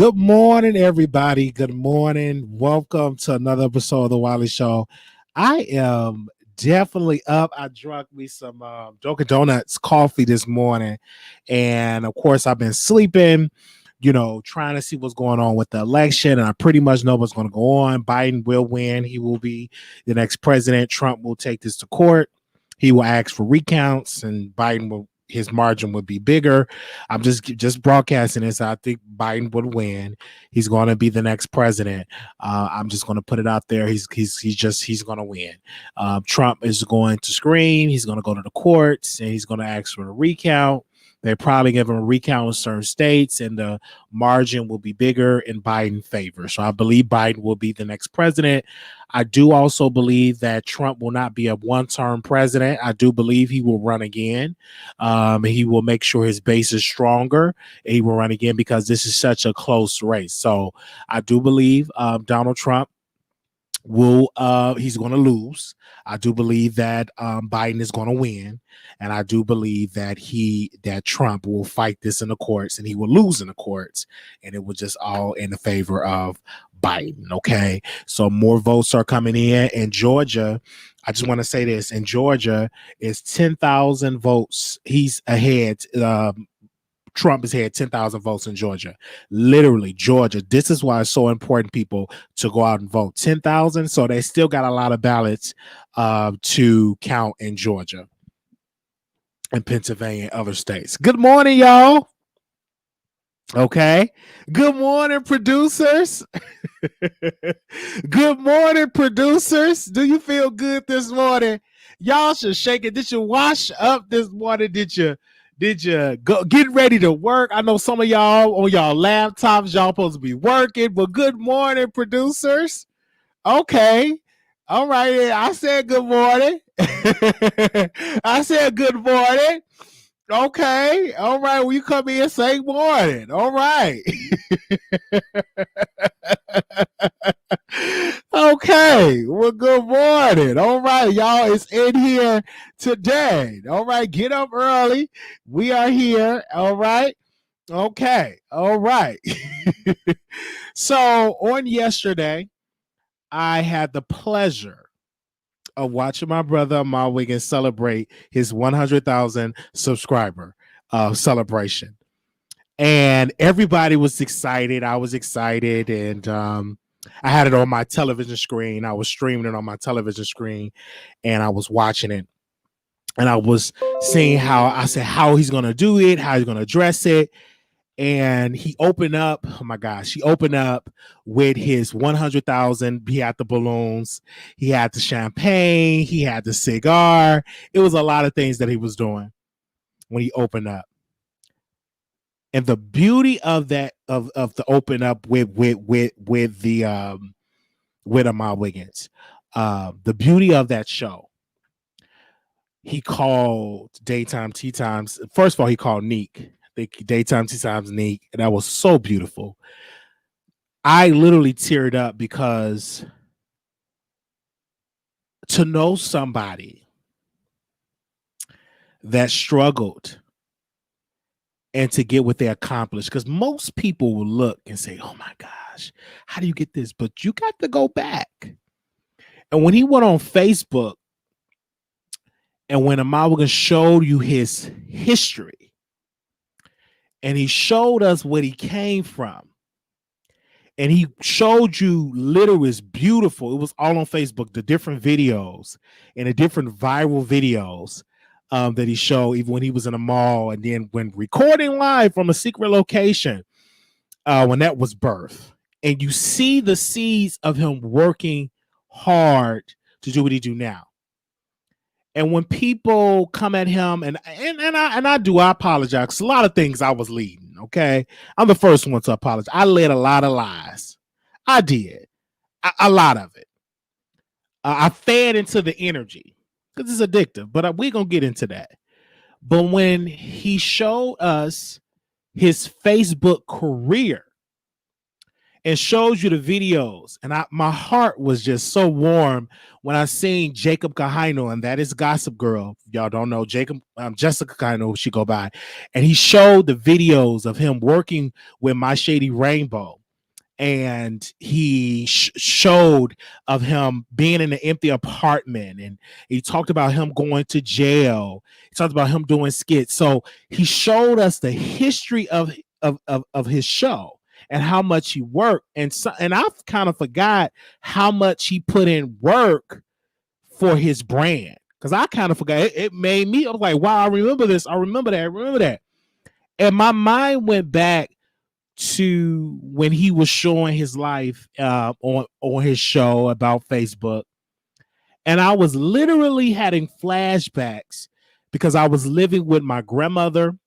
Good morning, everybody. Good morning. Welcome to another episode of the Wiley Show. I am definitely up. I drank me some Dunkin' Donuts coffee this morning. And of course, I've been sleeping, trying to see what's going on with the election. And I pretty much know what's going to go on. Biden will win. He will be the next president. Trump will take this to court. He will ask for recounts, and his margin would be bigger. I'm just broadcasting this. I think Biden would win. He's going to be the next president. I'm just going to put it out there. He's going to win. Trump is going to scream. He's going to go to the courts and he's going to ask for a recount. They probably give him a recount in certain states, and the margin will be bigger in Biden's favor. So I believe Biden will be the next president. I do also believe that Trump will not be a one-term president. I do believe he will run again. He will make sure his base is stronger. He will run again because this is such a close race. So I do believe Donald Trump he's going to lose. I do believe that Biden is going to win, and I do believe that Trump will fight this in the courts and he will lose in the courts, and it will just all in the favor of Biden. Okay, so more votes are coming in Georgia. I just want to say this: in Georgia, is 10,000 votes. He's ahead. Trump has had 10,000 votes in Georgia. Literally, Georgia. This is why it's so important, people, to go out and vote. 10,000. So they still got a lot of ballots to count in Georgia and Pennsylvania and other states. Good morning, y'all. Okay. Good morning, producers. Good morning, producers. Do you feel good this morning? Y'all should shake it. Did you wash up this morning? Did you go get ready to work? I know some of y'all on y'all laptops, y'all supposed to be working, but good morning, producers. Okay. All right. I said good morning. I said good morning. Okay. All right. Well, you come in and say morning. All right. Okay. Well, good morning. All right, y'all. It's in here today. All right. Get up early. We are here. All right. Okay. All right. So on yesterday, I had the pleasure of watching my brother Armon Wiggins celebrate his 100,000 subscriber celebration. And everybody was excited. I was excited. And I had it on my television screen. I was streaming it on my television screen, and I was watching it. And I was seeing how he's going to do it, how he's going to address it. And he opened up, oh my gosh, he opened up with his 100,000. He had the balloons, he had the champagne, he had the cigar. It was a lot of things that he was doing when he opened up. And the beauty of that, of the open up with Armon Wiggins, the beauty of that show, he called Daytime Tea Times. First of all, he called Neek. Daytime Tea Times Neek, and that was so beautiful. I literally teared up because to know somebody that struggled and to get what they accomplished, because most people will look and say, oh my gosh, how do you get this? But you got to go back. And when he went on Facebook and when Armon Wiggins showed you his history, and he showed us what he came from, and he showed you literally, it's beautiful. It was all on Facebook, the different videos and the different viral videos that he showed, even when he was in a mall, and then when recording live from a secret location, when that was birth. And you see the seeds of him working hard to do what he do now. And when people come at him, and I apologize, because a lot of things I was leading, okay? I'm the first one to apologize. I led a lot of lies. I did. A lot of it. I fed into the energy, because it's addictive, but we're going to get into that. But when he showed us his Facebook career, and shows you the videos. And my heart was just so warm when I seen Jacob Kahino, and that is Gossip Girl. Y'all don't know Jacob, Jessica Kahino, she go by. And he showed the videos of him working with My Shady Rainbow. And he showed of him being in an empty apartment, and he talked about him going to jail. He talked about him doing skits. So he showed us the history of his show and how much he worked. And I kind of forgot how much he put in work for his brand, because I kind of forgot. It made me, I was like, wow, I remember this. I remember that. And my mind went back to when he was showing his life on his show about Facebook. And I was literally having flashbacks because I was living with my grandmother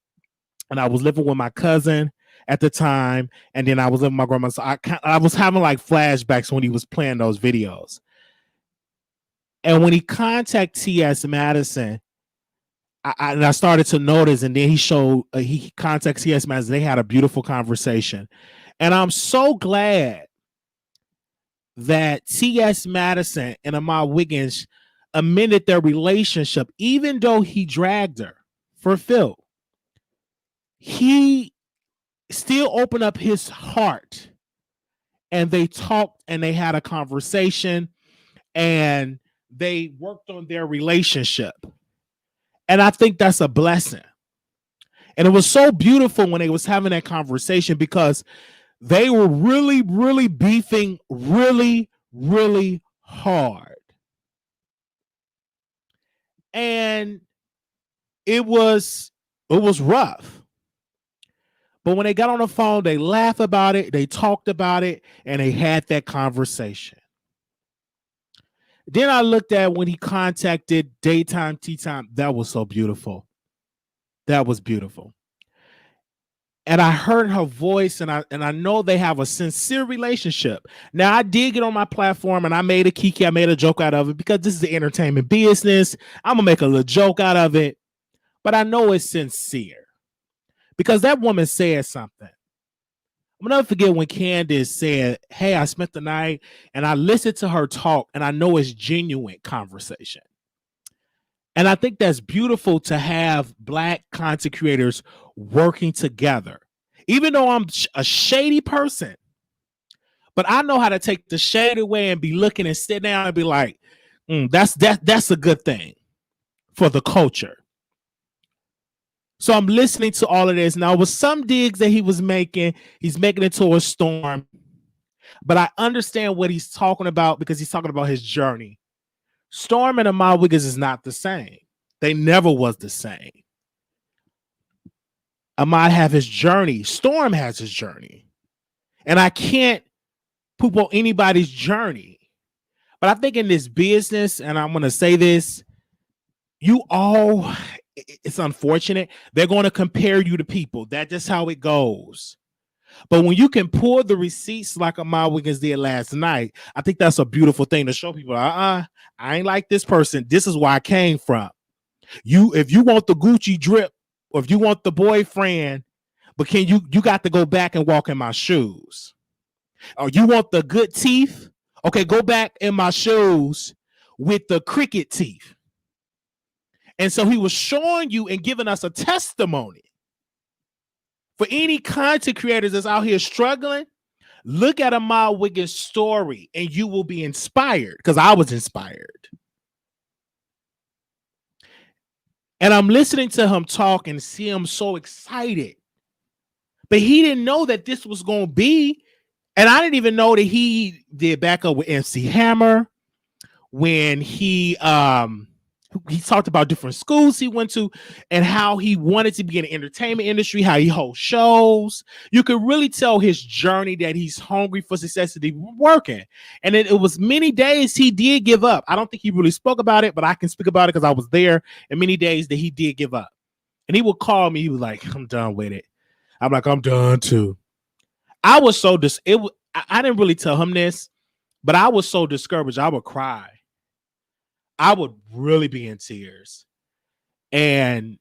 and I was living with my cousin at the time. And then I was living with my grandmother. So I was having like flashbacks when he was playing those videos. And when he contacted T.S. Madison, I started to notice, and then he contacted T.S. Madison. They had a beautiful conversation. And I'm so glad that T.S. Madison and Armon Wiggins amended their relationship, even though he dragged her for Phil. He still opened up his heart, and they talked and they had a conversation, and they worked on their relationship. And I think that's a blessing. And it was so beautiful when they was having that conversation, because they were really, really beefing really, really hard. And it was rough. But when they got on the phone, they laughed about it, they talked about it, and they had that conversation. Then I looked at when he contacted Daytime Tea Time. That was so beautiful. That was beautiful. And I heard her voice, and I know they have a sincere relationship. Now, I did get on my platform, and I made a kiki. I made a joke out of it, because this is the entertainment business. I'm going to make a little joke out of it. But I know it's sincere, because that woman said something. I'm never forget when Candace said, hey, I spent the night, and I listened to her talk, and I know it's genuine conversation. And I think that's beautiful to have Black content creators working together. Even though I'm a shady person, but I know how to take the shade away and be looking and sit down and be like, that's a good thing for the culture. So I'm listening to all of this. Now, with some digs that he was making, he's making it to a storm. But I understand what he's talking about, because he's talking about his journey. Storm and Armon Wiggins is not the same. They never was the same. Armon have his journey. Storm has his journey. And I can't poop on anybody's journey. But I think in this business, and I'm going to say this, it's unfortunate. They're going to compare you to people. That's just how it goes. But when you can pull the receipts like Armon Wiggins did last night, I think that's a beautiful thing to show people. I ain't like this person. This is where I came from. If you want the Gucci drip, or if you want the boyfriend, but you got to go back and walk in my shoes. Or you want the good teeth? Okay, go back in my shoes with the cricket teeth. And so he was showing you and giving us a testimony. For any content creators that's out here struggling, look at Armon Wiggins' story and you will be inspired, because I was inspired. And I'm listening to him talk and see him so excited. But he didn't know that this was going to be. And I didn't even know that he did back up with MC Hammer when he talked about different schools he went to and how he wanted to be in the entertainment industry, how he hosts shows. You could really tell his journey that he's hungry for success, that he's working. And it was many days he did give up. I don't think he really spoke about it, but I can speak about it because I was there, and many days that he did give up. And he would call me. He was like, I'm done with it. I'm like, I'm done too. I was so I didn't really tell him this, but I was so discouraged. I would cry. I would really be in tears. And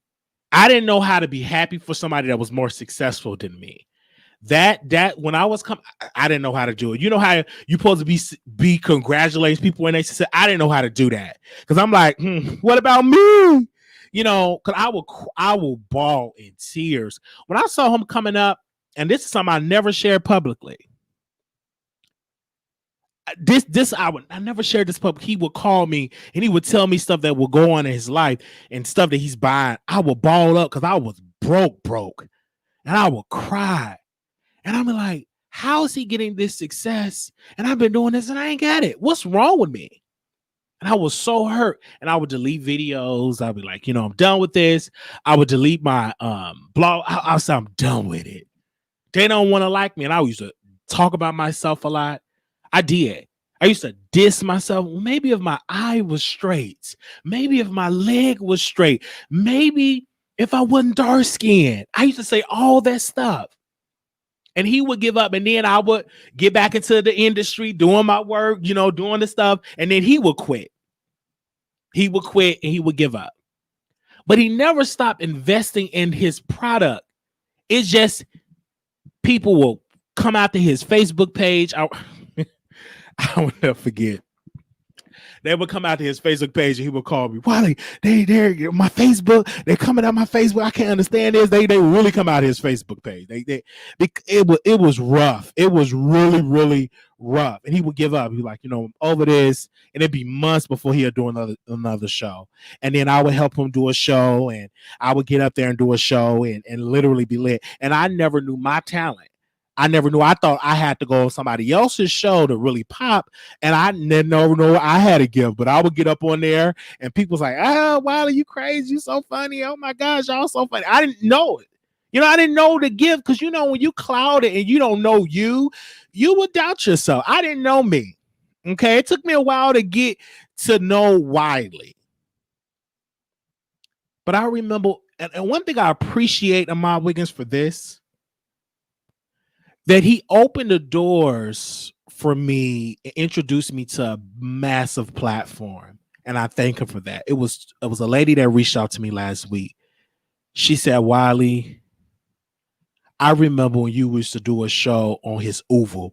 I didn't know how to be happy for somebody that was more successful than me. That when I was coming, I didn't know how to do it. You know how you supposed to be congratulating people when they said, I didn't know how to do that, because I'm like, what about me? You know, because I will bawl in tears when I saw him coming up. And this is something I never shared publicly. I never shared this public. He would call me and he would tell me stuff that will go on in his life and stuff that he's buying. I would ball up because I was broke, and I would cry. And I'm like, how is he getting this success? And I've been doing this and I ain't got it. What's wrong with me? And I was so hurt. And I would delete videos. I'd be like, I'm done with this. I would delete my blog. I would say, I'm done with it. They don't want to like me. And I used to talk about myself a lot. I did. I used to diss myself. Maybe if my eye was straight. Maybe if my leg was straight. Maybe if I wasn't dark skinned. I used to say all that stuff. And he would give up, and then I would get back into the industry, doing my work, doing the stuff, and then he would quit. He would quit, and he would give up. But he never stopped investing in his product. It's just people will come out to his Facebook page. I will never forget. They would come out to his Facebook page and he would call me, Wiley, they're my Facebook. They're coming out my Facebook. I can't understand this. They really come out his Facebook page. It was rough. It was really, really rough. And he would give up. He'd be like, over this. And it'd be months before he'd do another show. And then I would help him do a show, and I would get up there and do a show and literally be lit. And I never knew my talent. I never knew. I thought I had to go on somebody else's show to really pop, and I didn't know I had to give. But I would get up on there, and people's like, Wiley, you crazy. You so funny. Oh, my gosh, y'all so funny. I didn't know it. I didn't know to give, because, when you cloud it and you don't know you would doubt yourself. I didn't know me. Okay? It took me a while to get to know Wiley. But I remember, and one thing I appreciate Armon Wiggins for this, that he opened the doors for me and introduced me to a massive platform. And I thank him for that. It was a lady that reached out to me last week. She said, Wiley, I remember when you used to do a show on his Uvu.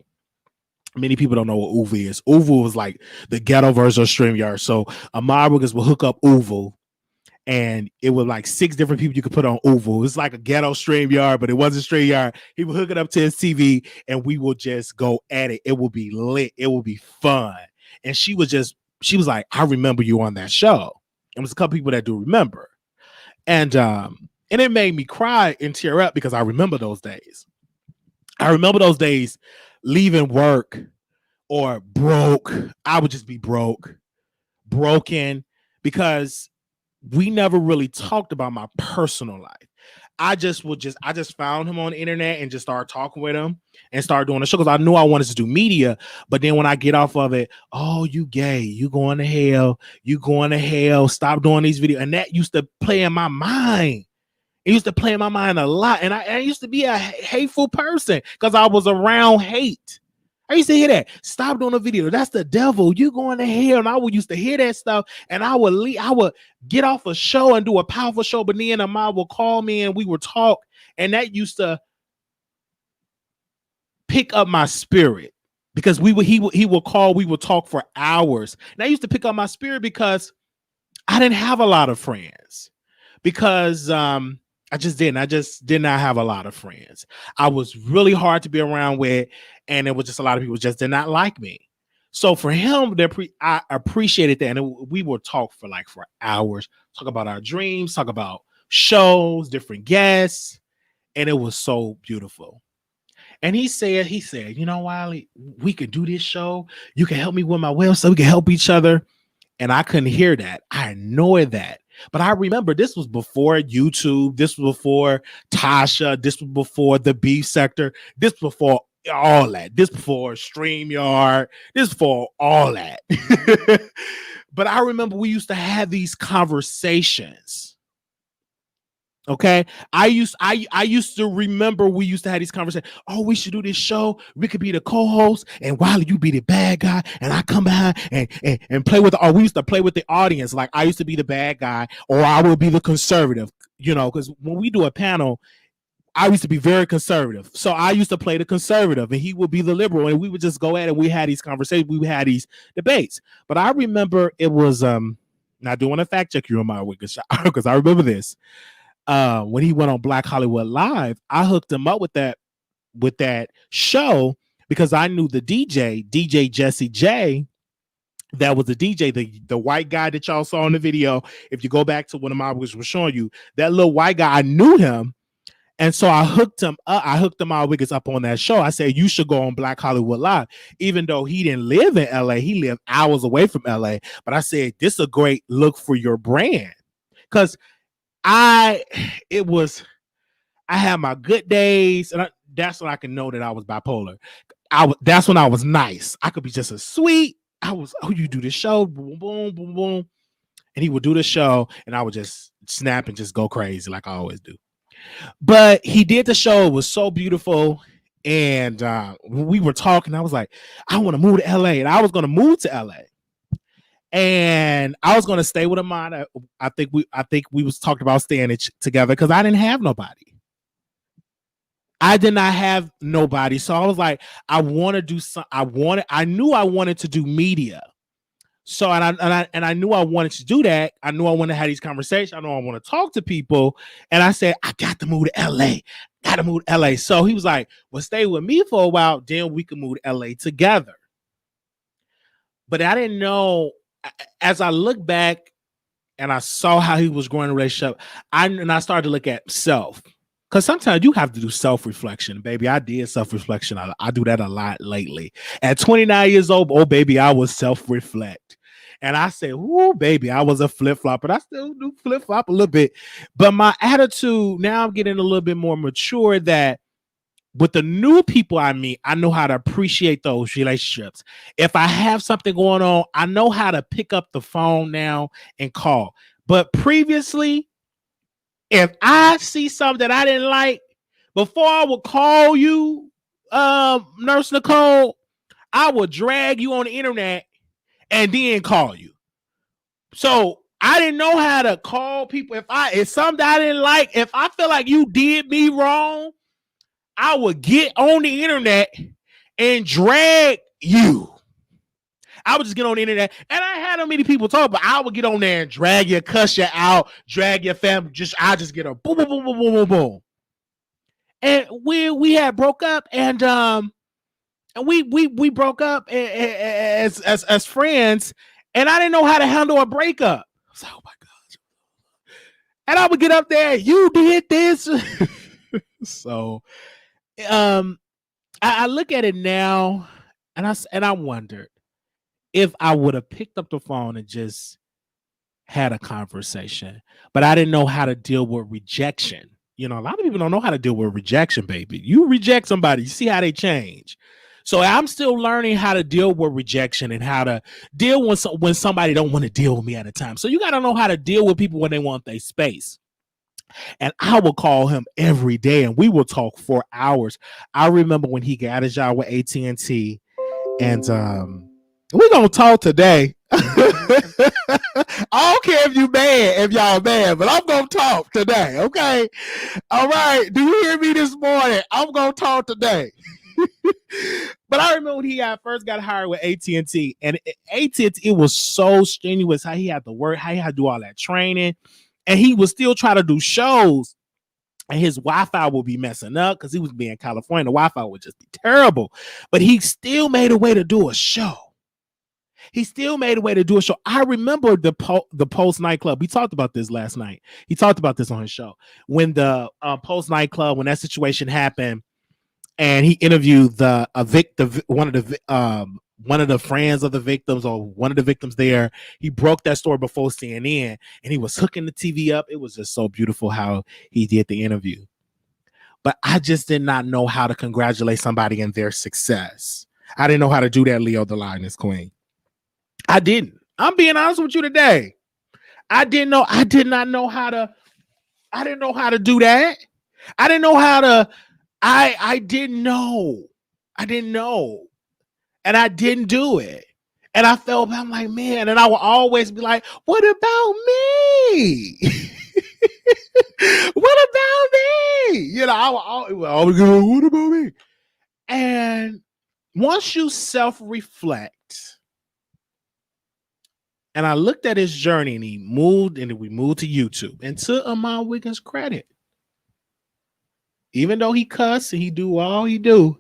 Many people don't know what Uvu is. Uvu was like the ghetto version of StreamYard. So Armon Wiggins will hook up Uvu, and it was like 6 different people you could put on Uvu. It's like a ghetto StreamYard, but it wasn't StreamYard. He would hook it up to his TV, and we will just go at it. It will be lit. It will be fun. And she was like, I remember you on that show. And there's a couple people that do remember. And it made me cry and tear up, because I remember those days. I remember those days leaving work or broke. I would just be broken, because we never really talked about my personal life. I just found him on the internet and just started talking with him and started doing the show, because I knew I wanted to do media. But then when I get off of it, oh, you gay, you going to hell, stop doing these videos. And that used to play in my mind. It used to play in my mind a lot. And I used to be a hateful person, because I was around hate. I used to hear that. Stop doing a video. That's the devil. You going to hell. And I would used to hear that stuff. And I would get off a show and do a powerful show. But then Armon would call me and we would talk. And that used to pick up my spirit, because he would call. We would talk for hours. And I used to pick up my spirit, because I didn't have a lot of friends, because I just did not have a lot of friends. I was really hard to be around with, and it was just a lot of people just did not like me. So for him, I appreciated that. And we would talk for hours, talk about our dreams, talk about shows, different guests. And it was so beautiful. And he said, Wiley, we could do this show. You can help me with my website. We can help each other. And I couldn't hear that. I ignored that. But I remember this was before YouTube. This was before Tasha. This was before the beef sector. This was before all that. This before StreamYard. This before all that. But I remember we used to have these conversations. Okay, I used to remember we used to have these conversations. Oh, we should do this show. We could be the co-host, and Wiley, you be the bad guy, and I come behind and play with. Or we used to play with the audience. Like I used to be the bad guy, or I would be the conservative. Because when we do a panel, I used to be very conservative. So I used to play the conservative and he would be the liberal, and we would just go at it. We had these conversations, we had these debates. But I remember it was not doing a fact check you on my Wiggins because I remember this. When he went on Black Hollywood Live, I hooked him up with that show because I knew the DJ Jesse J. That was the DJ, the white guy that y'all saw in the video. If you go back to when I was showing you, that little white guy, I knew him. And so I hooked him up. I hooked Armon Wiggins up on that show. I said, you should go on Black Hollywood Live. Even though he didn't live in LA, he lived hours away from LA. But I said, this is a great look for your brand. Because I had my good days. And that's when I can know that I was bipolar. That's when I was nice. I could be just as sweet. You do this show, boom, boom, boom, boom. And he would do the show, and I would just snap and just go crazy like I always do. But he did the show. It was so beautiful. And we were talking. I was like, I want to move to LA. And I was going to move to LA. And I was going to stay with Armon. I think we was talking about staying together because I didn't have nobody. I did not have nobody. So I was like, I want to do something. I knew I wanted to do media. So, and I knew I wanted to do that. I knew I wanted to have these conversations. I know I want to talk to people. And I said, I got to move to LA. So he was like, well, stay with me for a while. Then we can move to LA together. But I didn't know, as I look back and I saw how he was growing a relationship, I started to look at self. Because sometimes you have to do self-reflection, baby. I did self-reflection. I do that a lot lately. At 29 years old, oh, baby, I was self-reflect. And I said, oh, baby, I was a flip-flop, but I still do flip-flop a little bit. But my attitude, now I'm getting a little bit more mature that with the new people I meet, I know how to appreciate those relationships. If I have something going on, I know how to pick up the phone now and call. But previously, if I see something that I didn't like, before I would call you, Nurse Nicole, I would drag you on the internet and then call you. So I didn't know how to call people. If something I didn't like, if I feel like you did me wrong, I would get on the internet and drag you. I would just get on the internet, and I had so many people talk, but I would get on there and drag you, cuss you out, drag your family. I just get a boom, boom, boom, boom, boom, boom, boom. And we had broke up, and we broke up as friends, and I didn't know how to handle a breakup. I was like, oh my God. And I would get up there, you did this. So I look at it now, and I wondered if I would have picked up the phone and just had a conversation, but I didn't know how to deal with rejection. You know, a lot of people don't know how to deal with rejection, baby. You reject somebody, you see how they change. So I'm still learning how to deal with rejection and how to deal when somebody don't want to deal with me at a time. So you got to know how to deal with people when they want their space. And I will call him every day, and we will talk for hours. I remember when he got his job with AT&T, and we're gonna talk today. I don't care if you mad, if y'all mad, but I'm gonna talk today, okay? All right, do you hear me this morning? I'm gonna talk today. But I remember when he first got hired with AT&T, and AT&T, it was so strenuous how he had to work, how he had to do all that training, and he would still try to do shows, and his Wi-Fi would be messing up because he was being in California. The Wi-Fi would just be terrible, but he still made a way to do a show. I remember the Post nightclub. We talked about this last night. He talked about this on his show. When the Post nightclub, when that situation happened, and he interviewed one of the friends of the victims, or one of the victims there. He broke that story before CNN, and he was hooking the TV up. It was just so beautiful how he did the interview. But I just did not know how to congratulate somebody in their success. I didn't know how to do that, Leo the Lioness Queen. I didn't. I'm being honest with you today. I didn't know how to do that. I didn't know. I didn't know. And I didn't do it. And I felt, I'm like, man, and I will always be like, what about me? What about You know, I was going, what about me? And once you self-reflect, and I looked at his journey, and we moved to YouTube. And to Armon Wiggins' credit, even though he cussed and he do all he do,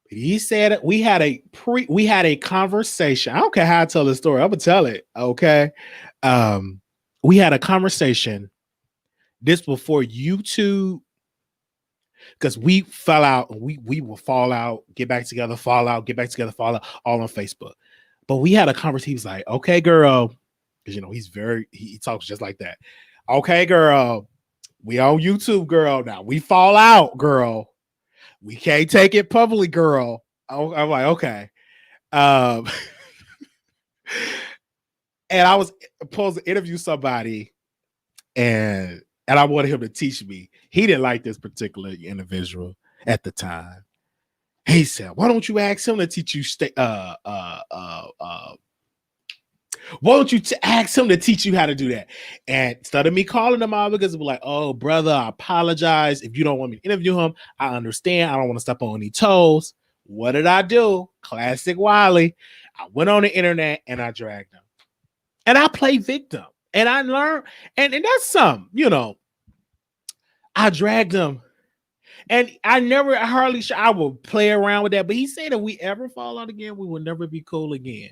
he said we had a conversation. I don't care how I tell the story. I'm gonna tell it. Okay. We had a conversation this before YouTube, because we fell out. We will fall out, get back together, fall out, get back together, fall out, all on Facebook. But we had a conversation. He was like, okay, girl, because he talks just like that. Okay, girl, we on YouTube, girl. Now we fall out, girl. We can't take it publicly, girl. I'm like, okay. And I was supposed to interview somebody, and I wanted him to teach me. He didn't like this particular individual at the time. He said, why don't you ask him to teach you why don't you ask him to teach you how to do that? And instead of me calling him out, because it was like, oh, brother, I apologize. If you don't want me to interview him, I understand. I don't want to step on any toes. What did I do? Classic Wiley. I went on the internet and I dragged him. And I play victim. And I learned, and that's something, I dragged him. And I will play around with that. But he said if we ever fall out again, we will never be cool again.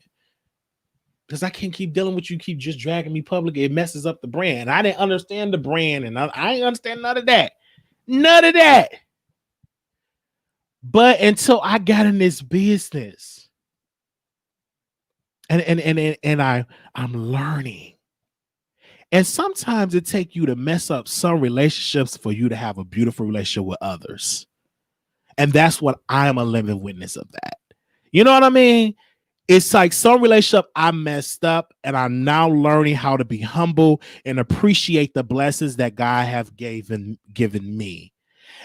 Because I can't keep dealing with you, keep just dragging me public. It messes up the brand. I didn't understand the brand, and I didn't understand none of that. None of that. But until I got in this business, and I'm learning. And sometimes it takes you to mess up some relationships for you to have a beautiful relationship with others. And that's what I'm a living witness of that. You know what I mean? It's like some relationship I messed up, and I'm now learning how to be humble and appreciate the blessings that God have given me,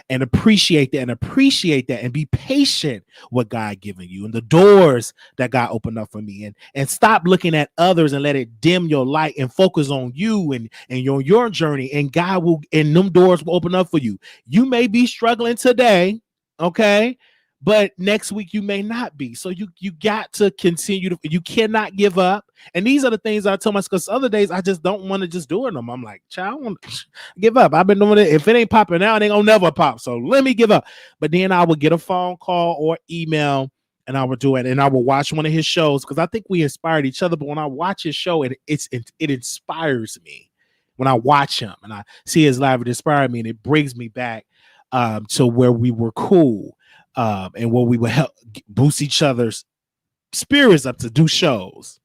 and appreciate that and be patient with God giving you and the doors that God opened up for me, and stop looking at others and let it dim your light and focus on you and your journey, and God will, and them doors will open up for you. You may be struggling today, okay? But next week you may not be. So you got to continue you cannot give up. And these are the things I tell myself, because other days I just don't want to just do it. I'm like, child, I want to give up. I've been doing it. If it ain't popping out, it ain't gonna never pop. So let me give up. But then I would get a phone call or email, and I would do it. And I would watch one of his shows, because I think we inspired each other. But when I watch his show, it inspires me. When I watch him and I see his live, it inspires me, and it brings me back to where we were cool. And where we would help boost each other's spirits up to do shows.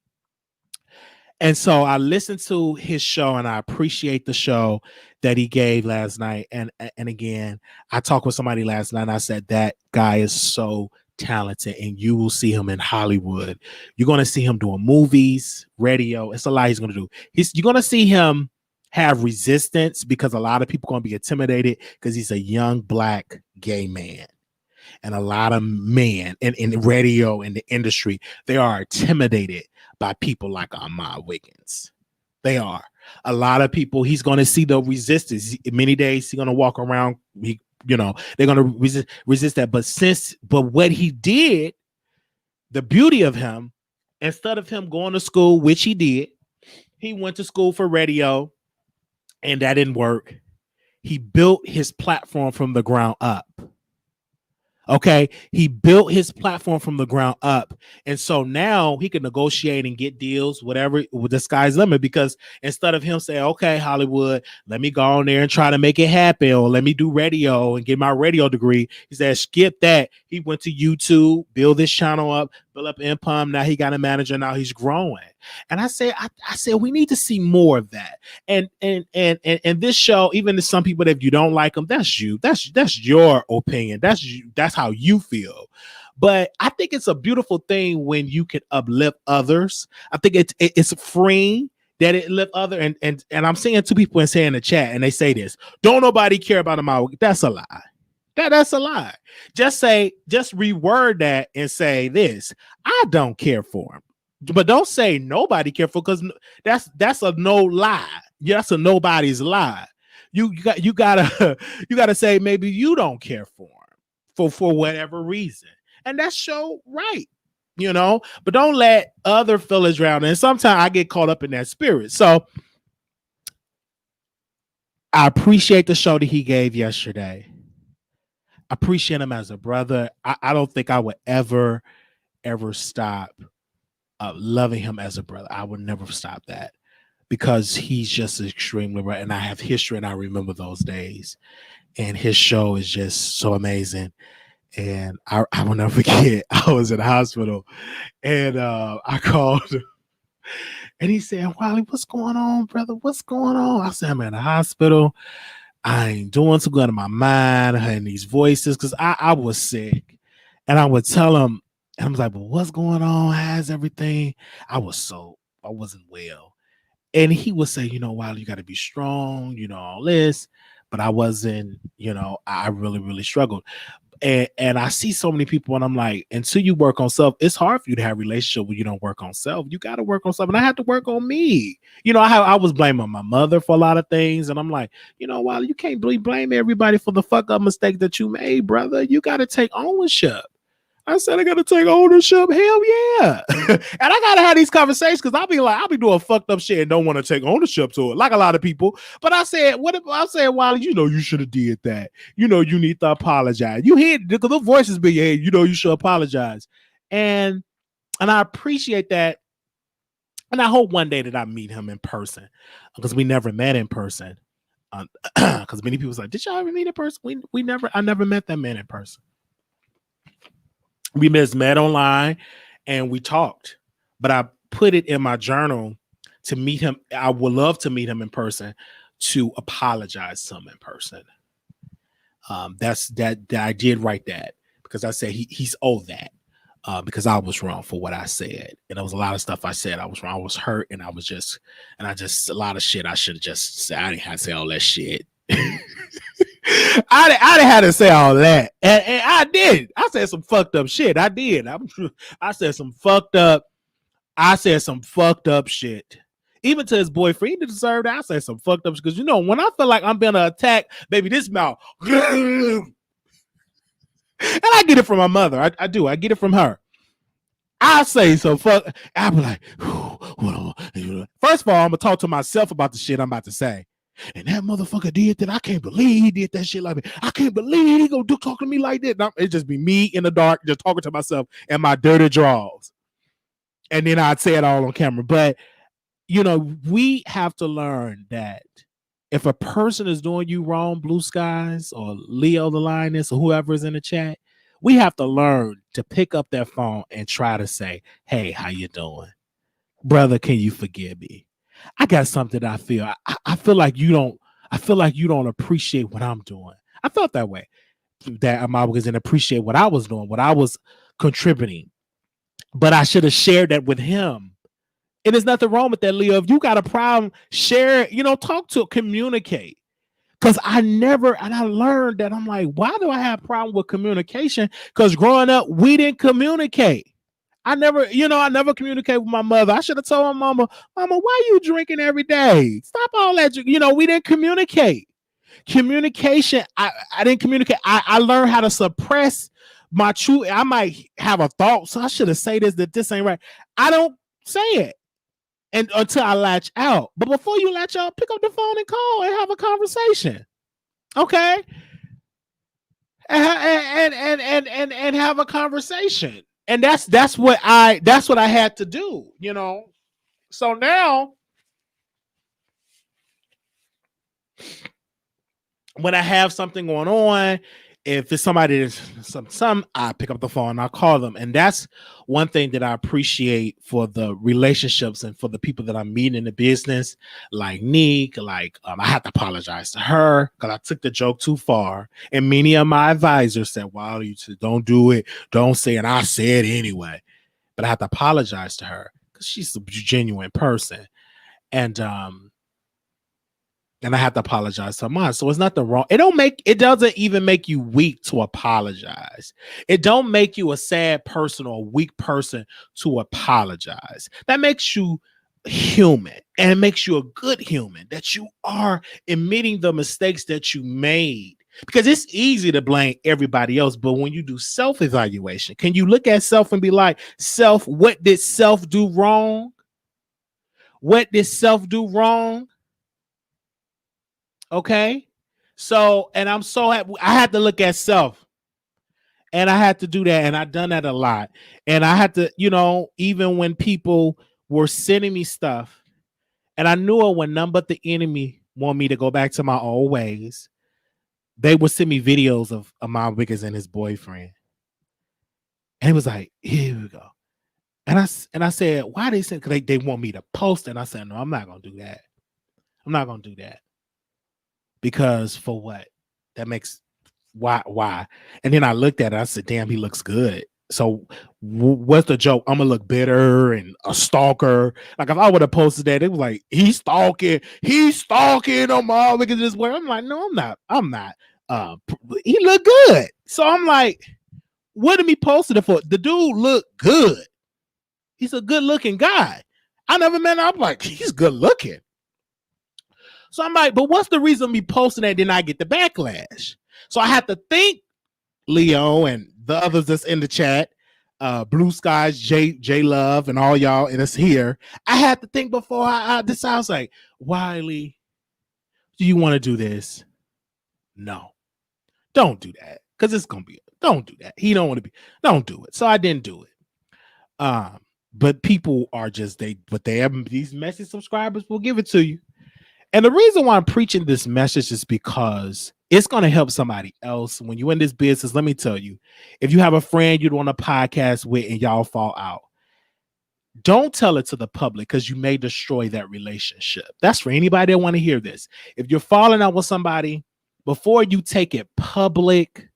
And so I listened to his show, and I appreciate the show that he gave last night. And again, I talked with somebody last night, and I said, that guy is so talented, and you will see him in Hollywood. You're going to see him doing movies, radio. It's a lot he's going to do. You're going to see him have resistance, because a lot of people are going to be intimidated, because he's a young Black gay man. And a lot of men in radio, in the industry, they are intimidated by people like Armon Wiggins. They are. A lot of people, he's going to see the resistance. Many days he's going to walk around, they're going to resist that. But what he did, the beauty of him, instead of him going to school, which he did, he went to school for radio, and that didn't work. He built his platform from the ground up. Okay, he built his platform from the ground up. And so now he can negotiate and get deals, whatever, with the sky's limit, because instead of him saying, okay, Hollywood, let me go on there and try to make it happen, or let me do radio and get my radio degree, he said, skip that. He went to YouTube, build this channel up, build up income. Now he got a manager. Now he's growing. And I said, we need to see more of that. And this show, even to some people, that if you don't like them, that's you. That's your opinion. That's you. That's how you feel. But I think it's a beautiful thing when you can uplift others. I think it's freeing that it lift other. And I'm seeing two people and saying in the chat, and they say this: don't nobody care about them. That's a lie. That's a lie. Just reword that and say this: I don't care for him. But don't say nobody care for, because that's a no lie. That's a nobody's lie. You gotta you gotta say maybe you don't care for him for whatever reason, and that's so right. But don't let other fellas drown. And sometimes I get caught up in that spirit. So I appreciate the show that he gave yesterday. I appreciate him as a brother. I don't think I would ever stop loving him as a brother. I would never stop that because he's just extremely right. And I have history and I remember those days. And his show is just so amazing. And I will never forget, I was in the hospital and I called him and he said, Wiley, what's going on, brother? What's going on? I said, I'm in the hospital. I ain't doing so good in my mind and these voices because I was sick. And I would tell him, and I was like, well, what's going on? How's everything? I wasn't well. And he would say, Wiley, you got to be strong, all this. But I wasn't, I really, really struggled. And I see so many people and I'm like, until you work on self, it's hard for you to have a relationship when you don't work on self. You got to work on self. And I had to work on me. I was blaming my mother for a lot of things. And I'm like, Wiley, you can't blame everybody for the fuck up mistake that you made, brother. You got to take ownership. I said, I got to take ownership. Hell yeah. And I got to have these conversations because I'll be doing fucked up shit and don't want to take ownership to it, like a lot of people. But I said, Wiley, you should have did that. You need to apologize. You hear because the voices be your head, you should apologize. And I appreciate that. And I hope one day that I meet him in person because we never met in person. Because many people say, did y'all ever meet in person? I never met that man in person. We just met online and we talked, but I put it in my journal to meet him. I would love to meet him in person to apologize to him in person. That I did write that because I said he's owed that because I was wrong for what I said. And there was a lot of stuff I said. I was wrong. I was hurt and I just a lot of shit I should have just said. I didn't have to say all that shit. I didn't have to say all that, and I did. I said some fucked up shit. I did. I said some fucked up shit. Even to his boyfriend, he didn't deserve that. I said some fucked up because when I feel like I'm being attacked, baby, this mouth, and I get it from my mother. I do. I get it from her. I say so fuck. I be like, first of all, I'm gonna talk to myself about the shit I'm about to say. And that motherfucker did that. I can't believe he did that shit like me. I can't believe he gonna talk to me like that. It just be me in the dark, just talking to myself and my dirty drawers. And then I'd say it all on camera. But we have to learn that if a person is doing you wrong, Blue Skies or Leo the Lioness or whoever is in the chat, we have to learn to pick up that phone and try to say, hey, how you doing? Brother, can you forgive me? I got something I feel. I feel like you don't appreciate what I'm doing. I felt that way. That Armon Wiggins didn't appreciate what I was doing, what I was contributing. But I should have shared that with him. And there's nothing wrong with that, Leo. If you got a problem, share it, talk to it, communicate. Because I learned that I'm like, why do I have a problem with communication? Because growing up, we didn't communicate. I never communicate with my mother. I should have told my mama, why you drinking every day? Stop all that. We didn't communicate. Communication, I didn't communicate. I learned how to suppress my truth. I might have a thought, so I should have said that this ain't right. I don't say it and until I latch out. But before you latch out, pick up the phone and call and have a conversation. Okay? And have a conversation. And that's what I had to do, So now when I have something going on, if it's somebody some I pick up the phone and I call them. And that's one thing that I appreciate for the relationships and for the people that I'm meeting in the business, like Nick, I have to apologize to her because I took the joke too far. And many of my advisors said, wow, you don't do it. Don't say it. And I said anyway. But I have to apologize to her because she's a genuine person. And I have to apologize to mine. So it's nothing wrong. It doesn't even make you weak to apologize. It don't make you a sad person or a weak person to apologize. That makes you human, and it makes you a good human, that you are admitting the mistakes that you made. Because it's easy to blame everybody else, but when you do self-evaluation, can you look at self and be like, self, what did self do wrong? What did self do wrong? Okay. So, and I'm so happy. I had to look at self, and I had to do that. And I've done that a lot. And I had to, even when people were sending me stuff, and I knew it when none but the enemy want me to go back to my old ways, they would send me videos of Armon Wiggins and his boyfriend. And it was like, here we go. And I said, why they send? Because they want me to post it. And I said, no, I'm not going to do that. I'm not going to do that. Because for what? That makes, why? And then I looked at it. I said, damn, he looks good. So what's the joke? I'm going to look bitter and a stalker. Like if I would have posted that, it was like, he's stalking Armon Wiggins this way. I'm like, no, I'm not. He looked good. So I'm like, what did he posted it for? The dude looked good. He's a good looking guy. I never met him. I'm like, he's good looking. So I'm like, but what's the reason me posting that did not get the backlash? So I have to think, Leo and the others that's in the chat, Blue Skies, J Love, and all y'all, and it's here. I had to think before I decide. I was like, Wiley, do you want to do this? No, don't do that, because it's gonna be. Don't do that. He don't want to be. Don't do it. So I didn't do it. But people are just but they have these message subscribers will give it to you. And the reason why I'm preaching this message is because it's going to help somebody else. When you're in this business, let me tell you, if you have a friend you're on a podcast with and y'all fall out, don't tell it to the public, because you may destroy that relationship. That's for anybody that want to hear this. If you're falling out with somebody, before you take it public,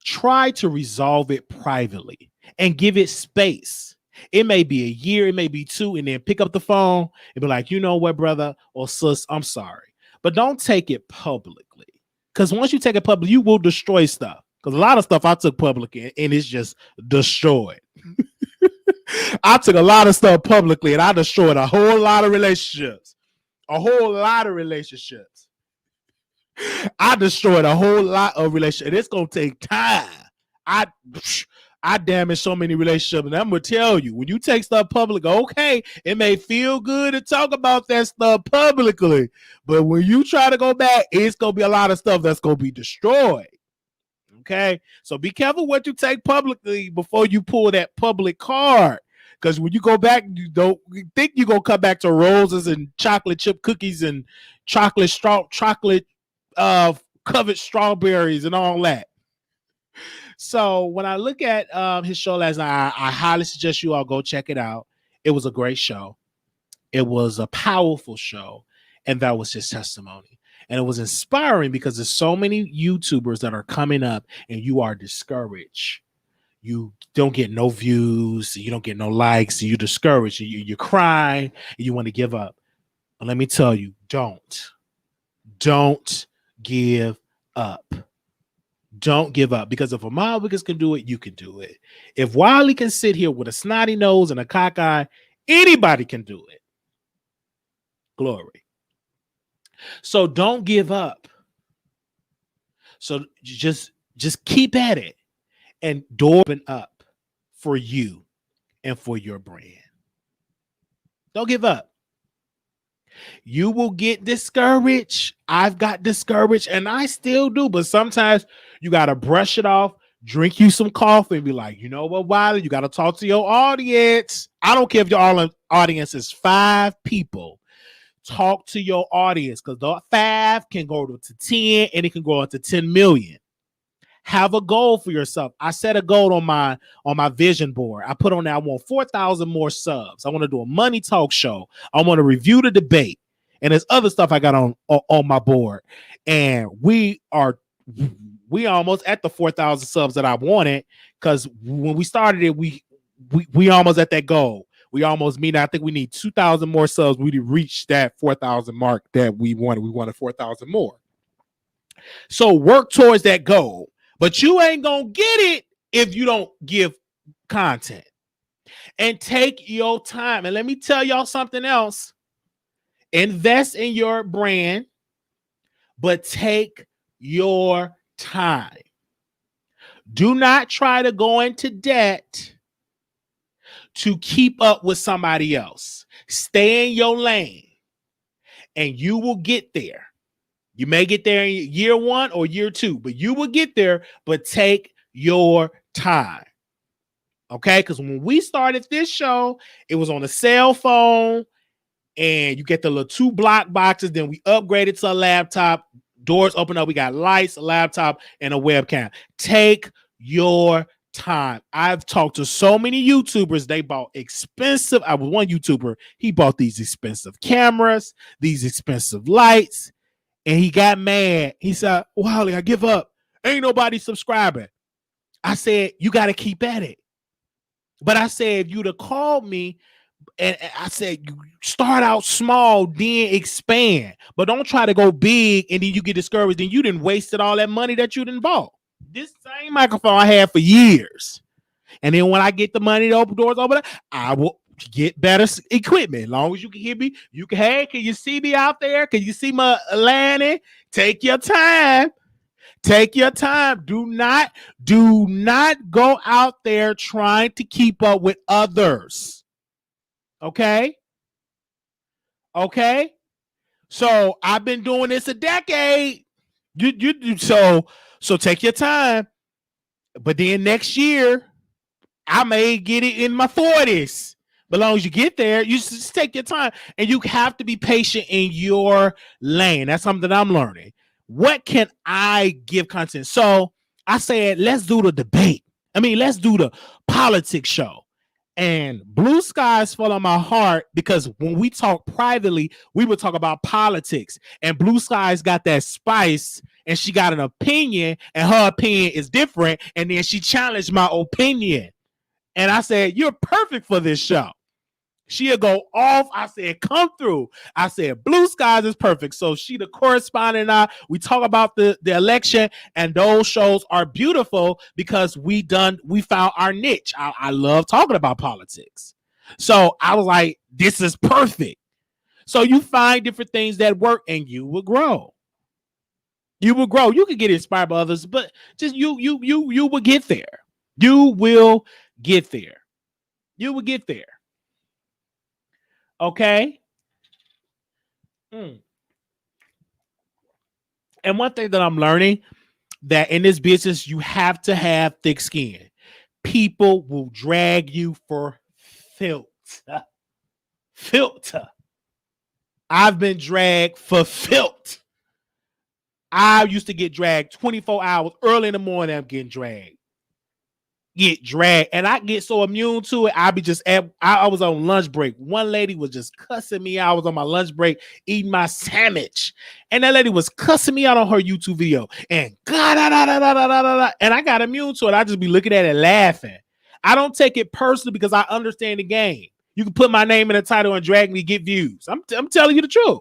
try to resolve it privately and give it space. It may be a year, it may be 2, and then pick up the phone and be like, you know what, brother or sis, I'm sorry. But don't take it publicly, because once you take it public, you will destroy stuff. Because a lot of stuff I took public and it's just destroyed. I took a lot of stuff publicly and I destroyed a whole lot of relationships. I destroyed a whole lot of relationships. It's going to take time. I damaged so many relationships, and I'm going to tell you, when you take stuff public, okay, it may feel good to talk about that stuff publicly, but when you try to go back, it's going to be a lot of stuff that's going to be destroyed. Okay, so be careful what you take publicly before you pull that public card, because when you go back, you don't think you're going to come back to roses and chocolate chip cookies and chocolate covered strawberries and all that. So when I look at his show last night, I highly suggest you all go check it out. It was a great show. It was a powerful show. And that was his testimony. And it was inspiring because there's so many YouTubers that are coming up and you are discouraged. You don't get no views. You don't get no likes. You're discouraged. You cry. You want to give up. And let me tell you, don't give up. Don't give up, because if Armon Wiggins can do it, you can do it. If Wiley can sit here with a snotty nose and a cock eye, anybody can do it. Glory. So don't give up. So just keep at it, and door open up for you and for your brand. Don't give up. You will get discouraged. I've got discouraged, and I still do, but sometimes you got to brush it off, drink you some coffee, and be like, you know what, Wiley, you got to talk to your audience. I don't care if your audience is 5 people. Talk to your audience, because the 5 can go to 10, and it can go up to 10 million. Have a goal for yourself. I set a goal on my vision board. I put on there, I want 4,000 more subs. I want to do a money talk show. I want to review the debate. And there's other stuff I got on my board. And we almost at the 4,000 subs that I wanted, because when we started it, we almost at that goal. We almost meet. I think we need 2,000 more subs. We reached that 4,000 mark that we wanted. We wanted 4,000 more. So work towards that goal. But you ain't going to get it if you don't give content. And take your time. And let me tell y'all something else. Invest in your brand, but take your time. Do not try to go into debt to keep up with somebody else. Stay in your lane and you will get there. You may get there in year 1 or year 2, but you will get there, but take your time. Okay? Because when we started this show, it was on a cell phone and you get the little 2 block boxes. Then we upgraded to a laptop. Doors open up. We got lights, a laptop, and a webcam. Take your time. I've talked to so many YouTubers. They bought expensive. I was one YouTuber. He bought these expensive cameras, these expensive lights, and he got mad. He said, "Wiley, I give up. Ain't nobody subscribing." I said, "You got to keep at it." But I said, if you'd have called me, and I said, you start out small, then expand. But don't try to go big and then you get discouraged. Then you didn't wasted all that money that you didn't bought. This same microphone I had for years. And then when I get the money to open doors over there, I will get better equipment. As long as you can hear me, you can, hey, can you see me out there? Can you see my landing? Take your time. Take your time. Do not go out there trying to keep up with others. Okay? Okay? So I've been doing this a decade. So take your time. But then next year, I may get it in my 40s. But as long as you get there, you just take your time. And you have to be patient in your lane. That's something I'm learning. What can I give content? So I said, let's do the debate. Let's do the politics show. And Blue Skies fell on my heart because when we talk privately, we would talk about politics. And Blue Skies got that spice and she got an opinion and her opinion is different. And then she challenged my opinion. And I said, you're perfect for this show. She'll go off. I said, come through. I said, Blue Skies is perfect. So she the correspondent. We talk about the election, and those shows are beautiful because we found our niche. I love talking about politics. So I was like, this is perfect. So you find different things that work and you will grow. You will grow. You can get inspired by others, but just you will get there. You will get there. You will get there. Okay. And one thing that I'm learning, that in this business, you have to have thick skin. People will drag you for filth. Filter. I've been dragged for filth. I used to get dragged 24 hours early in the morning. I'm getting dragged. And I get so immune to it. I was on lunch break. One lady was just cussing me out. I was on my lunch break eating my sandwich, and that lady was cussing me out on her YouTube video, and and I got immune to it. I just be looking at it laughing. I don't take it personally because I understand the game. You can put my name in the title and drag me, get views. I'm telling you the truth.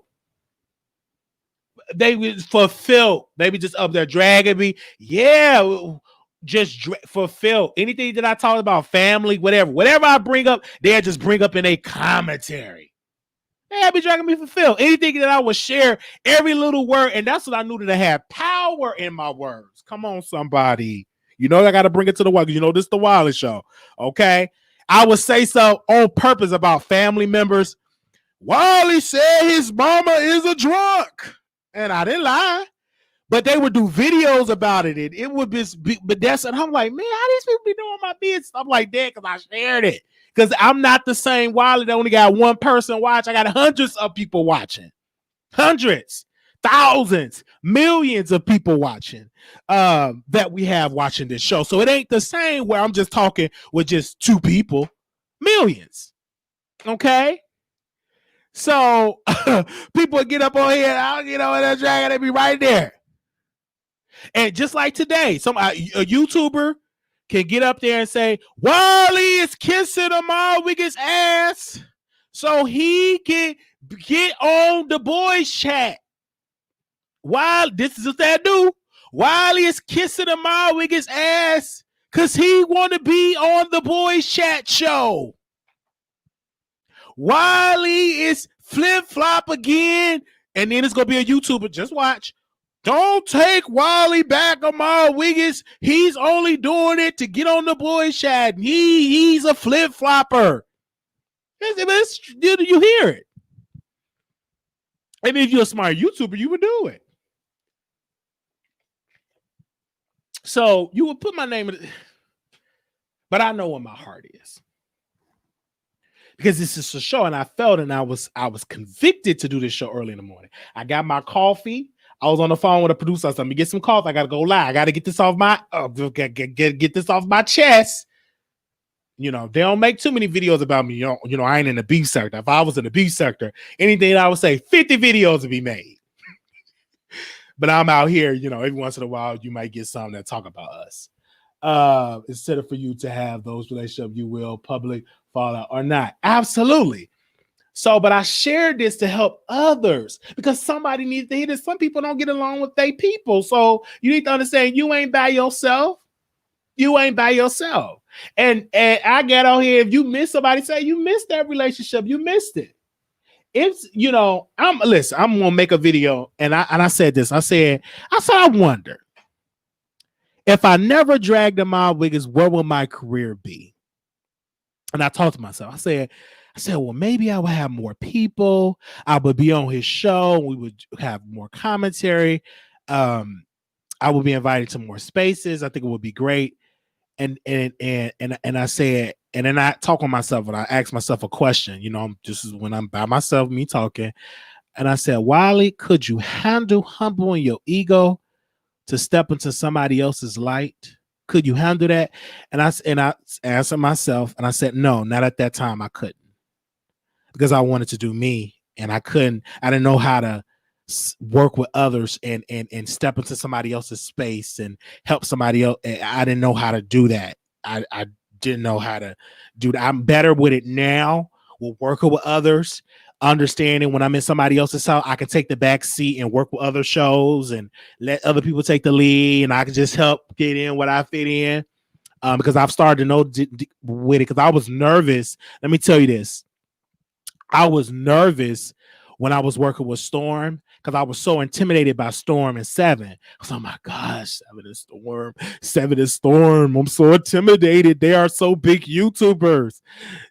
They was fulfilled. They be just up there dragging me. Yeah. Just fulfill anything that I talk about, family, whatever I bring up, they'll just bring up in a commentary. They'll be dragging me fulfill anything that I would share, every little word, and that's what I knew, that I had power in my words. Come on, somebody, I got to bring it to the world because this is the Wiley Show. Okay, I would say so on purpose about family members. Wiley said his mama is a drunk, and I didn't lie. But they would do videos about it. And it would be, but that's, and I'm like, man, how these people be doing my business? I'm like that because I shared it. Because I'm not the same Wiley that only got one person watch. I got hundreds of people watching. Hundreds, thousands, millions of people watching that we have watching this show. So it ain't the same where I'm just talking with just 2 people. Millions. Okay? So people get up on here and I'll get on that dragon, they be right there. And just like today, a YouTuber can get up there and say, Wiley is kissing Armon Wiggins' ass so he can get on the boys chat. This is what they do. Wiley is kissing Armon Wiggins' ass because he want to be on the boys chat show. Wiley is flip-flop again. And then it's going to be a YouTuber. Just watch. Don't take Wiley back, Armon Wiggins. He's only doing it to get on the boy chat. He's a flip-flopper. You hear it. And if you're a smart YouTuber, you would do it. So you would put my name in it. But I know what my heart is. Because this is a show, and I felt, and I was convicted to do this show early in the morning. I got my coffee. I was on the phone with a producer. I said, "Let me get some coffee. I gotta go live. I gotta get this off my get this off my chest." You know, they don't make too many videos about me. You know, I ain't in the beef sector. If I was in the beef sector, anything I would say, 50 videos would be made. But I'm out here, you know, every once in a while, you might get some that talk about us. Instead of for you to have those relationships, you will public fallout or not. Absolutely. So, but I shared this to help others because somebody needs to hear this. Some people don't get along with their people. So you need to understand you ain't by yourself. You ain't by yourself. And I get out here. If you miss somebody, say you missed that relationship. You missed it. It's, you know, I'm gonna make a video. And I said this. I said, I wonder if I never dragged Armon Wiggins, where will my career be? And I talked to myself. I said, well, maybe I would have more people. I would be on his show. We would have more commentary. I would be invited to more spaces. I think it would be great. And I said, and then I talk with myself and I asked myself a question. You know, this is when I'm by myself, me talking. And I said, Wiley, could you handle humbling your ego to step into somebody else's light? Could you handle that? And I answered myself and I said, no, not at that time. I couldn't, because I wanted to do me and I didn't know how to work with others and step into somebody else's space and help somebody else. I didn't know how to do that. I didn't know how to do that. I'm better with it now. We're working with others, understanding when I'm in somebody else's house, I can take the back seat and work with other shows and let other people take the lead, and I can just help get in what I fit in. Because I've started to know with it, because I was nervous. Let me tell you this. I was nervous when I was working with Storm, because I was so intimidated by Storm and Seven. Oh my gosh, Seven and Storm. I'm so intimidated. They are so big YouTubers.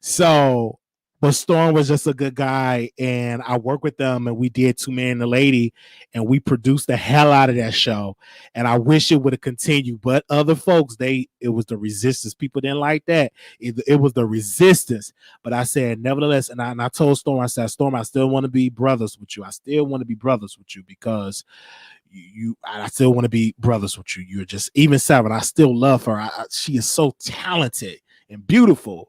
So, but Storm was just a good guy, and I worked with them, and we did Two Man and a Lady, and we produced the hell out of that show. And I wish it would have continued, but other folks, it was the resistance. People didn't like that. It was the resistance. But I said, nevertheless, and I told Storm, I said, Storm, I still want to be brothers with you. I still want to be brothers with you, because I still want to be brothers with you. You're just, even Seven, I still love her. She is so talented and beautiful.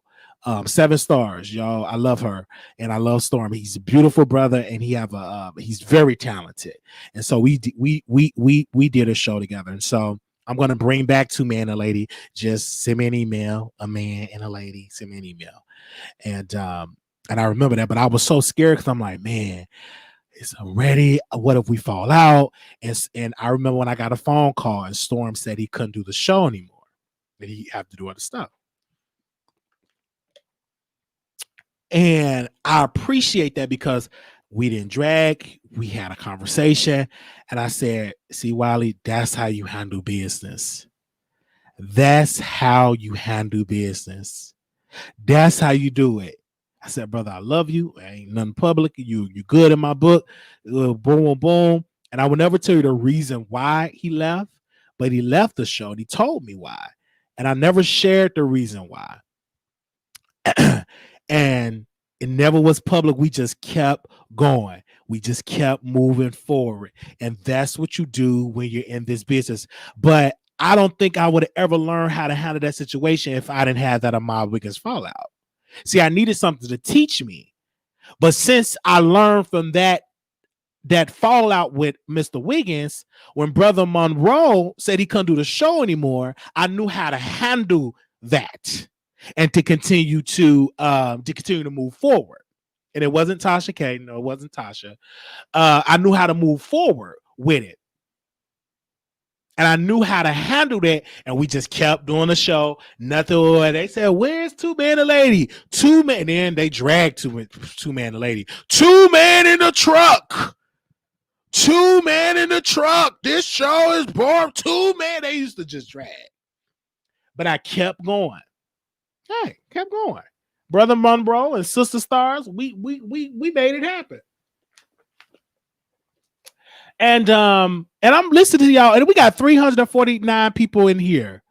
7 stars, y'all. I love her, and I love Storm. He's a beautiful brother, and he's very talented. And so we did a show together. And so I'm gonna bring back Two Man and a Lady. Just send me an email, a man and a lady. Send me an email, and I remember that. But I was so scared, because I'm like, man, it's already. What if we fall out? And I remember when I got a phone call, and Storm said he couldn't do the show anymore, that he had to do other stuff. And I appreciate that, because we didn't drag. We had a conversation. And I said, see, Wiley, that's how you handle business. That's how you handle business. That's how you do it. I said, brother, I love you. Ain't nothing public. You good in my book. Boom, boom, boom. And I would never tell you the reason why he left, but he left the show and he told me why. And I never shared the reason why. And it never was public. We just kept going. We just kept moving forward. And that's what you do when you're in this business. But I don't think I would have ever learned how to handle that situation if I didn't have that Armon Wiggins fallout. See, I needed something to teach me. But since I learned from that fallout with Mr. Wiggins, when Brother Monroe said he couldn't do the show anymore, I knew how to handle that. And to continue to move forward. And it wasn't Tasha K. No, it wasn't Tasha. I knew how to move forward with it. And I knew how to handle that. And we just kept doing the show. Nothing. They said, where's Two Man and Lady? Two Man. Then they dragged Two Man and Lady. 2 Man in the truck. 2 Man in the truck. This show is boring. 2 Man. They used to just drag. But I kept going. Hey, kept going. Brother Monroe and Sister Stars, we made it happen. And I'm listening to y'all, and we got 349 people in here.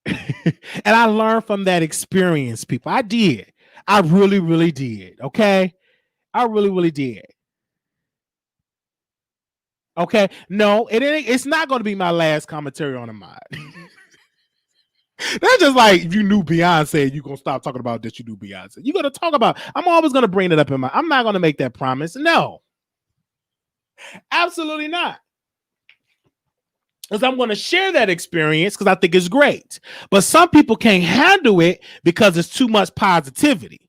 And I learned from that experience, people. I did. I really, really did. Okay. I really, really did. Okay. No, it's not going to be my last commentary on a mod. That's just like if you knew Beyonce, you're going to stop talking about that you knew Beyonce. You're going to talk about, I'm always going to bring it up I'm not going to make that promise. No. Absolutely not. Because I'm going to share that experience because I think it's great. But some people can't handle it because it's too much positivity.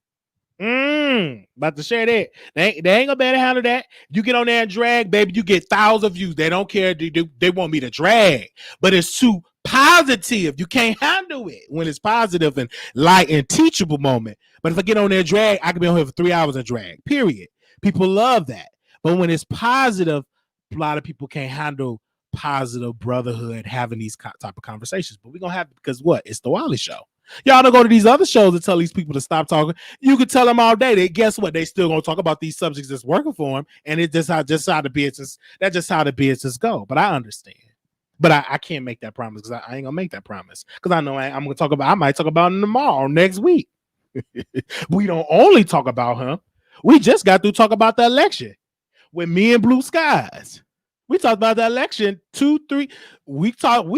About to share that. They ain't gonna be able to handle that. You get on there and drag, baby, you get thousands of views. They don't care. They want me to drag. But it's too positive. You can't handle it when it's positive and light and teachable moment. But if I get on there and drag, I can be on here for 3 hours and drag. Period. People love that. But when it's positive, a lot of people can't handle positive brotherhood, having these type of conversations. But we're gonna have it because what? It's the Wiley Show. Y'all don't go to these other shows and tell these people to stop talking. You can tell them all day. They guess what? They still gonna talk about these subjects that's working for them, and it's just how the business. That's just how the business go. But I understand. But I can't make that promise because I ain't gonna make that promise because I know I'm gonna talk about. I might talk about him tomorrow, next week. We don't only talk about him. We just got through talk about the election with me and Blue Skies. We talked about the election 2-3. We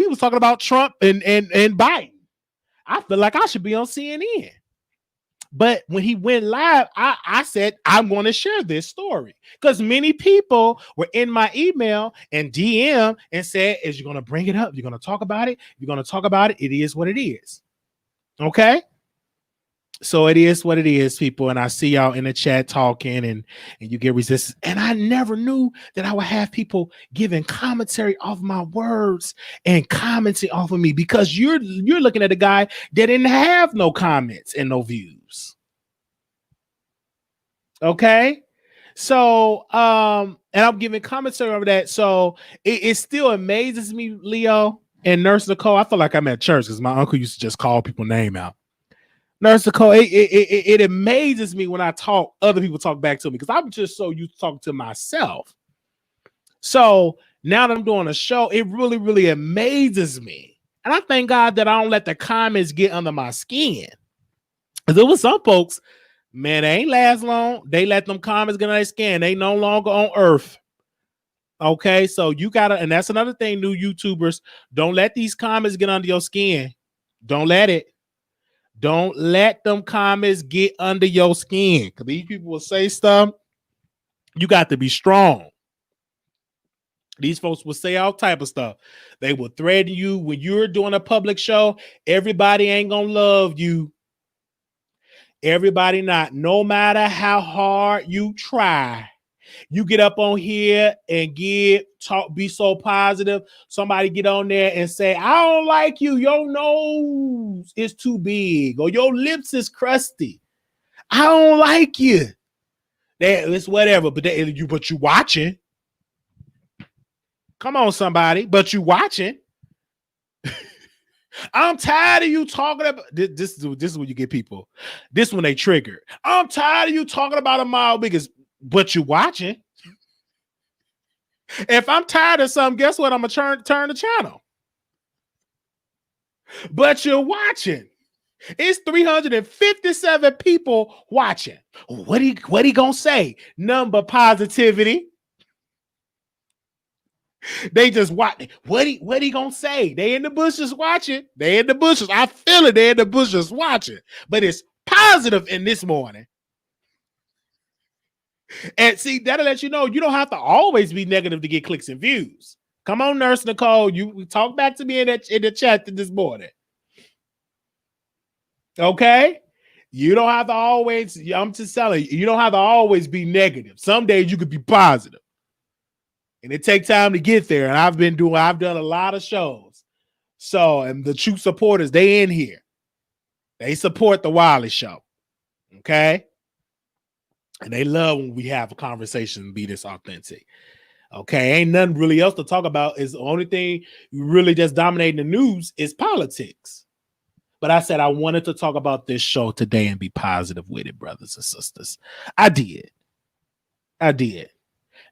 was talking about Trump and Biden. I feel like I should be on CNN. But when he went live, I said, I'm going to share this story because many people were in my email and DM and said, is you going to bring it up? You're going to talk about it? You're going to talk about it? It is what it is. Okay. So it is what it is, people. And I see y'all in the chat talking and you get resistance. And I never knew that I would have people giving commentary off my words and commenting off of me because you're looking at a guy that didn't have no comments and no views. Okay. So, and I'm giving commentary over that. So it still amazes me, Leo and Nurse Nicole. I feel like I'm at church because my uncle used to just call people's name out. Nurse Nicole, it amazes me when I talk, other people talk back to me because I'm just so used to talking to myself. So now that I'm doing a show, it really, really amazes me. And I thank God that I don't let the comments get under my skin. Because there was some folks, man, they ain't last long. They let them comments get under their skin. They no longer on earth. Okay, so you gotta, and that's another thing, new YouTubers, don't let these comments get under your skin. Don't let it. Don't let them comments get under your skin. Because these people will say stuff. You got to be strong. These folks will say all type of stuff. They will threaten you when you're doing a public show. Everybody ain't going to love you. Everybody not. No matter how hard you try. You get up on here and be so positive. Somebody get on there and say, I don't like you. Your nose is too big or your lips is crusty. I don't like you. It's whatever, but you watching. Come on, somebody, but you watching. I'm tired of you talking about this is when you get people. This is when they trigger. I'm tired of you talking about Armon Wiggins, but you watching. If I'm tired of something, guess what? I'm gonna turn the channel. But you're watching. It's 357 people watching. What he gonna say? Number positivity. They just watch. What he gonna say? They in the bushes watching. They in the bushes. I feel it. They in the bushes watching. But it's positive in this morning. And see, that'll let you know you don't have to always be negative to get clicks and views. Come on, Nurse Nicole. You talk back to me in the chat this morning. Okay? You don't have to always, I'm just telling you, you don't have to always be negative. Some days you could be positive. And it takes time to get there. And I've done a lot of shows. So, and the true supporters, they in here. They support the Wiley Show. Okay. And they love when we have a conversation and be this authentic. Okay. Ain't nothing really else to talk about. Is the only thing really just dominating the news is politics. But I said I wanted to talk about this show today and be positive with it, brothers and sisters. I did.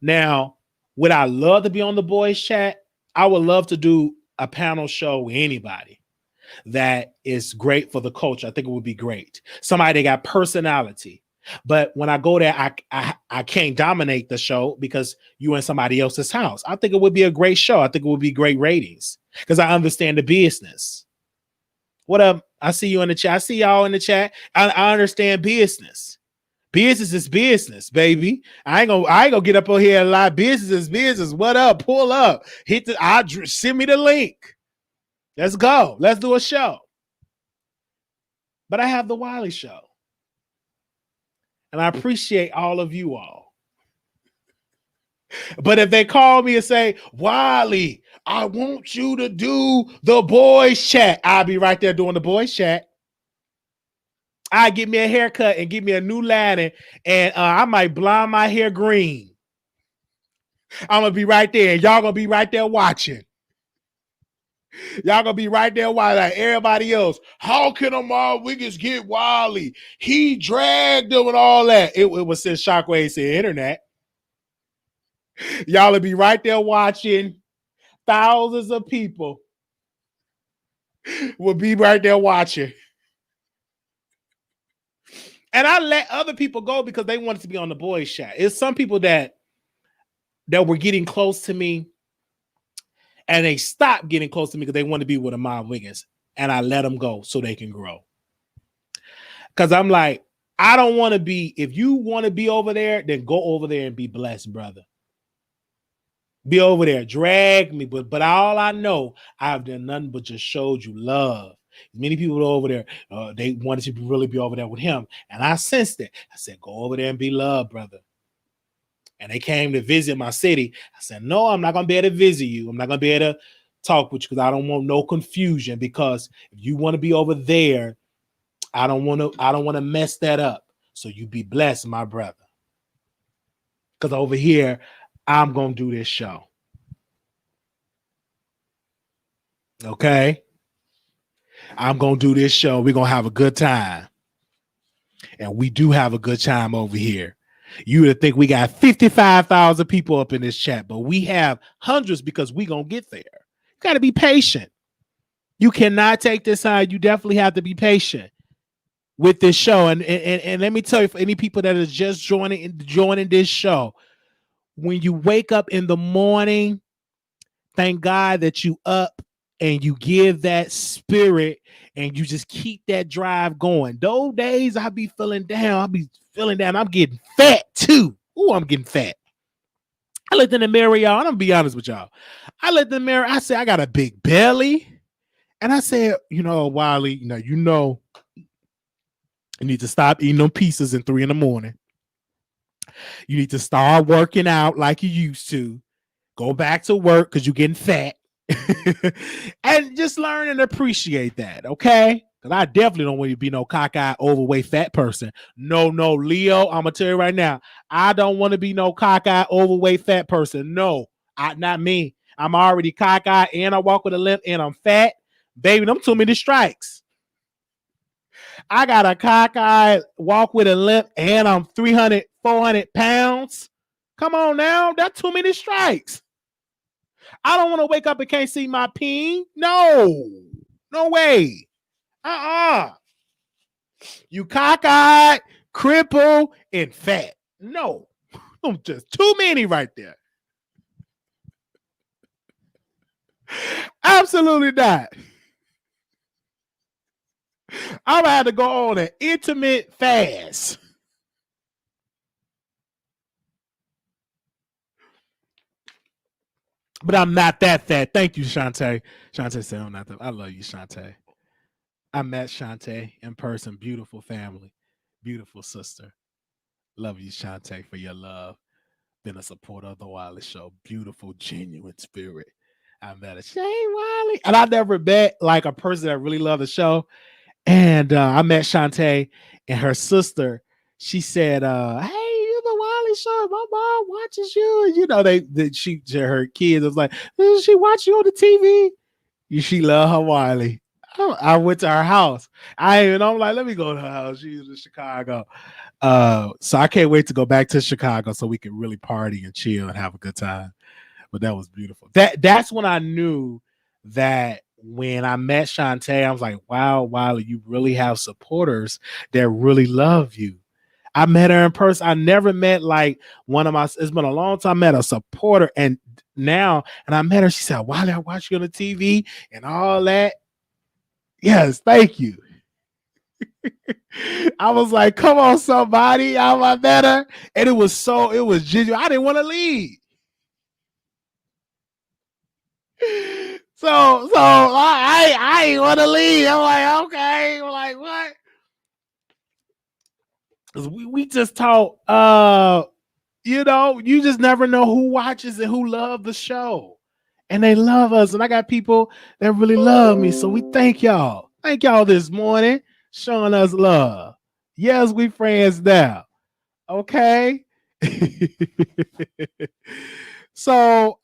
Now, would I love to be on the boys chat? I would love to do a panel show with anybody that is great for the culture. I think it would be great. Somebody that got personality. But when I go there, I can't dominate the show because you in somebody else's house. I think it would be a great show. I think it would be great ratings because I understand the business. What up? I see you in the chat. I see y'all in the chat. I understand business. Business is business, baby. I ain't gonna get up on here and lie. Business is business. What up? Pull up. Send me the link. Let's go. Let's do a show. But I have the Wiley Show. And I appreciate all of you all. But if they call me and say, Wiley, I want you to do the boys chat, I'll be right there doing the boys chat. I get me a haircut and get me a new lining, and I might blonde my hair green. I'm gonna be right there, and y'all gonna be right there watching. Y'all gonna be right there watching like everybody else. How can Armon Wiggins get Wiley? He dragged him and all that. It was since Shockwaves to the internet. Y'all will be right there watching. Thousands of people will be right there watching. And I let other people go because they wanted to be on the boys chat. It's some people that were getting close to me and they stopped getting close to me because they want to be with Armon Wiggins. And I let them go so they can grow. Because I'm like, I don't want to be, if you want to be over there, then go over there and be blessed, brother. Be over there, drag me. But all I know, I've done nothing but just showed you love. Many people over there, they wanted to really be over there with him. And I sensed it. I said, go over there and be loved, brother. And they came to visit my city. I said, no, I'm not going to be able to visit you. I'm not going to be able to talk with you because I don't want no confusion. Because if you want to be over there, I don't want to mess that up. So you be blessed, my brother. Because over here, I'm going to do this show. Okay? I'm going to do this show. We're going to have a good time. And we do have a good time over here. You would think we got 55,000 people up in this chat, but we have hundreds because we going to get there. You got to be patient. You cannot take this side. You definitely have to be patient with this show. And let me tell you, for any people that is just joining this show, when you wake up in the morning, thank God that you up and you give that spirit and you just keep that drive going. Those days I be feeling down. I'm getting fat too. Ooh, I'm getting fat. I looked in the mirror, y'all. I'm gonna be honest with y'all. I looked in the mirror. I said, I got a big belly. And I said, Wiley, you need to stop eating them pizzas in 3 a.m. You need to start working out like you used to. Go back to work because you're getting fat. And just learn and appreciate that, okay? Because I definitely don't want you to be no cockeyed, overweight, fat person. No, Leo, I'm going to tell you right now, I don't want to be no cockeyed, overweight, fat person. No, not me. I'm already cockeyed and I walk with a limp and I'm fat. Baby, them too many strikes. I got a cockeyed, walk with a limp and I'm 300, 400 pounds. Come on now, that's too many strikes. I don't want to wake up and can't see my peen. No way. You cockeyed, crippled, and fat. No, just too many right there. Absolutely not. I'm gonna have to go on an intermittent fast. But I'm not that fat. Thank you, Shantae. Shantae said I'm not that. I love you, Shantae. I met Shantae in person. Beautiful family. Beautiful sister. Love you, Shantae, for your love. been a supporter of the Wiley Show. Beautiful, genuine spirit. I met a Shane Wiley. And I never met like a person that really loved the show. And I met Shantae and her sister. She said, hey, you're the Wiley Show. My mom watches you. And, you know, her kids was like, she watch you on the TV. She love her Wiley. I went to her house. I'm like, let me go to her house. She's in Chicago. So I can't wait to go back to Chicago so we can really party and chill and have a good time. But that was beautiful. That's when I knew that when I met Shantae, I was like, wow, Wiley, you really have supporters that really love you. I met her in person. I never met like it's been a long time I met a supporter. And I met her, she said, Wiley, I watch you on the TV and all that. Yes, thank you. I was like, come on, somebody. I met her. And it was genuine. I didn't want to leave. So I ain't want to leave. I'm like, okay. I'm like, what? We just talk. You just never know who watches and who love the show. And they love us. And I got people that really love me. So we thank y'all. Thank y'all this morning showing us love. Yes, we friends now. Okay. So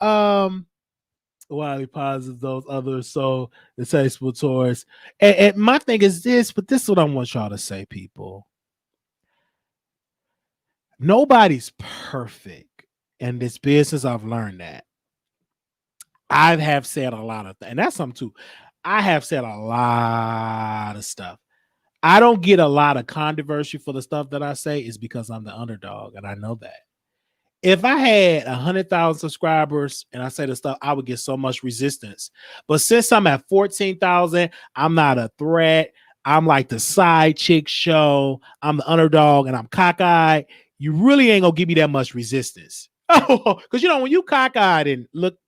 Wiley pauses those others so the tasteful toys. And my thing is this, but this is what I want y'all to say, people. Nobody's perfect in this business. I've learned that. I have said a lot of things, and that's something too. I have said a lot of stuff. I don't get a lot of controversy for the stuff that I say is because I'm the underdog, and I know that. If I had 100,000 subscribers and I say the stuff, I would get so much resistance. But since I'm at 14,000, I'm not a threat. I'm like the side chick show. I'm the underdog and I'm cockeyed. You really ain't gonna give me that much resistance. Oh, because when you cockeyed and look,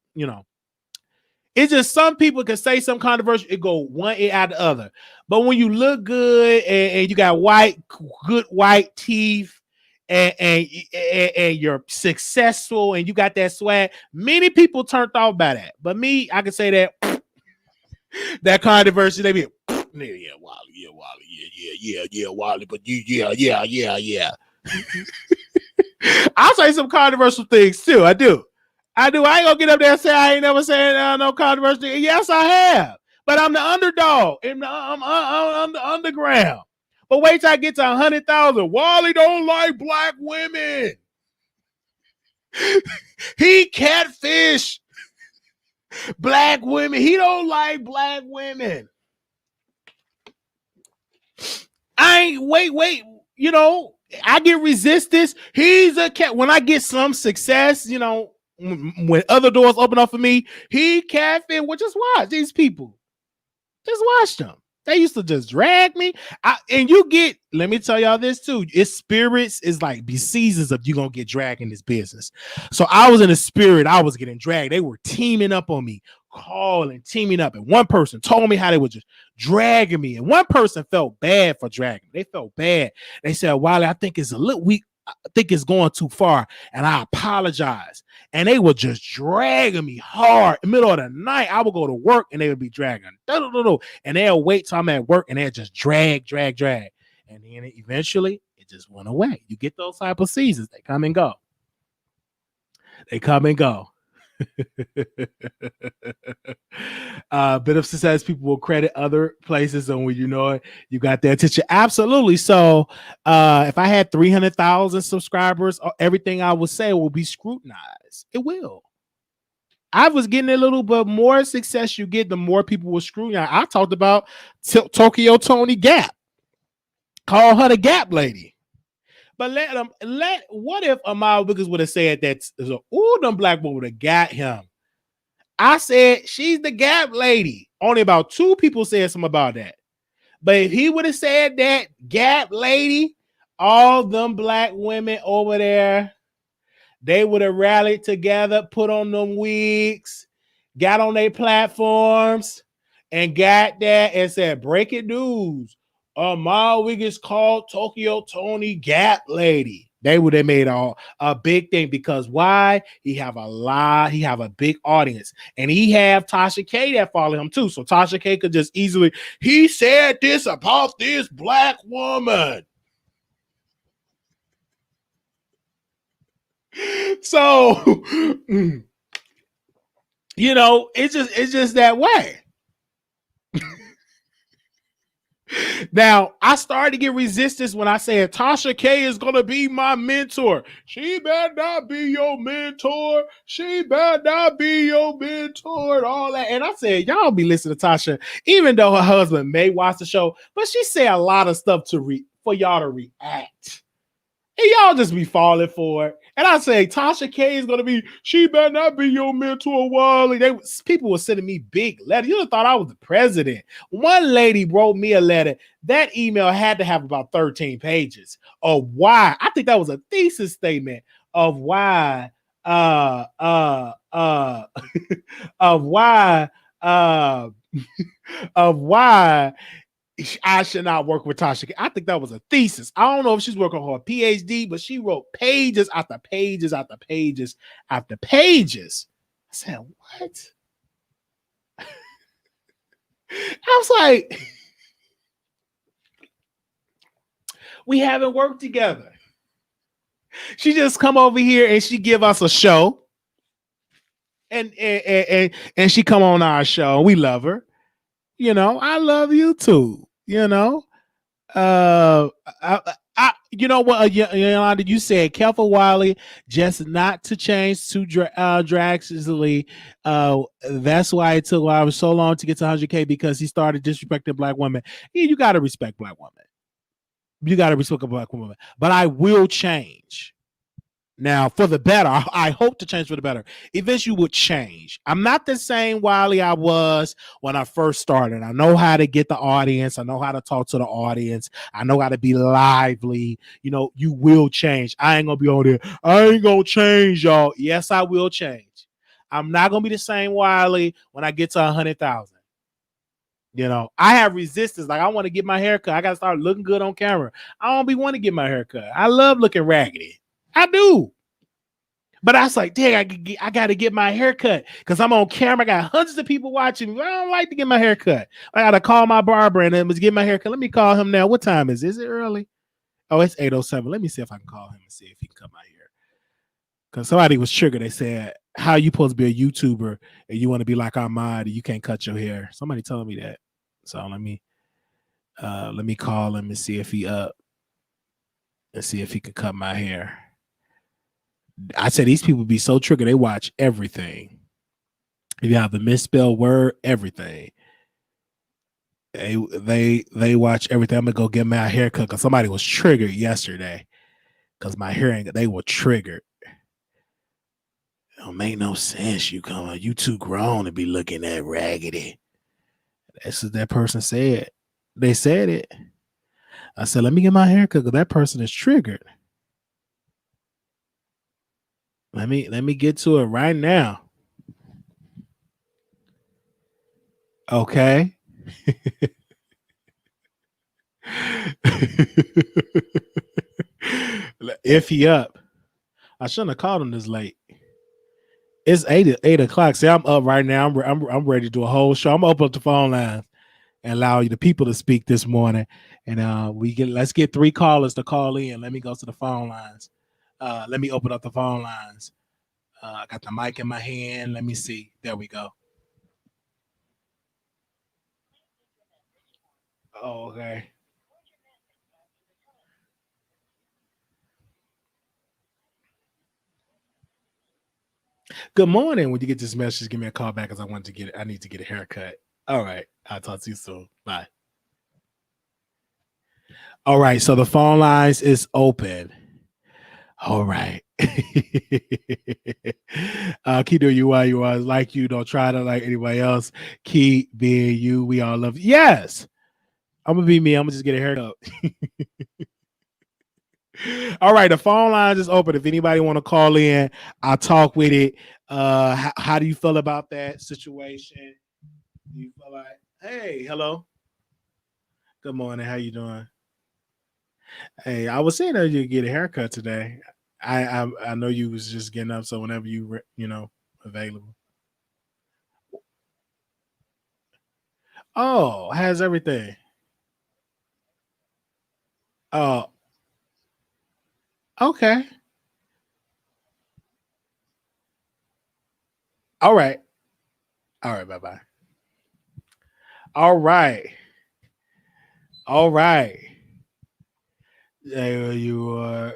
it's just some people can say some controversial, it go one ear out the other. But when you look good and you got good white teeth, and you're successful and you got that swag, many people turned off by that. But me, I can say that that controversy, they be yeah, Wiley, but yeah. I'll say some controversial things too. I do. I ain't gonna get up there and say I ain't never said no controversy. Yes, I have. But I'm the underdog. I'm the underground. But wait till I get to 100,000. Wiley don't like black women. He catfish black women. He don't like black women. Wait. I get resistance. He's a cat. When I get some success, when other doors open up for me, he catfish. Well, just watch these people. Just watch them. They used to just drag me. Let me tell y'all this too. It's spirits is like be seasons of you gonna get dragged in this business. So I was in the spirit, I was getting dragged. They were teaming up on me, teaming up. And one person told me how they were just dragging me. And one person felt bad for dragging. They felt bad. They said, Wiley, I think it's a little weak. I think it's going too far. And I apologize. And they were just dragging me hard. In the middle of the night, I would go to work and they would be dragging. And they'll wait till I'm at work and they'll just drag. And then eventually it just went away. You get those type of seasons. They come and go. Bit of success, people will credit other places, and when you got their attention. Absolutely. So if I had 300,000 subscribers, everything I would say will be scrutinized. It will. I was getting a little bit more success you get, the more people will scrutinize. I talked about Tokyo Tony Gap. Call her the Gap Lady. But what if Armon Wiggins would have said that? Them black women would have got him. I said she's the Gap Lady. Only about 2 people said something about that. But if he would have said that Gap Lady, all them black women over there, they would have rallied together, put on them wigs, got on their platforms, and got there and said, breaking news. Armon Wiggins called Tokyo Tony Gap Lady. They made a big thing because why? He have a big audience. And he have Tasha K that follow him too. So Tasha K could just easily, he said this about this black woman. So you know, it's just that way. Now, I started to get resistance when I said Tasha K is gonna be my mentor. She better not be your mentor. She better not be your mentor and all that. And I said, y'all be listening to Tasha, even though her husband may watch the show, but she say a lot of stuff for y'all to react. And y'all just be falling for it. And I say, Tasha K is going to be, she better not be your mentor, Wiley. People were sending me big letters. You thought I was the president. One lady wrote me a letter. That email had to have about 13 pages of why. I think that was a thesis statement of why, of why, of why I should not work with Tasha. I think that was a thesis. I don't know if she's working on her PhD, but she wrote pages after pages after pages after pages. I said, what? I was like, we haven't worked together. She just come over here and she give us a show. And she come on our show. We love her. You know, I love you too. You know, you know what, Yolanda, you said careful, Wiley, just not to change too drastically. That's why it took Wiley so long to get to 100K, because he started disrespecting black women. Yeah, you got to respect black women. You got to respect a black woman. But I will change. Now, for the better, I hope to change for the better. Eventually would change. I'm not the same Wiley I was when I first started. I know how to get the audience. I know how to talk to the audience. I know how to be lively. You know, you will change. I ain't going to be on there. I ain't going to change, y'all. Yes, I will change. I'm not going to be the same Wiley when I get to 100,000. You know, I have resistance. Like, I want to get my hair cut. I got to start looking good on camera. I don't be want to get my hair cut. I love looking raggedy. I do. But I was like, dang, I got to get my hair cut because I'm on camera. I got hundreds of people watching me. I don't like to get my hair cut. I got to call my barber and then get my hair cut. Let me call him now. What time is it? Is it early? Oh, it's 8:07. Let me see if I can call him and see if he can cut my hair. Because somebody was triggered. They said, how are you supposed to be a YouTuber and you want to be like Armon and you can't cut your hair? Somebody telling me that. So let me call him and see if he up and see if he can cut my hair. I said these people be so triggered. They watch everything. If you have a misspelled word, everything. They watch everything. I'm gonna go get my haircut because somebody was triggered yesterday because my hearing. They were triggered. It don't make no sense. You too grown to be looking that raggedy. That's what that person said. They said it. I said, let me get my haircut because that person is triggered. Let me get to it right now. Okay. If he up, I shouldn't have called him this late. It's 8 o'clock. See, I'm up right now. I'm ready to do a whole show. I'm gonna open up the phone lines and allow you the people to speak this morning. And let's get 3 callers to call in. Let me go to the phone lines. Let me open up the phone lines. I got the mic in my hand. Let me see. There we go. Oh, okay. Good morning. When you get this message, give me a call back because I need to get a haircut. All right. I'll talk to you soon. Bye. All right. So the phone lines is open. All right. Keep doing you while you are like you. Don't try to like anybody else. Keep being you. We all love you. Yes. I'm gonna be me. I'm gonna just get a haircut. All right, the phone lines is open. If anybody want to call in, I'll talk with it. How do you feel about that situation? Do you feel like, hey, hello, good morning, how you doing? Hey, I was saying that you get a haircut today. I know you was just getting up, so whenever available. Oh, how's everything? Oh, okay. All right. All right. Bye bye. All right. All right. There you are.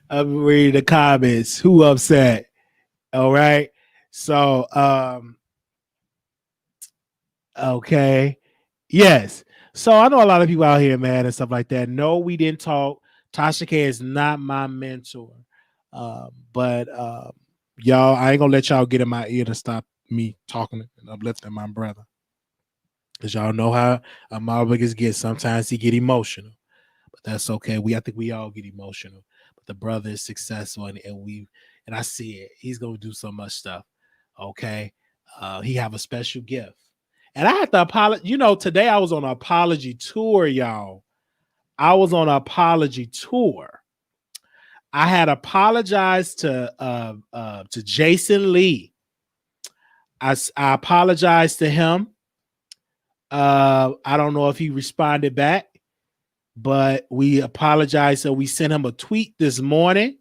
I'm reading the comments. Who upset? All right. So, okay. Yes. So I know a lot of people out here, man, and stuff like that. No, we didn't talk. Tasha K is not my mentor. But y'all, I ain't gonna let y'all get in my ear to stop me talking and uplifting my brother. Cause y'all know how Armon Wiggins gets. Sometimes he get emotional. But that's okay. I think we all get emotional. But the brother is successful and I see it. He's gonna do so much stuff. Okay. He have a special gift. And I had to apologize. Today I was on an apology tour, y'all. I was on an apology tour. I had apologized to Jason Lee. I apologized to him. I don't know if he responded back, but we apologized. So we sent him a tweet this morning,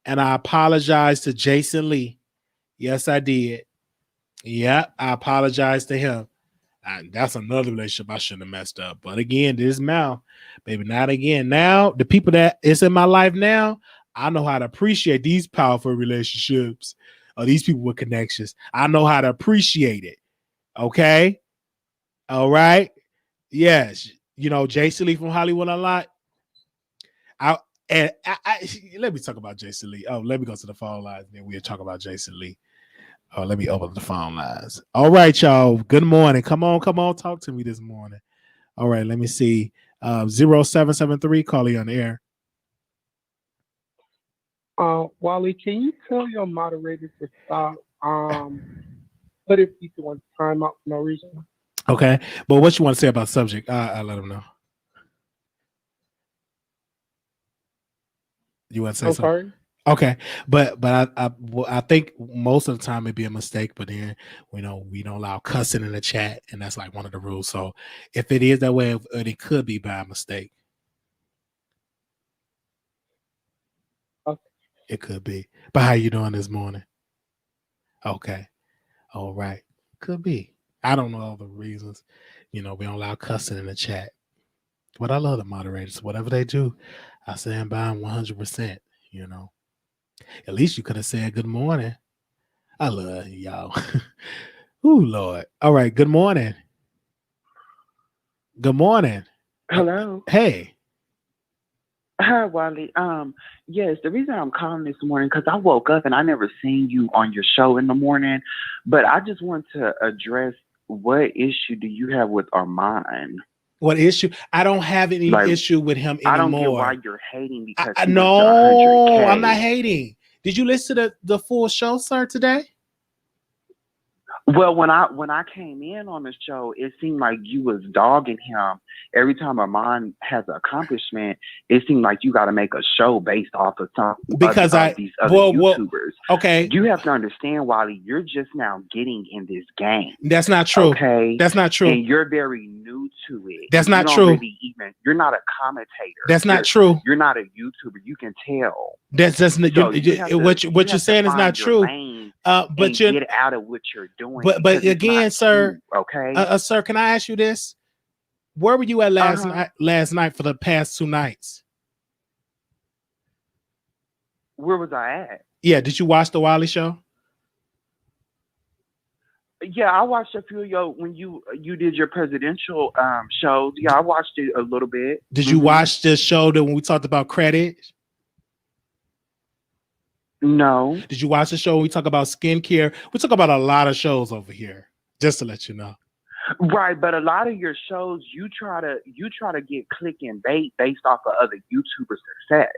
and I apologized to Jason Lee. Yes, I did. Yeah, I apologized to him. That's another relationship I shouldn't have messed up. But again, this mouth, baby, not again. Now, the people that is in my life now, I know how to appreciate these powerful relationships or these people with connections. I know how to appreciate it. Okay. All right. Yes. Jason Lee from Hollywood Unlocked. Let me talk about Jason Lee. Oh, let me go to the phone lines, then we'll talk about Jason Lee. Oh, let me open the phone lines. All right, y'all. Good morning. Come on. Talk to me this morning. All right, let me see. 0773, call you on the air. Wiley, can you tell your moderator to stop putting people on timeout for no reason? Okay, but what you want to say about the subject? I'll let them know. You want to say something? Sorry? Okay, but I think most of the time it'd be a mistake, but then we don't allow cussing in the chat, and that's like one of the rules. So if it is that way, it could be by mistake. Okay. It could be. But how you doing this morning? Okay. All right. Could be. I don't know all the reasons. We don't allow cussing in the chat. But I love the moderators. Whatever they do, I stand by them 100%. At least you could have said good morning. I love y'all. Ooh, Lord. All right. Good morning. Good morning. Hello. Hey. Hi, Wiley. Yes, the reason I'm calling this morning because I woke up and I never seen you on your show in the morning, but I just want to address what issue do you have with Armon? What issue? I don't have any issue with him anymore. I don't get why you're hating because he no, went to 100K. I'm not hating. Did you listen to the full show, sir, today? Well, when I came in on the show, it seemed like you was dogging him. Every time Armon has an accomplishment, it seemed like you got to make a show based off of some because these other YouTubers. Okay, you have to understand, Wiley, you're just now getting in this game. That's not true. Okay, that's not true. And you're very new to it. That's not true. You're not a commentator. That's not true. You're not a YouTuber. You can tell. That's what you're saying is not true. But you get out of what you're doing. But again, sir. Okay. Sir, can I ask you this? Where were you at last night for the past 2 nights? Where was I at? Yeah, did you watch the Wiley Show? Yeah, I watched a few of your when you did your presidential shows. Yeah, I watched it a little bit. Did you watch the show that when we talked about credit? No. Did you watch the show when we talk about skincare? We talk about a lot of shows over here, just to let you know. Right, but a lot of your shows you try to get click and bait based off of other YouTuber success.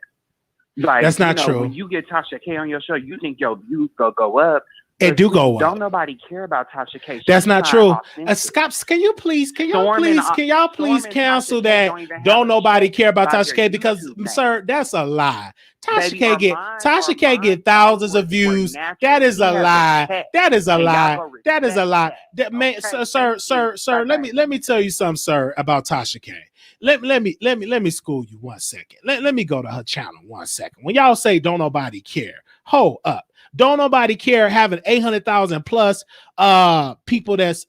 Like that's not true. When you get Tasha K on your show, you think your views go up It do go up. Don't nobody care about Tasha K. That's not true. Scott, can y'all please cancel that? Don't nobody care about Tasha K, because sir, that's a lie. Tasha K get thousands of views. That is a lie. That is a lie. That is a lie. That man, sir. Let me tell you something, sir, about Tasha K. Let me school you 1 second. Let me go to her channel 1 second. When y'all say don't nobody care, hold up. Don't nobody care having 800,000 plus people that's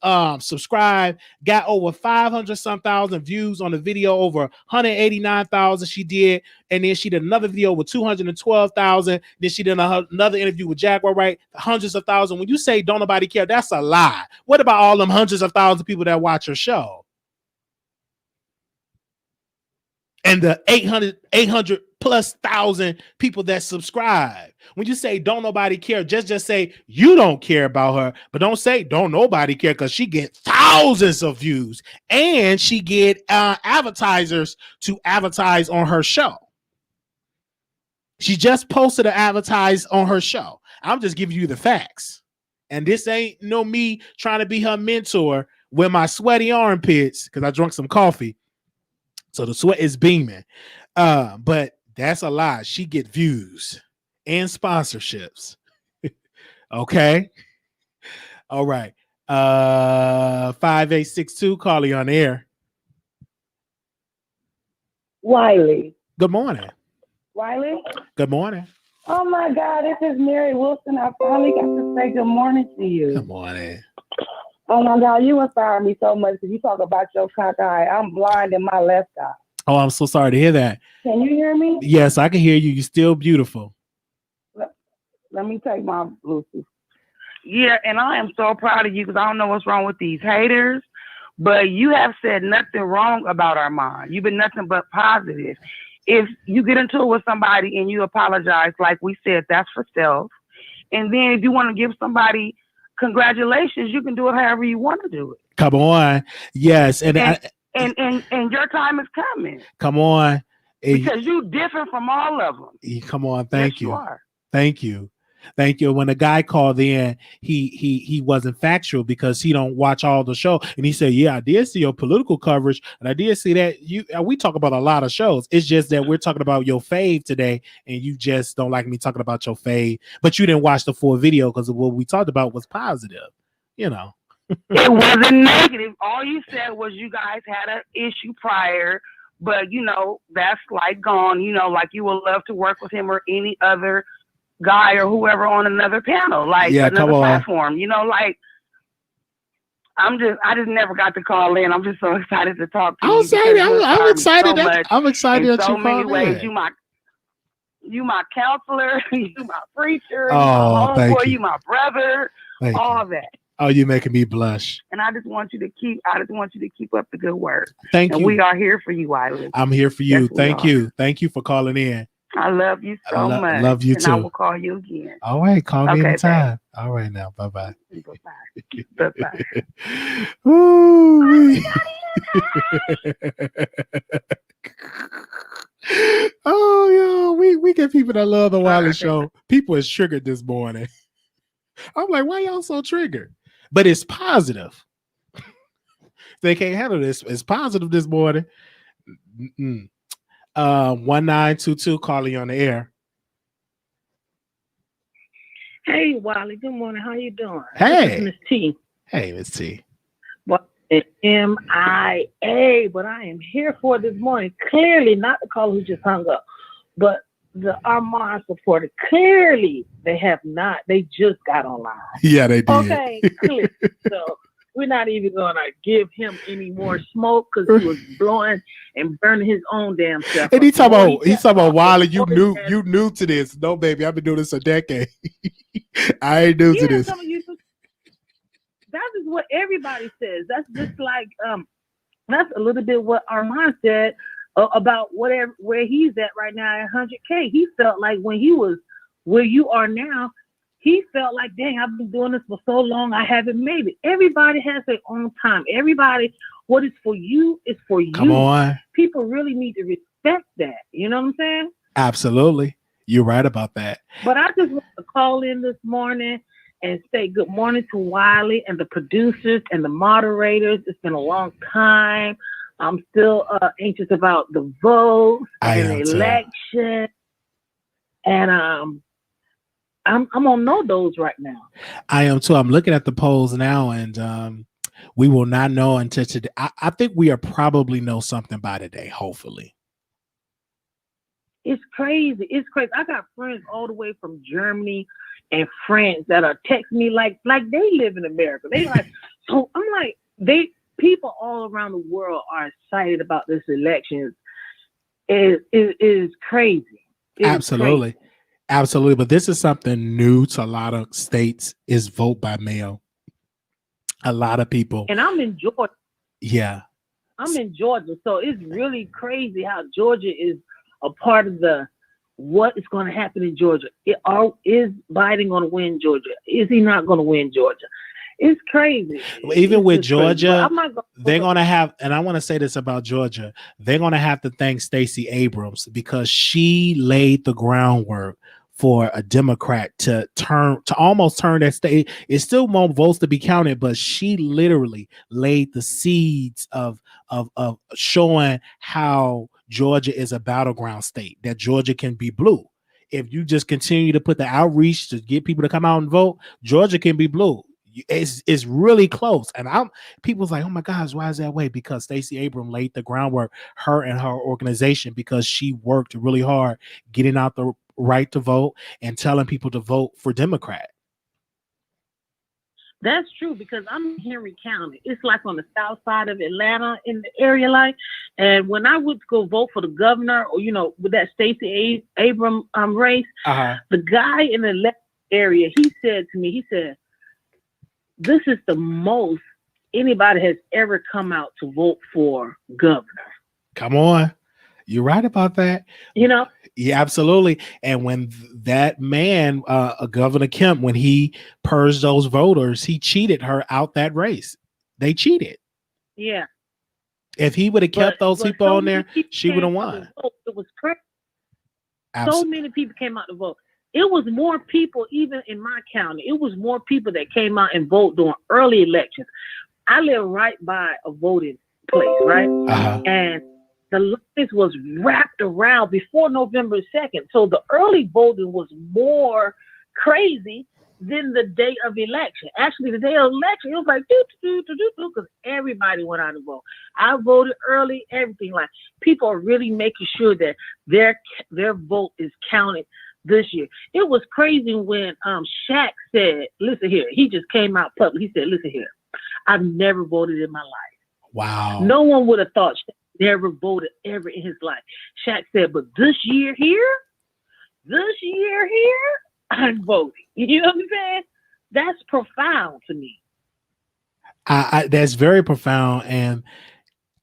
subscribed, got over 500 some thousand views on the video, over 189,000 she did, and then she did another video with 212,000. Then she did another interview with Jaguar, right? Hundreds of thousands. When you say don't nobody care, that's a lie. What about all them hundreds of thousands of people that watch her show? And the 800 plus thousand people that subscribe. When you say don't nobody care, just say you don't care about her, but don't say don't nobody care, because she get thousands of views and she get advertisers to advertise on her show. She just posted to advertise on her show. I'm just giving you the facts. And this ain't no me trying to be her mentor with my sweaty armpits, because I drank some coffee. So the sweat is beaming. But that's a lie. She get views and sponsorships. Okay. All right. 5862, Carly on air. Wiley. Good morning. Wiley? Good morning. Oh my God, this is Mary Wilson. I finally got to say good morning to you. Good morning. Oh my God, you inspire me so much because you talk about your cock eye. I'm blind in my left eye. Oh, I'm so sorry to hear that. Can you hear me? Yes, I can hear you. You're still beautiful. Let me take my Bluetooth. Yeah, and I am so proud of you, because I don't know what's wrong with these haters, but you have said nothing wrong about Armon. You've been nothing but positive. If you get into it with somebody and you apologize, like we said, that's for self. And then if you want to give somebody congratulations, you can do it however you want to do it. Come on. Yes. And your time is coming. Come on. Because you different from all of them. Come on. Thank you. You are. Thank you. Thank you. When the guy called in, he wasn't factual because he don't watch all the show. And he said, yeah, I did see your political coverage. And I did see that we talk about a lot of shows. It's just that we're talking about your fave today. And you just don't like me talking about your fave. But you didn't watch the full video because what we talked about was positive. You know. It wasn't negative. All you said was you guys had an issue prior. But, that's like gone. Like you would love to work with him or any other guy or whoever on another panel, like another platform, I just never got to call in. I'm just so excited to talk to you. I'm excited. I'm excited that you called in. You my counselor, you my preacher, oh, you my homeboy, you my brother, all that. Oh, you're making me blush. And I just want you to keep up the good work. Thank you. We are here for you, Wiley. I'm here for you. Thank you. Thank you for calling in. I love you so much. I love you too. And I will call you again. All right. Call me anytime. Babe. All right now. Bye-bye. Bye-bye. Bye-bye. Oh, yo, we get people that love the Wiley Show. People is triggered this morning. I'm like, why y'all so triggered? But it's positive. They can't handle this. It's positive this morning. 1922, Carly on the air. Hey, Wiley. Good morning. How you doing? Hey, Miss T. Hey, Miss T. Well, it's MIA, but I am here for this morning. Clearly, not the caller who just hung up, but the Armon supporter. Clearly, they have not. They just got online. Yeah, they did. Okay, clear. So we're not even gonna give him any more smoke because he was blowing and burning his own damn self. And he's talking about Wiley. You new to this? No, baby, I've been doing this a decade. I ain't new to this. That is what everybody says. That's just like that's a little bit what Armon said about where he's at right now at 100K. He felt like when he was where you are now, he felt like, dang, I've been doing this for so long, I haven't made it. Everybody has their own time. Everybody, what is for you is for you. Come on. People really need to respect that. You know what I'm saying? Absolutely. You're right about that. But I just want to call in this morning and say good morning to Wiley and the producers and the moderators. It's been a long time. I'm still anxious about the votes and the election, and I'm on no dose right now. I am too. I'm looking at the polls now, and we will not know until today. I think we are probably know something by today, hopefully. It's crazy. It's crazy. I got friends all the way from Germany and France that are texting me like they live in America. They like, so I'm like, people all around the world are excited about this election. It is crazy. Absolutely. Crazy. Absolutely. But this is something new to a lot of states is vote by mail. A lot of people. And I'm in Georgia. Yeah. I'm in Georgia. So it's really crazy how Georgia is a part of what is going to happen in Georgia. Is Biden going to win Georgia? Is he not going to win Georgia? It's crazy. Even with Georgia, they're going to have, and I want to say this about Georgia, they're going to have to thank Stacey Abrams because she laid the groundwork for a Democrat to almost turn that state. It's still more votes to be counted, but she literally laid the seeds of showing how Georgia is a battleground state, that Georgia can be blue. If you just continue to put the outreach to get people to come out and vote, Georgia can be blue. It's really close. And people's like, oh my gosh, why is that way? Because Stacey Abrams laid the groundwork, her and her organization, because she worked really hard getting out the right to vote and telling people to vote for Democrat. That's true, because I'm in Henry County. It's like on the south side of Atlanta in the area, like. And when I would go vote for the governor, or with that Stacey Abrams race, the guy in the area, he said to me, he said, "This is the most anybody has ever come out to vote for governor." Come on, you're right about that. Yeah, absolutely. And when that man, Governor Kemp, when he purged those voters, he cheated her out that race. They cheated. Yeah. If he would have kept those people on there, she would have won. It was crazy. So many people came out to vote. It was more people, even in my county. It was more people that came out and voted during early elections. I live right by a voting place, right? And the lines was wrapped around before November 2nd. So the early voting was more crazy than the day of election. Actually, the day of election, it was like, because everybody went out to vote. I voted early, everything. Like, people are really making sure that their vote is counted this year. It was crazy when Shaq said, listen here, he just came out public. He said, listen here, I've never voted in my life. Wow. No one would have thought Shaq never voted ever in his life. Shaq said, but this year here, I'm voting. You know what I'm saying? That's profound to me. That's very profound. And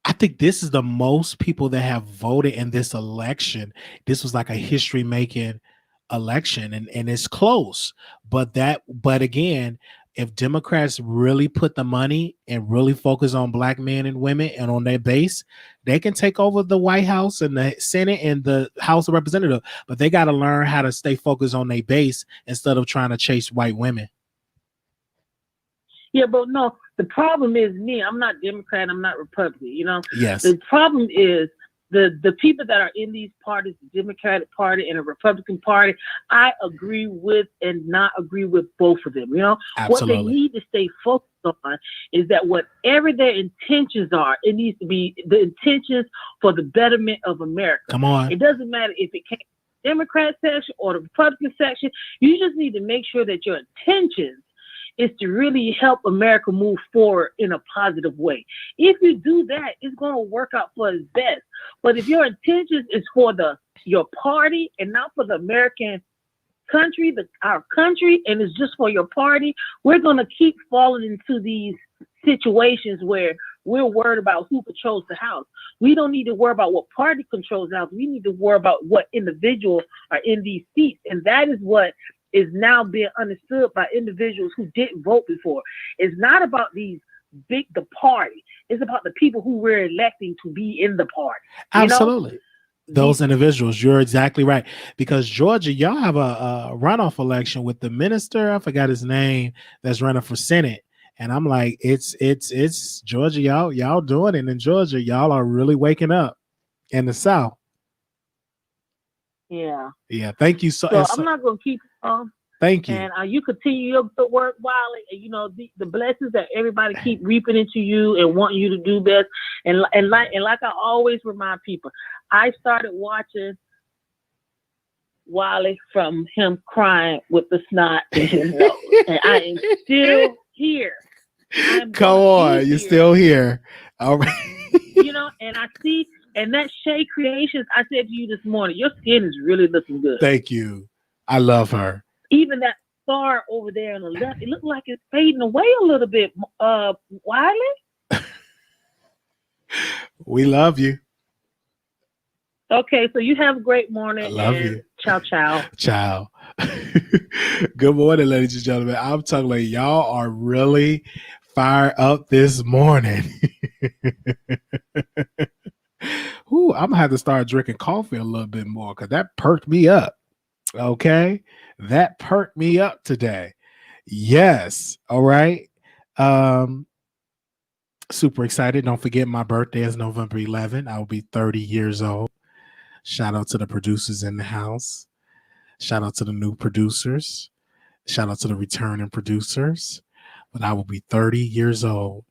I think this is the most people that have voted in this election. This was like a history-making election, and it's close. But again, if Democrats really put the money and really focus on black men and women and on their base, they can take over the White House and the Senate and the House of Representatives. But they got to learn how to stay focused on their base instead of trying to chase white women. Yeah, but no, the problem is me. I'm not Democrat. I'm not Republican. Yes. The problem is the people that are in these parties, the Democratic Party and the Republican Party, I agree with and not agree with both of them. Absolutely. What they need to stay focused on is that whatever their intentions are, it needs to be the intentions for the betterment of America. Come on. It doesn't matter if it came from the Democrat section or the Republican section. You just need to make sure that your intentions is to really help America move forward in a positive way. If you do that, it's going to work out for its best. But if your intentions is for your party and not for the American country, our country, and it's just for your party, we're going to keep falling into these situations where we're worried about who controls the House. We don't need to worry about what party controls the House. We need to worry about what individuals are in these seats. And that is what is now being understood by individuals who didn't vote before. It's not about the party. It's about the people who we're electing to be in the party. Absolutely. those individuals. You're exactly right. Because Georgia, y'all have a runoff election with the minister. I forgot his name that's running for Senate. And I'm like, it's Georgia, y'all doing it in Georgia. Y'all are really waking up in the South. Yeah. Yeah. Thank you. So I'm not going to keep thank you. And you continue your good work, Wiley. And, you know, the blessings that everybody keep reaping into you and wanting you to do best. And like I always remind people, I started watching Wiley from him crying with the snot in his nose. And I am still here. Come on, you're still here. All right. You know, and I see, and that Shay Creations, I said to you this morning, your skin is really looking good. Thank you. I love her. Even that scar over there on the left, it looks like it's fading away a little bit. Wiley? We love you. Okay, so you have a great morning. I love you. Ciao, ciao. Ciao. Good morning, ladies and gentlemen. I'm talking like y'all are really fired up this morning. Ooh, I'm gonna have to start drinking coffee a little bit more because that perked me up. Okay, that perked me up today. Yes. All right. Super excited. Don't forget my birthday is November 11th. I will be 30 years old. Shout out to the producers in the house. Shout out to the new producers. Shout out to the returning producers. But I will be 30 years old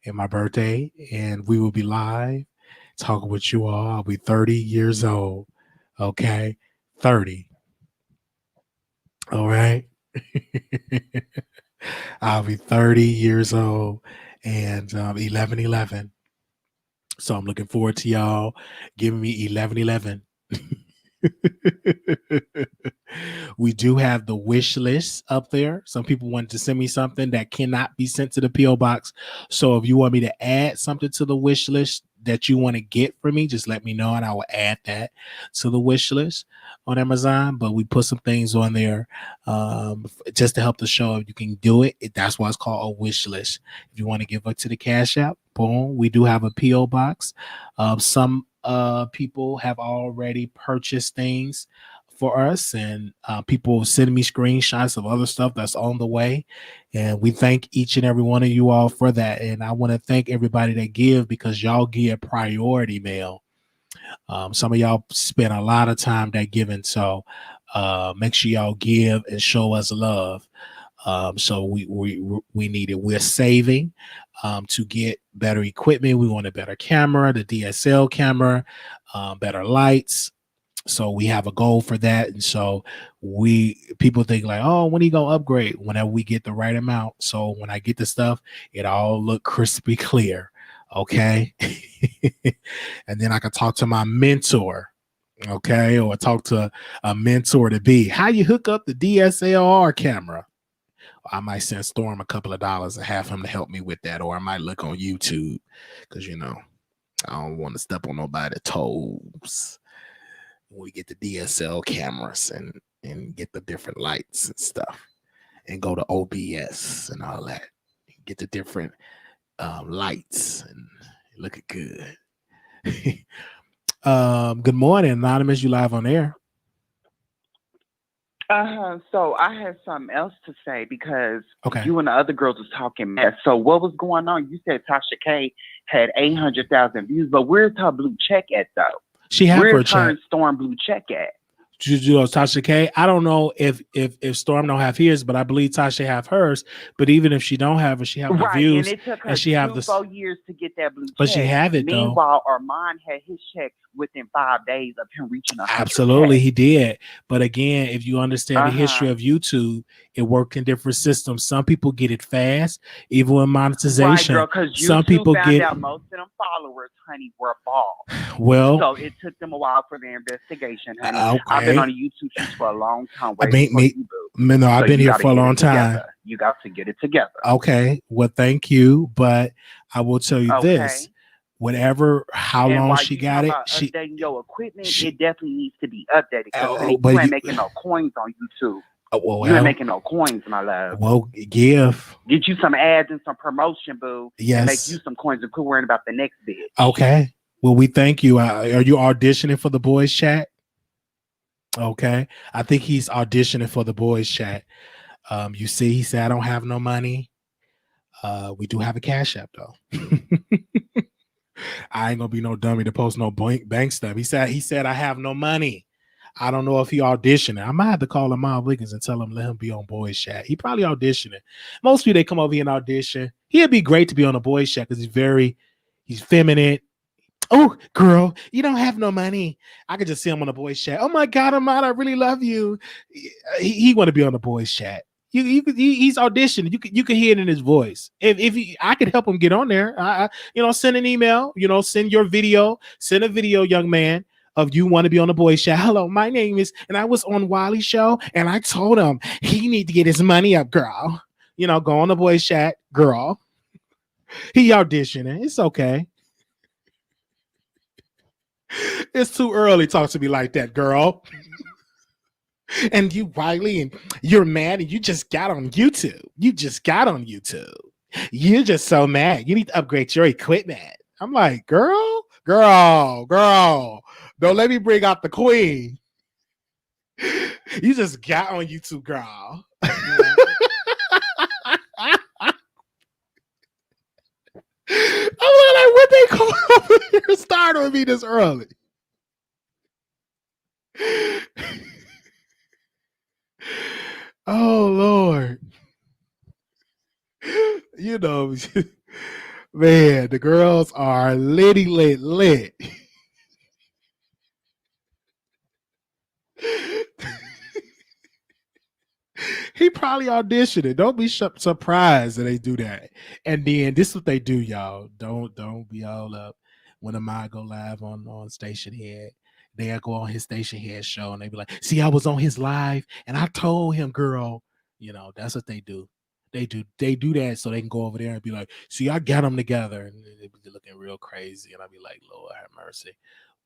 in my birthday, and we will be live talking with you all. I'll be 30 years old. Okay? 30. All right? I'll be 30 years old and 11/11. So I'm looking forward to y'all giving me 11/11. We do have the wish list up there. Some people wanted to send me something that cannot be sent to the P.O. box. So if you want me to add something to the wish list that you want to get from me, just let me know and I will add that to the wish list on Amazon. But we put some things on there just to help the show. If you can do it, that's why it's called a wish list. If you want to give it to the Cash App, boom, we do have a P.O. box. Some people have already purchased things for us, and people send me screenshots of other stuff that's on the way, and we thank each and every one of you all for that. And I want to thank everybody that give, because y'all give priority mail. Some of y'all spend a lot of time that giving, so make sure y'all give and show us love. So we need it. We're saving to get better equipment. We want a better camera, the DSL camera, better lights. So we have a goal for that. And so people think like, oh, when are you gonna upgrade? Whenever we get the right amount. So when I get the stuff, it all look crispy clear. Okay. And then I can talk to my mentor. Okay. Or talk to a mentor to be. How you hook up the DSLR camera? I might send Storm a couple of dollars and have him to help me with that. Or I might look on YouTube because, you know, I don't want to step on nobody's toes. We get the DSL cameras and get the different lights and stuff and go to OBS and all that. Get the different lights and look good. Good morning, Anonymous. You live on air. So I had something else to say because okay. You and the other girls was talking mess. So what was going on? You said Tasha K had 800,000 views, but where's her blue check at though? She have her check. Where's Storm blue check at? Tasha K. I don't know if Storm don't have his, but I believe Tasha have hers. But even if she don't have it, she have the views, and it took her and she have the 4 years to get that blue check. But she have it though. Meanwhile, Armon had his check within 5 days of him reaching 100K. Absolutely, he did. But again, if you understand the history of YouTube, it worked in different systems. Some people get it fast, even with monetization. Right, girl, because some people found out most of them followers, honey, were bald. Well, so it took them a while for their investigation, honey. Okay. I've been on the YouTube streets for a long time. I've been here for a long time. You got to get it together. Okay. Well, thank you. But I will tell you this. How long she got it, updating your equipment, it definitely needs to be updated because you ain't making no coins on YouTube. You ain't making no coins, my love. Well, get you some ads and some promotion, boo. Yes. And make you some coins and quit worrying about the next bit. Okay. Well, we thank you. Are you auditioning for the boys chat? Okay. I think he's auditioning for the boys chat. You see, he said, I don't have no money. We do have a cash app though. I ain't gonna be no dummy to post no bank stuff. He said, I have no money. I don't know if he auditioning. I might have to call Armon Wiggins and tell him let him be on boys chat. He probably auditioning. Most people they come over here and audition. He'd be great to be on a boys chat because he's feminine. Oh, girl, you don't have no money. I could just see him on the boys chat. Oh my God, Armon, I really love you. He want to be on the boys chat. He's auditioning. You can hear it in his voice. I could help him get on there, send an email. Send your video. Send a video, young man, of you want to be on the boys chat. Hello, my name is, and I was on Wiley Show, and I told him he need to get his money up, girl. Go on the boys chat, girl. He auditioning. It's okay. It's too early to talk to me like that, girl. And you, Wiley, and you're mad and you just got on YouTube. You're just so mad. You need to upgrade your equipment. I'm like, girl. Don't let me bring out the queen. You just got on YouTube, girl. I'm like, what they call over here start with me this early? Oh Lord. Man, the girls are lit. He probably auditioned it. Don't be surprised that they do that. And then this is what they do, y'all. Don't be all up when a man go live on Station Head. They'll go on his Station Head show and they be like, see, I was on his live and I told him, girl, that's what they do. They do that so they can go over there and be like, see, I got them together. And they be looking real crazy. And I'll be like, Lord have mercy.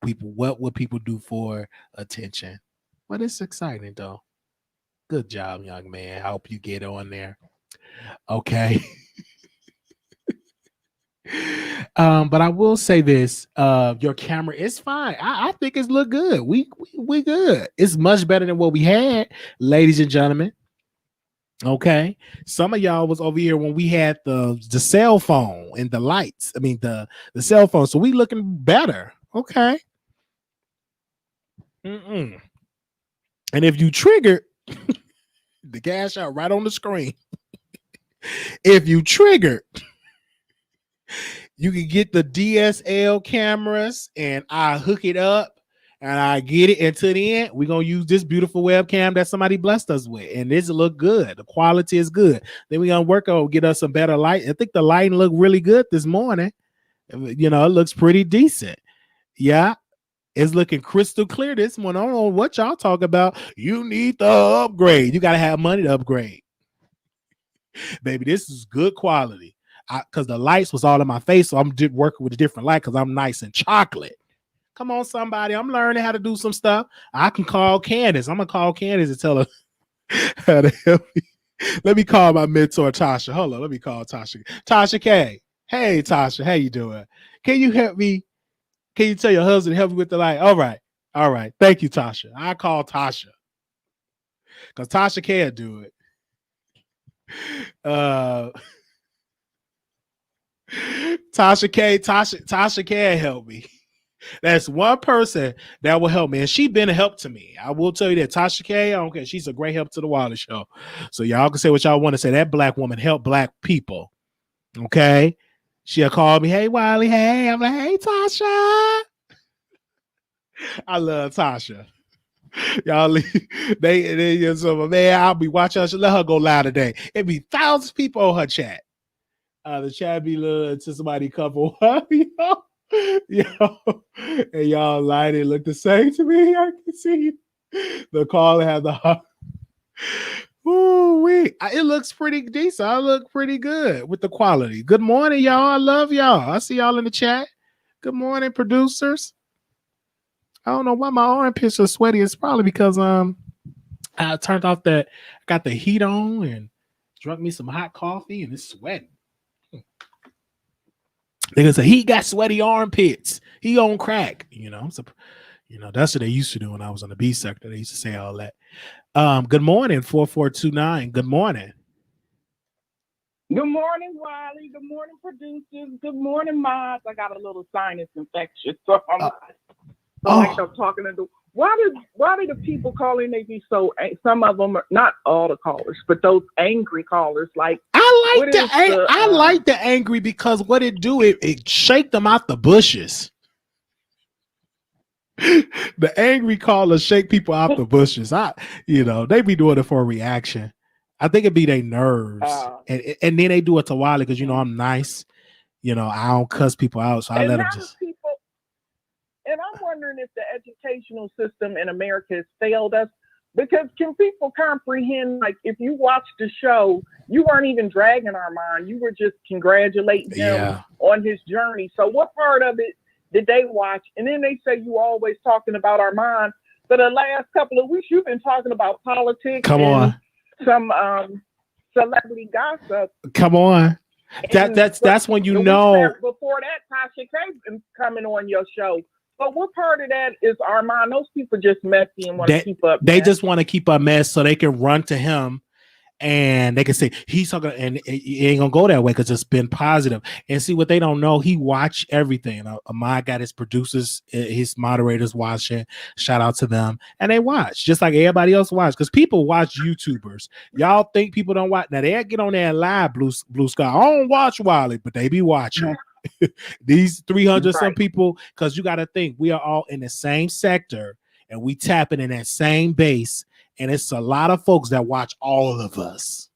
People, what would people do for attention? But it's exciting though. Good job, young man. I hope you get on there. Okay. But I will say this: your camera is fine. I think it's look good. We good. It's much better than what we had, ladies and gentlemen. Okay. Some of y'all was over here when we had the cell phone and the lights. I mean the cell phone. So we looking better. Okay. And if you trigger the cash out right on the screen. If you trigger, you can get the DSL cameras and I hook it up and I get it into the end. We're going to use this beautiful webcam that somebody blessed us with. And this look good. The quality is good. Then we're going to work on get us some better light. I think the lighting looked really good this morning. It looks pretty decent. Yeah. It's looking crystal clear this morning. I don't know what y'all talk about. You need to upgrade. You got to have money to upgrade. Baby, this is good quality. Because the lights was all in my face, so I'm working with a different light because I'm nice and chocolate. Come on, somebody. I'm learning how to do some stuff. I can call Candace. I'm going to call Candace and tell her how to help me. Let me call my mentor, Tasha. Hold on. Let me call Tasha. Tasha K. Hey, Tasha. How you doing? Can you help me? Can you tell your husband to help me with the light? All right. Thank you, Tasha. I call Tasha because Tasha can do it. Tasha can help me. That's one person that will help me, and she's been a help to me. I will tell you that Tasha K. I don't care. She's a great help to the Wiley Show. So y'all can say what y'all want to say. That black woman help black people. Okay. She'll call me, hey, Wiley, hey. I'm like, hey, Tasha. I love Tasha. Y'all, so man, I'll be watching her. Let her go live today. It'd be thousands of people on her chat. The chat be little to somebody couple. And y'all light it look the same to me. I can see the call have the heart. Ooh, it looks pretty decent. I look pretty good with the quality. Good morning, y'all. I love y'all. I see y'all in the chat. Good morning, producers. I don't know why my armpits are sweaty. It's probably because I turned off got the heat on and drunk me some hot coffee and it's sweating. They gonna say he got sweaty armpits. He on crack. So, that's what they used to do when I was on the B sector. They used to say all that. Good morning, 4429. Good morning. Good morning, Wiley. Good morning, producers. Good morning, mods. I got a little sinus infection, so I'm like I'm talking to the. Why do the people calling? They be so. Some of them are not all the callers, but those angry callers. Like I like the angry because what it do it shake them out the bushes. The angry callers shake people out the bushes. They be doing it for a reaction. I think it'd be their nerves, and then they do it to Wiley because I'm nice. I don't cuss people out, so I let them just. And I'm wondering if the educational system in America has failed us, because can people comprehend? Like, if you watched the show, you weren't even dragging Armon; you were just congratulating him on his journey. So, what part of it did they watch? And then they say you always talking about Armon. For the last couple of weeks, you've been talking about politics. Come on. Some celebrity gossip. Come on. That's when know. Before that, Tasha K been coming on your show. But what part of that is Armon? Those people just messy and want to keep up. They just want to keep a mess so they can run to him and they can say he's talking, and it ain't gonna go that way because it's been positive. And see what they don't know, he watched everything. Ahmad got his producers, his moderators watching. Shout out to them, and they watch just like everybody else watch because people watch YouTubers. Y'all think people don't watch? Now they get on there and live Blue Sky. I don't watch Wiley, but they be watching. These 300 some people, because you got to think we are all in the same sector and we tapping in that same base, and it's a lot of folks that watch all of us,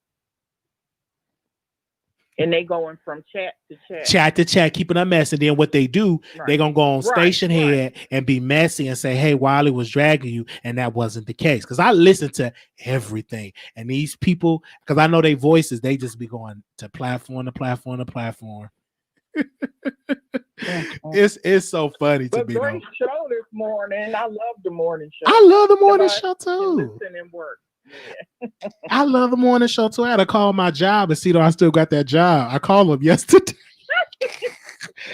and they going from chat to chat, keeping a mess. And then what they do, they gonna go on station head and be messy and say, hey, Wiley was dragging you, and that wasn't the case. Because I listen to everything, and these people, because I know their voices, they just be going to platform to platform to platform. It's so funny to me. Great show this morning. I love the morning show. I love the morning show too. Listen and work. Yeah. I love the morning show too. I had to call my job and see if I still got that job. I called them yesterday.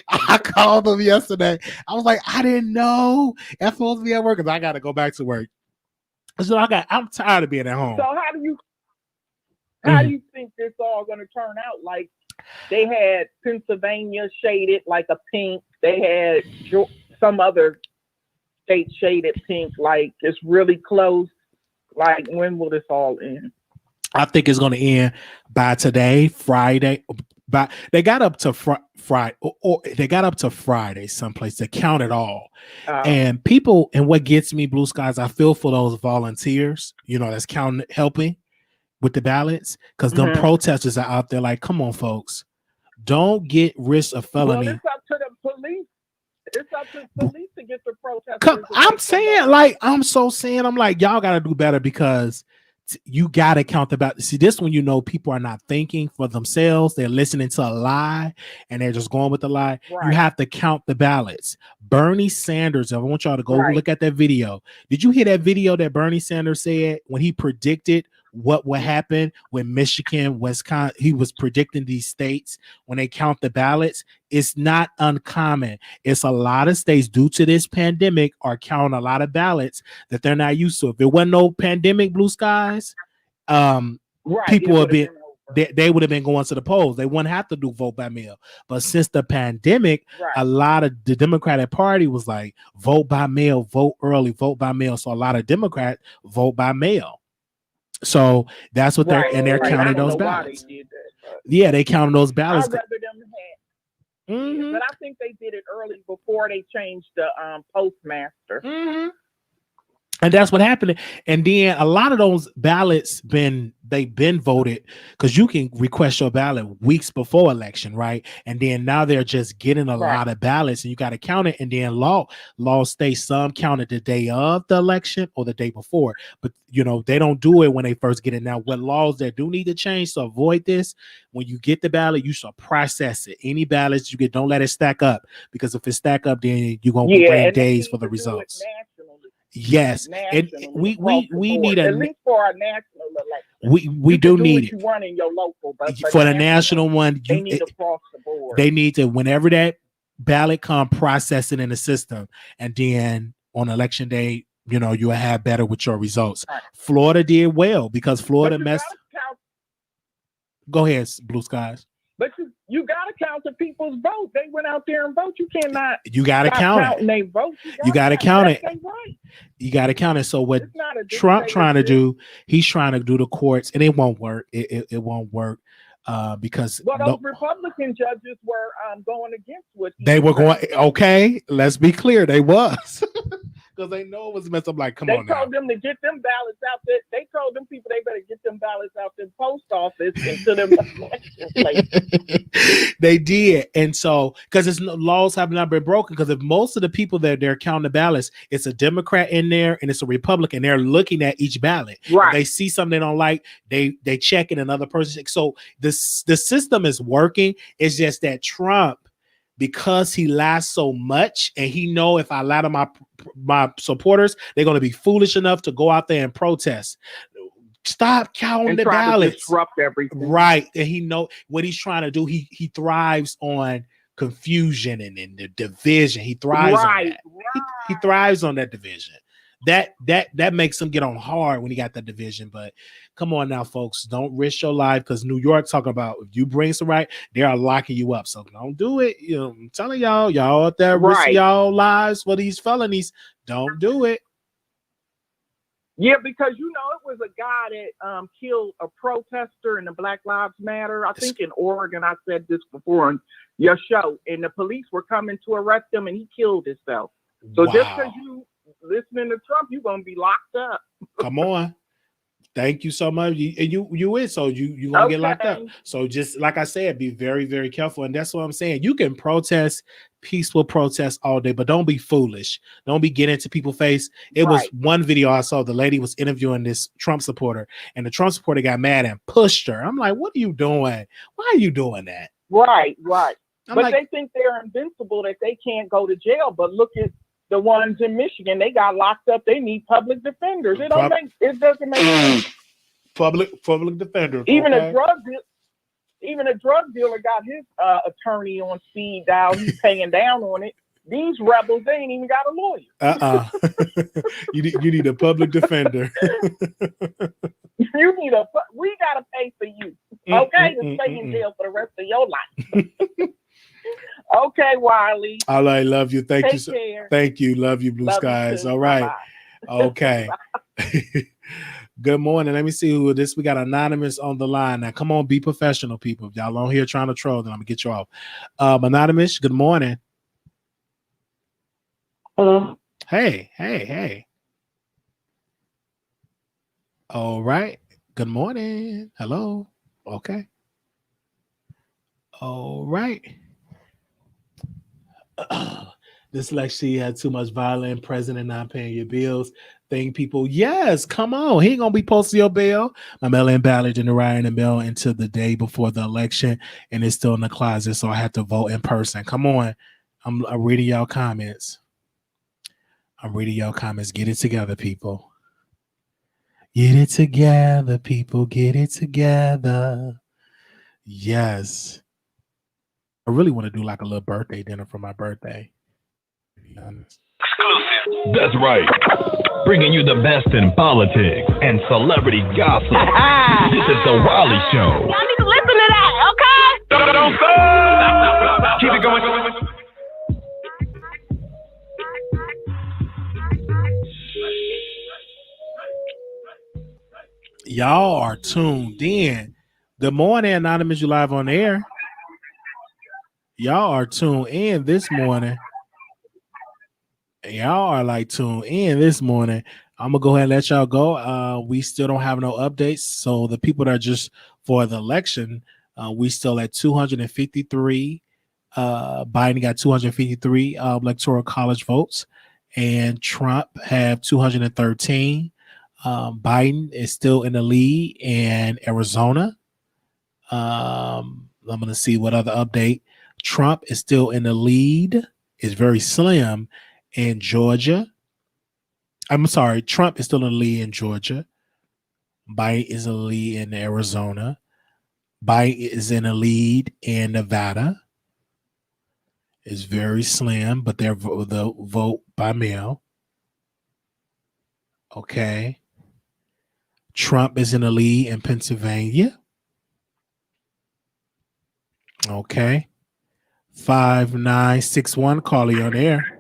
I called them yesterday. I was like, I didn't know I'm supposed to be at work because I got to go back to work. So I'm tired of being at home. So how do you think this all going to turn out? Like, they had Pennsylvania shaded like a pink. They had some other state shaded pink. Like, it's really close. Like, when will this all end? I think it's going to end by today, Friday. But they got up to Friday, or they got up to Friday someplace to count it all. And people, and what gets me, Blue Skies, I feel for those volunteers, that's counting, helping with the ballots, because them protesters are out there like, come on, folks, don't get risk of felony. Well, it's up to the police. It's up to the police to get the protesters. I'm like, y'all got to do better, because you got to count the ballots. See, this when people are not thinking for themselves. They're listening to a lie and they're just going with the lie. Right. You have to count the ballots. Bernie Sanders, I want y'all to go look at that video. Did you hear that video that Bernie Sanders said when he predicted what would happen when Michigan, Wisconsin, he was predicting these states when they count the ballots? It's not uncommon. It's a lot of states, due to this pandemic, are counting a lot of ballots that they're not used to. If there wasn't no pandemic, Blue Skies, people would be, they would have been going to the polls. They wouldn't have to do vote by mail. But since the pandemic, a lot of the Democratic Party was like, vote by mail, vote early, vote by mail. So a lot of Democrats vote by mail. So that's what they're counting those ballots. Yeah, they counted those ballots. I'd rather them had. But I think they did it early before they changed the postmaster. And that's what happened. And then a lot of those ballots they've been voted, because you can request your ballot weeks before election, right? And then now they're just getting a lot of ballots, and you got to count it. And then law states some counted the day of the election or the day before, but they don't do it when they first get it. Now, what laws that do need to change to avoid this: when you get the ballot, you should process it. Any ballots you get, don't let it stack up, because if it stack up, then you're gonna be waiting days for the results. Yes, and we need at least for our national election. we do need it. You run in your local, but for the national one. They need across the board. They need to, whenever that ballot come, process it in the system, and then on election day, you know, you'll have better with your results. Right. Florida did well because Florida messed. Go ahead, Blue Skies. But you got to count the people's vote. They went out there and vote. You cannot. You got to count it. They vote. You got to count it. You got to count it. So what Trump trying to do? He's trying to do the courts, and it won't work. It won't work because those Republican judges were going against what they were going. Okay, let's be clear. They was. Because they know it was messed up. Like, come on. They told them to get them ballots out there. They told them people they better get them ballots out the post office into them election places. They did. And so, because laws have not been broken, because if most of the people that they're counting the ballots, it's a Democrat in there and it's a Republican, they're looking at each ballot. Right. If they see something they don't like, they check it, another person. So the system is working. It's just that Trump, because he lies so much, and he know if I lie to my supporters, they're going to be foolish enough to go out there and protest. Stop counting the ballots. Disrupt everything. Right. And he know what he's trying to do. He thrives on confusion and the division. He thrives on that. He thrives on that division. That makes him get on hard when he got that division. But come on now, folks, don't risk your life, because New York talking about if you bring some right, they are locking you up. So don't do it. You know, I'm telling y'all out there risking y'all lives for these felonies. Don't do it. Yeah, because you know it was a guy that killed a protester in the Black Lives Matter. I think in Oregon. I said this before on your show, and the police were coming to arrest him, and he killed himself. So just because you listening to Trump, you're gonna be locked up. Come on. Thank you so much. You gonna get locked up. So just like I said, be very, very careful. And that's what I'm saying. You can protest, peaceful protest all day, but don't be foolish. Don't be getting into people's face. It was one video I saw. The lady was interviewing this Trump supporter, and the Trump supporter got mad and pushed her. I'm like, what are you doing? Why are you doing that? Right. But they think they're invincible, that they can't go to jail. But look at the ones in Michigan, they got locked up. They need public defenders. It doesn't make sense. Public defender. Even a drug dealer got his attorney on speed dial. He's paying down on it. These rebels, they ain't even got a lawyer. You need a public defender. We gotta pay for you, okay, to stay in jail for the rest of your life. Okay, Wiley. All right, love you. Thank you. Care. Thank you. Love you, Blue Skies. All right. Bye-bye. Okay. Good morning. Let me see who this. We got Anonymous on the line. Now, come on, be professional, people. If y'all on here trying to troll, then I'm gonna get you off. Anonymous, good morning. Hello. Hey. All right. Good morning. Hello. Okay. All right. This is like she had too much violence, president not paying your bills. Thing people, yes, come on. He ain't gonna be posting your bill. My mail-in ballot in the writing the mail until the day before the election, and it's still in the closet, so I have to vote in person. Come on. I'm reading y'all comments. Get it together, people. Get it together, people. Get it together. Yes. I really want to do like a little birthday dinner for my birthday. To be honest. Exclusive. That's right. Bringing you the best in politics and celebrity gossip. This is the Wiley Show. Y'all need to listen to that, okay? Don't stop. Keep it going. Y'all are tuned in. Good morning, Anonymous. You live on the air. Y'all are tuned in this morning. Y'all are like tuned in this morning. I'm gonna go ahead and let y'all go. We still don't have no updates. So the people that are just for the election, we still at 253. Biden got 253 electoral college votes, and Trump have 213. Biden is still in the lead in Arizona. I'm gonna see what other update. Trump is still in the lead. It's very slim in Georgia. I'm sorry, Trump is still in the lead in Georgia. Biden is a lead in Arizona. Biden is in a lead in Nevada. It's very slim, but they'll vote by mail. Okay. Trump is in a lead in Pennsylvania. Okay. 5961, call you on air.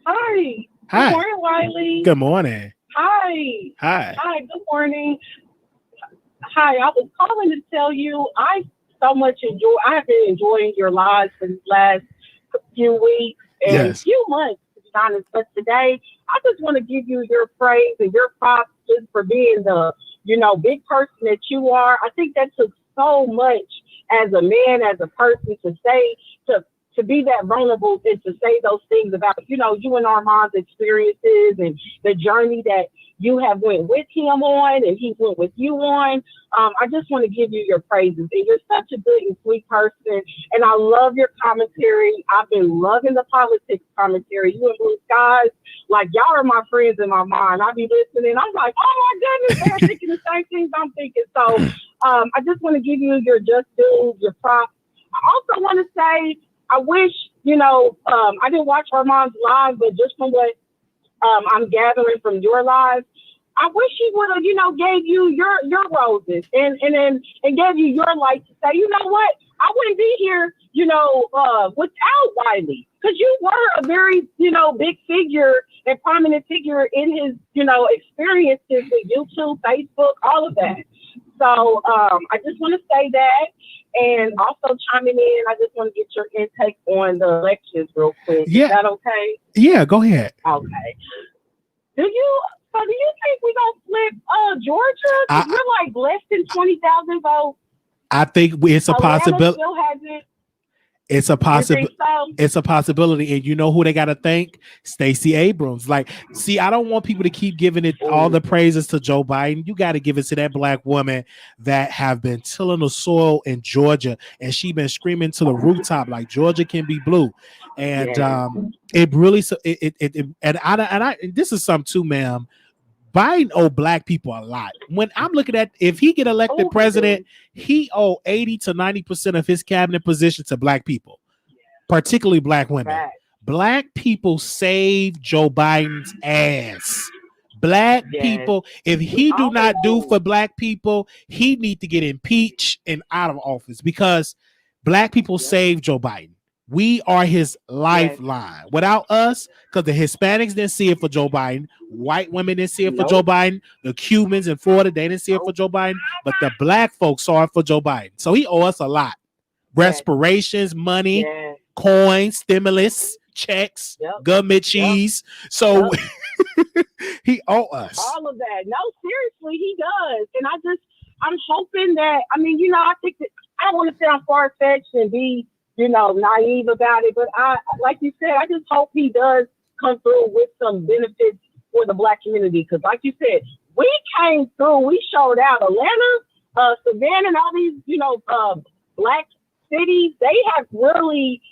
Hi. Hi. Good morning, Wiley. Good morning. Hi. Hi. Hi. Good morning. Hi. I was calling to tell you I have been enjoying your lives for the last few weeks and few months, to be honest. But today, I just want to give you your praise and your props just for being the, big person that you are. I think that took so much as a man, as a person to be that vulnerable and to say those things about, you and Armand's experiences and the journey that you have went with him on and he went with you on. I just want to give you your praises. And you're such a good and sweet person. And I love your commentary. I've been loving the politics commentary. You and Blue Skies, like y'all are my friends in my mind. I be listening. I'm like, oh my goodness, they're thinking the same things I'm thinking. So I just want to give you your just due, your props. I also want to say, I wish, I didn't watch Armand's live, but just from what I'm gathering from your live, I wish he would have, gave you your roses and gave you your light to say, you know what, I wouldn't be here, without Wiley, because you were a very, big figure and prominent figure in his, experiences with YouTube, Facebook, all of that. So I just want to say that. And also chiming in, I just want to get your intake on the elections real quick. Yeah. Is that okay? Yeah, go ahead. Okay. Do you think we're going to flip Georgia? Because we're like less than 20,000 votes. I think it's a possibility. Still hasn't. It's a possibility. So? It's a possibility, and you know who they got to thank? Stacey Abrams. Like, see, I don't want people to keep giving it all the praises to Joe Biden. You got to give it to that black woman that have been tilling the soil in Georgia, and she been screaming to the rooftop like Georgia can be blue. And it really and this is something too, ma'am. Biden owe black people a lot. When I'm looking at, if he get elected president, he owe 80 to 90% of his cabinet position to black people, particularly black women. Right. Black people saved Joe Biden's ass. Black people, if he do not do for black people, he need to get impeached and out of office because black people saved Joe Biden. We are his lifeline. Without us, because the Hispanics didn't see it for Joe Biden, white women didn't see it for Joe Biden, the Cubans in Florida, they didn't see it for Joe Biden, but the black folks saw it for Joe Biden. So he owe us a lot. Respirations, money, coins, stimulus, checks, government cheese. So he owe us. All of that. No, seriously, he does. And I'm hoping that, I think that I don't want to sound far-fetched and be naive about it, but like you said, I just hope he does come through with some benefits for the black community. Because like you said, we came through, we showed out. Atlanta, Savannah, and all these, black cities, they have really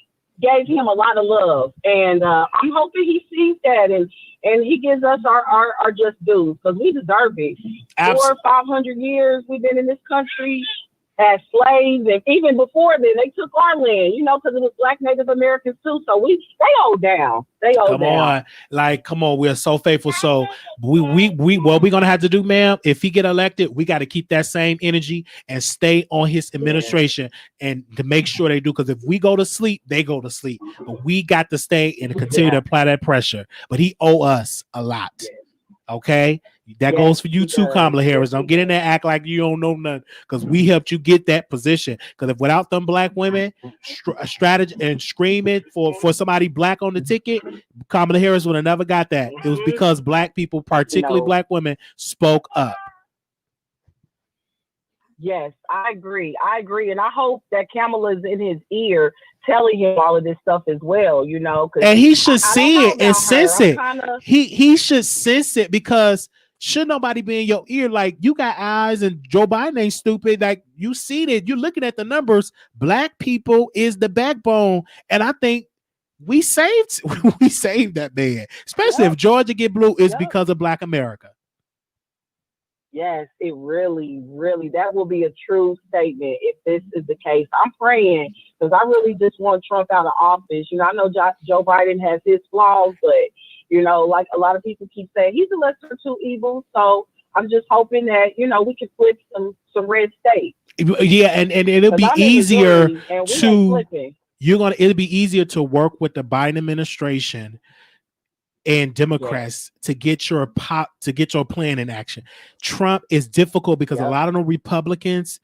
gave him a lot of love. And I'm hoping he sees that and he gives us our just dues because we deserve it. 400 or 500 years we've been in this country as slaves, and even before then, they took our land, because it was black Native Americans too. So they owe down. Come on, we're so faithful. So we what we're gonna have to do, ma'am, if he get elected, we got to keep that same energy and stay on his administration and to make sure they do. Because if we go to sleep, they go to sleep. But we got to stay and continue to apply that pressure. But he owe us a lot. Okay, that goes for you too, Kamala Harris. Don't get in there act like you don't know nothing, because we helped you get that position. Because if without them black women strategy and screaming for somebody black on the ticket, Kamala Harris would have never got that. It was because black people, particularly black women, spoke up. Yes, I agree. And I hope that Kamala's in his ear telling him all of this stuff as well, and he should see it and sense it. He should sense it, because should nobody be in your ear? Like, you got eyes and Joe Biden ain't stupid. Like, you see that, you're looking at the numbers. Black people is the backbone. And I think we saved that man, especially if Georgia get blue, is because of black America. Yes, it really, really, that will be a true statement if this is the case. I'm praying because I really just want Trump out of office. I know Joe Biden has his flaws, but, like a lot of people keep saying, he's a lesser of two evils. So I'm just hoping that, we can flip some red states. Yeah, and it'll be easier it'll be easier to work with the Biden administration and Democrats to get your plan in action. Trump is difficult because a lot of the Republicans,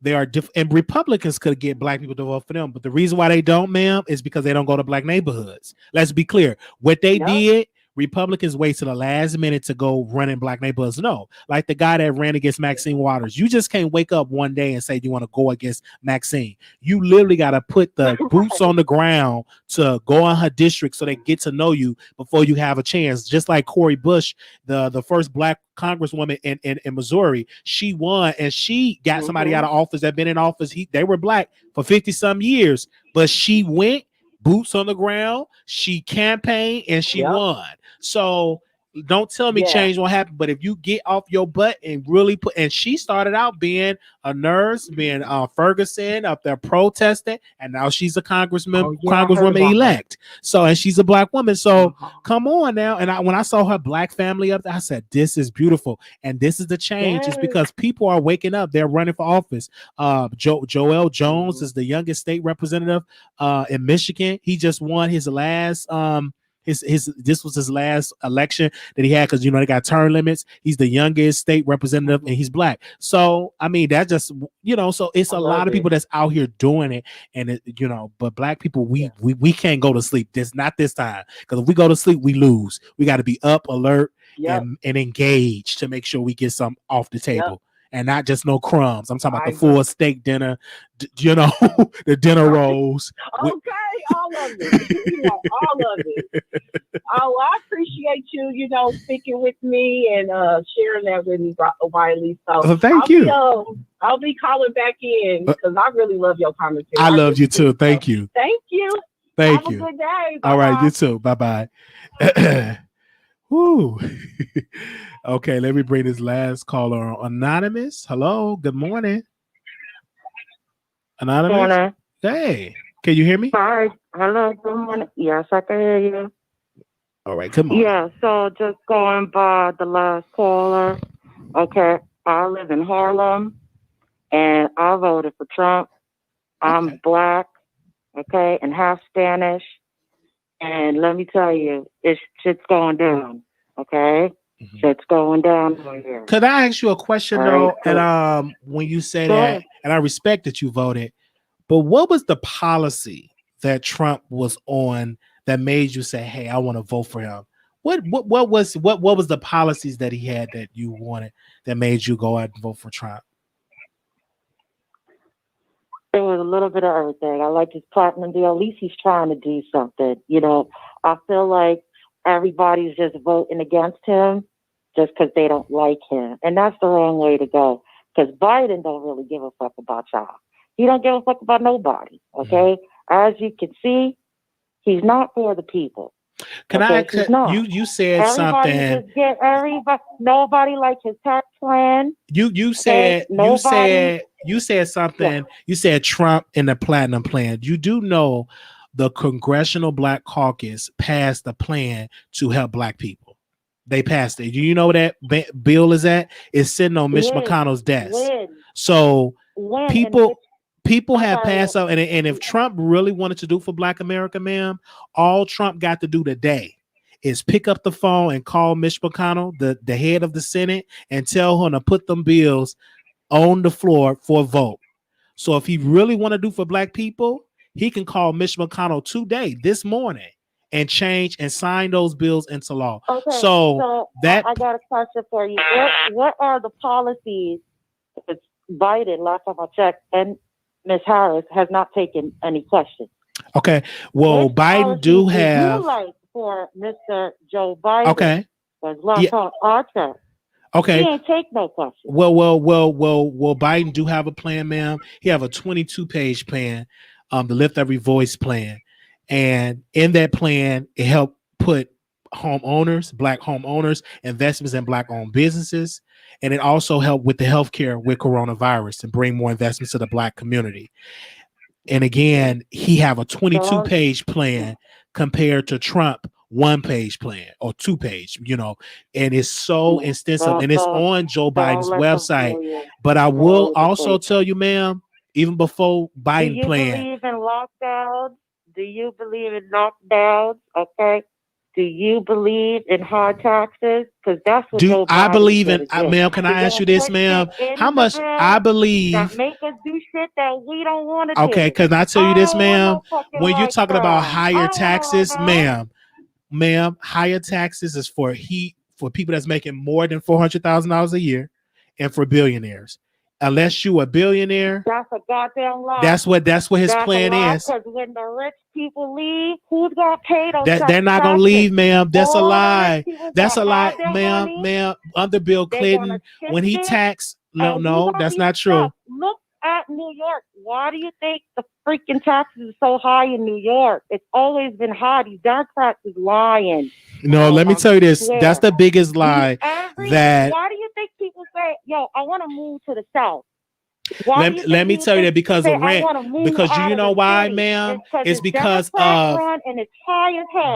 they are and Republicans could get black people to vote for them, but the reason why they don't, ma'am, is because they don't go to black neighborhoods. Let's be clear. What they did, Republicans wait to the last minute to go run in black neighborhoods. No, like the guy that ran against Maxine Waters. You just can't wake up one day and say you want to go against Maxine. You literally got to put the boots on the ground to go on her district so they get to know you before you have a chance. Just like Cori Bush, the first black congresswoman in Missouri, she won and she got somebody out of office that been in office. They were black for 50 some years, but she went boots on the ground, she campaigned and she won. So don't tell me change won't happen, but if you get off your butt and really and she started out being a nurse, being Ferguson up there protesting, and now she's a congresswoman elect. So, and she's a black woman. So come on now. And when I saw her black family up there, I said, this is beautiful. And this is the change. It's because people are waking up. They're running for office. Joel Jones is the youngest state representative in Michigan. He just won his last this was his last election that he had because they got term limits. He's the youngest state representative and he's black. So I mean that just so it's a lot of people that's out here doing it, and but black people we can't go to sleep. This not this time, because if we go to sleep we lose. We got to be up, alert, and engaged to make sure we get some off the table. And not just no crumbs. I'm talking about the full steak dinner, the dinner rolls. Okay, all of it. All of it. Oh, I appreciate you, speaking with me and sharing that with me, Wiley. So thank you. I'll be calling back in because I really love your commentary. I love you too. Thank you. Thank you. Thank you. Have a good day. All right, you too. Bye-bye. Woo. Okay, let me bring this last caller on. Anonymous. Hello, good morning. Anonymous. Good morning. Hey, can you hear me? Hi. Hello, good morning. Yes, I can hear you. All right, come on. Yeah, so just going by the last caller. Okay, I live in Harlem and I voted for Trump. I'm black, okay, and half Spanish. And let me tell you, shit's going down, okay? Shit's going down over here. Could I ask you a question, though? And when you say that, and I respect that you voted, but what was the policy that Trump was on that made you say, hey, I want to vote for him? What was the policies that he had that you wanted that made you go out and vote for Trump? It was a little bit of everything. I like his platinum deal. At least he's trying to do something. I feel like everybody's just voting against him just because they don't like him. And that's the wrong way to go. Because Biden don't really give a fuck about y'all. He don't give a fuck about nobody. Okay? As you can see, he's not for the people. You said something. Nobody like his tax plan. You said something. Yeah. You said Trump and the platinum plan. You do know the Congressional Black Caucus passed a plan to help black people. They passed it. Do you know what that bill is at? It's sitting on Mitch McConnell's desk. So people have passed out, and if Trump really wanted to do for Black America, ma'am, all Trump got to do today is pick up the phone and call Mitch McConnell, the head of the Senate, and tell him to put them bills on the floor for a vote. So if he really want to do for black people, he can call Mitch McConnell today, this morning, and change and sign those bills into law. Okay, so that I got a question for you. What are the policies that Biden, last time I checked, and Ms. Harris has not taken any questions? Okay, well, Biden do have. You like for Mr. Joe Biden? Okay. Okay. He ain't take no questions. Well, Biden do have a plan, ma'am. He have a 22-page plan, the Lift Every Voice plan. And in that plan, it helped put homeowners, black homeowners, investments in black owned businesses. And it also helped with the healthcare with coronavirus and bring more investments to the black community. And again, he have a 22-page plan compared to Trump 1-page plan or 2-page, and it's so extensive and it's on Joe Biden's website. But I will also tell you, ma'am, even before Biden plan. Do you believe in lockdowns? Do you believe in lockdowns? Okay. Do you believe in hard taxes? Because that's what Joe Biden I believe in, ma'am, can I ask you this, ma'am? How much I believe that make us do shit that we don't want to do. Okay, can I tell you this, ma'am? When you're talking about higher taxes, ma'am, higher taxes is for people that's making more than $400,000 a year and for billionaires. Unless you a billionaire, that's a goddamn lie. That's what his plan is. Because when the rich people leave, who's gonna pay those? They're not gonna leave, ma'am. That's a lie. That's a lie, ma'am. Under Bill Clinton, when he taxed, no, that's not true. Look at New York. Why do you think the freaking taxes are so high in New York? It's always been high. These Democrats is lying. No, let me tell you this. That's the biggest lie. Why do you think people say, yo, I want to move to the South? Let me tell you that because of rent. Because you know why, ma'am? It's because of and it's high as hell.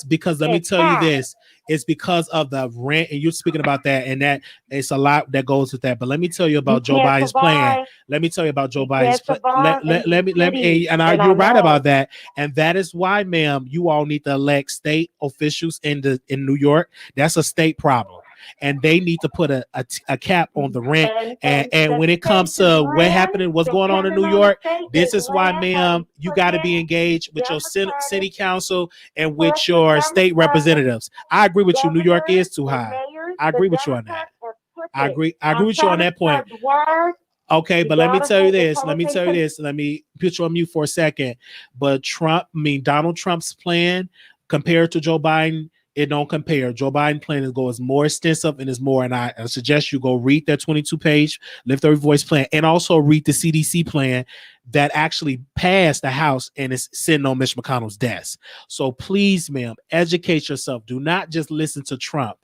Because let me tell you this. It's because of the rent, and you're speaking about that, and that it's a lot that goes with that. But let me tell you about Joe Biden's plan. Let me tell you about Joe Biden's plan. Let me, and you're right about that. And that is why, ma'am, you all need to elect state officials in New York. That's a state problem. And they need to put a cap on the rent. And when it comes to what happened, what's going on in New York, this is why, ma'am, you got to be engaged with your city council and with your state representatives. I agree with you. New York is too high. I agree with you on that. I agree with you on that point. Okay, but let me tell you this. Let me put you on mute for a second. But Donald Trump's plan compared to Joe Biden, it don't compare. Joe Biden plan is more extensive and is more. And I suggest you go read that 22-page Lift Every Voice plan and also read the CDC plan that actually passed the House and is sitting on Mitch McConnell's desk. So please, ma'am, educate yourself. Do not just listen to Trump.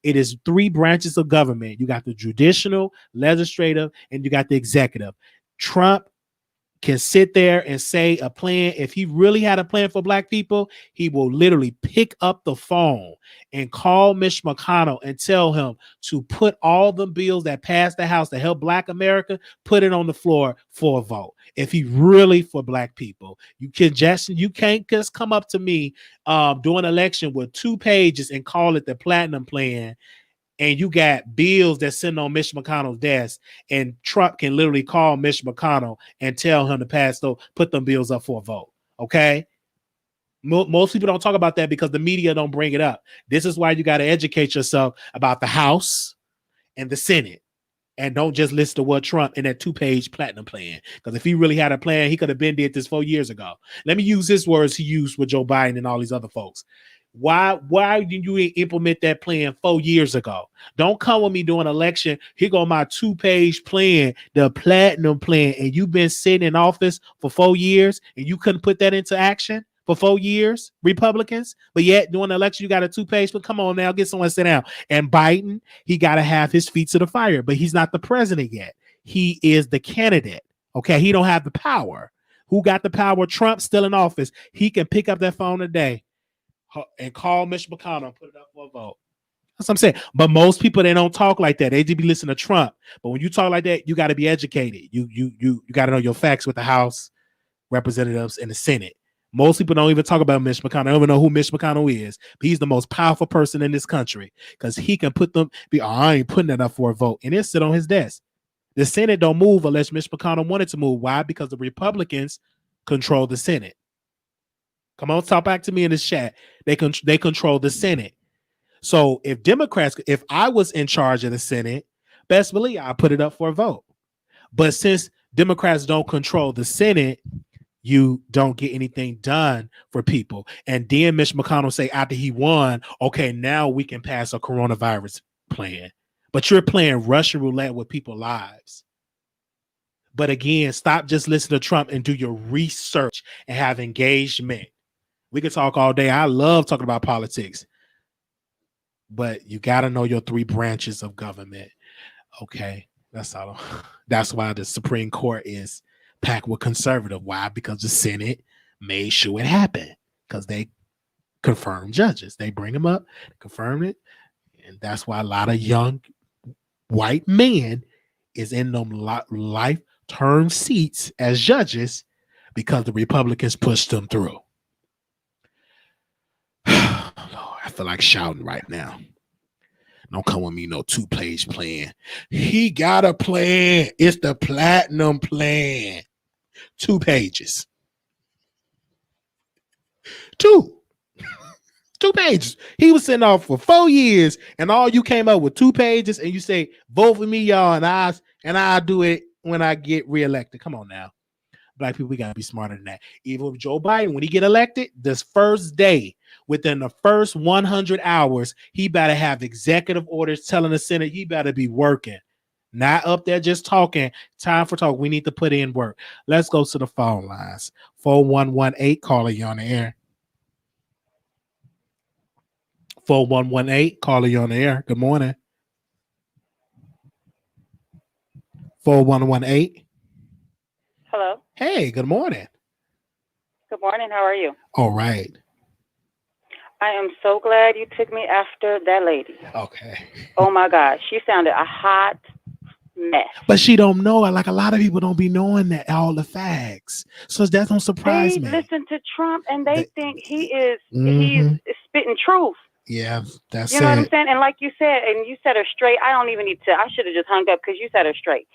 It is 3 branches of government. You got the judicial, legislative, and you got the executive. Trump can sit there and say a plan. If he really had a plan for black people, he will literally pick up the phone and call Mitch McConnell and tell him to put all the bills that passed the House to help black America, put it on the floor for a vote. If he really for black people, you can't just come up to me during an election with 2 pages and call it the platinum plan. And you got bills that's sitting on Mitch McConnell's desk, and Trump can literally call Mitch McConnell and tell him to put them bills up for a vote. Okay. Most people don't talk about that because the media don't bring it up. This is why you got to educate yourself about the House and the Senate. And don't just listen to what Trump in that 2-page platinum plan. Because if he really had a plan, he could have been did this 4 years ago. Let me use his words he used with Joe Biden and all these other folks. Why did you implement that plan 4 years ago? Don't come with me during an election. Here go my 2-page plan, the platinum plan, and you've been sitting in office for 4 years and you couldn't put that into action for 4 years, Republicans. But yet during the election, you got a 2-page. But come on now, get someone to sit down. And Biden, he got to have his feet to the fire, but he's not the president yet. He is the candidate. Okay, he don't have the power. Who got the power? Trump still in office. He can pick up that phone today and call Mitch McConnell and put it up for a vote. That's what I'm saying. But most people, they don't talk like that. They just be listening to Trump. But when you talk like that, you got to be educated. You got to know your facts with the House, representatives, and the Senate. Most people don't even talk about Mitch McConnell. They don't even know who Mitch McConnell is. But he's the most powerful person in this country because he can put them, I ain't putting that up for a vote. And it sit on his desk. The Senate don't move unless Mitch McConnell wanted to move. Why? Because the Republicans control the Senate. Come on, talk back to me in this chat. They control the Senate. So if I was in charge of the Senate, best believe I put it up for a vote. But since Democrats don't control the Senate, you don't get anything done for people. And then Mitch McConnell say after he won, okay, now we can pass a coronavirus plan. But you're playing Russian roulette with people's lives. But again, stop just listening to Trump and do your research and have engagement. We could talk all day. I love talking about politics. but you got to know your three branches of government. Okay, that's all. That's why the Supreme Court is packed with conservative. Why? Because the Senate made sure it happened because they confirm judges. They bring them up, confirm it, and that's why a lot of young white men is in them life term seats as judges because the Republicans pushed them through. I feel like shouting right now. Don't come with me no 2-page plan. He got a plan. It's the platinum plan. 2 pages. 2 pages. He was sitting off for 4 years, and all you came up with 2 pages, and you say, vote for me, y'all, and I'll do it when I get reelected. Come on now. Black people, we gotta be smarter than that. Even with Joe Biden, when he get elected, this first day, within the first 100 hours, he better have executive orders telling the Senate he better be working, not up there just talking. Time for talk. We need to put in work. Let's go to the phone lines. 4118, caller, you on the air. 4118, caller, you on the air. Good morning. 4118. Hello. Hey, good morning. Good morning. How are you? All right. I am so glad you took me after that lady. Okay. Oh my gosh, she sounded a hot mess. But she don't know. Like a lot of people don't be knowing that all the facts. So that don't surprise me. They listen to Trump and they think he's spitting truth. Yeah, that's you know what I'm saying? And like you said, and you said her straight. I don't even need to. I should have just hung up because you said her straight.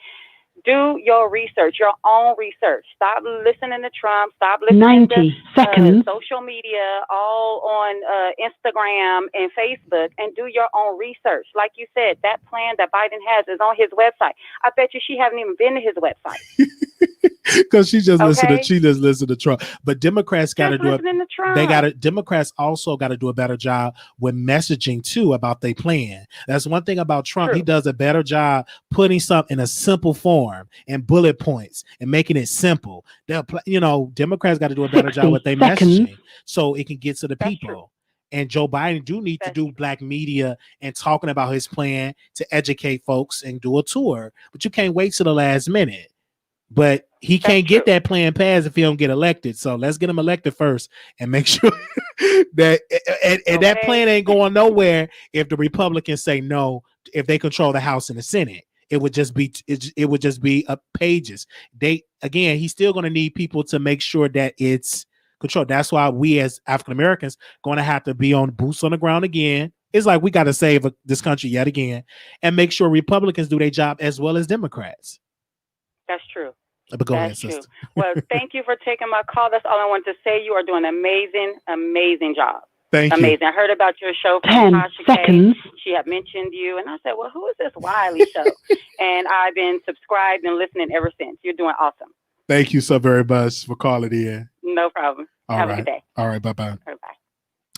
Do your research, your own research. Stop listening to Trump. Stop listening 90 seconds. Social media, all on Instagram and Facebook, and do your own research. Like you said, that plan that Biden has is on his website. I bet you she haven't even been to his website. Because she just listened to Trump. But Democrats got to do it. Democrats also got to do a better job with messaging too about their plan. That's one thing about Trump. True. He does a better job putting something in a simple form and bullet points and making it simple. Democrats got to do a better job with their messaging so it can get to the people. True. And Joe Biden do need to do black media and talking about his plan to educate folks and do a tour. But you can't wait till the last minute. But he can't get that plan passed if he don't get elected. So let's get him elected first and make sure that that plan ain't going nowhere if the Republicans say no, if they control the House and the Senate. It would just be pages. He's still going to need people to make sure that it's controlled. That's why we as African Americans going to have to be on boots on the ground again. It's like we got to save this country yet again and make sure Republicans do their job as well as Democrats. That's true. But go ahead, sister. Well, thank you for taking my call. That's all I wanted to say. You are doing an amazing job. Thank you. Amazing. I heard about your show from 10 Tasha seconds. K. She had mentioned you, and I said, well, who is this Wiley Show? And I've been subscribed and listening ever since. You're doing awesome. Thank you so very much for calling in. No problem. Have a good day. All right. Bye-bye. Bye.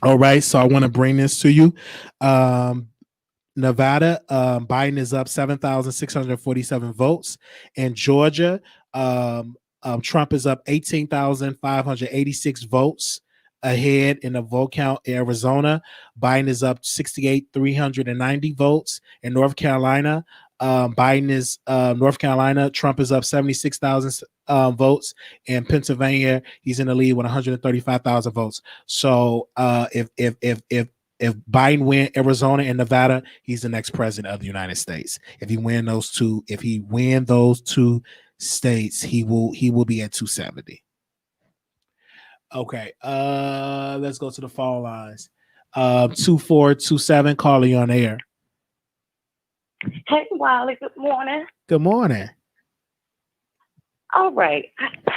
All right. So I want to bring this to you. Nevada, Biden is up 7,647 votes. In Georgia, Trump is up 18,586 votes ahead in the vote count. Arizona, Biden is up 68,390 votes. In North Carolina, Trump is up 76,000 votes. In Pennsylvania, he's in the lead with 135,000 votes. So if Biden win Arizona and Nevada, he's the next president of the United States. If he win those two states, he will be at 270. Okay, let's go to the phone lines. 2427, caller, you on air. Hey, Wiley, good morning. Good morning. All right.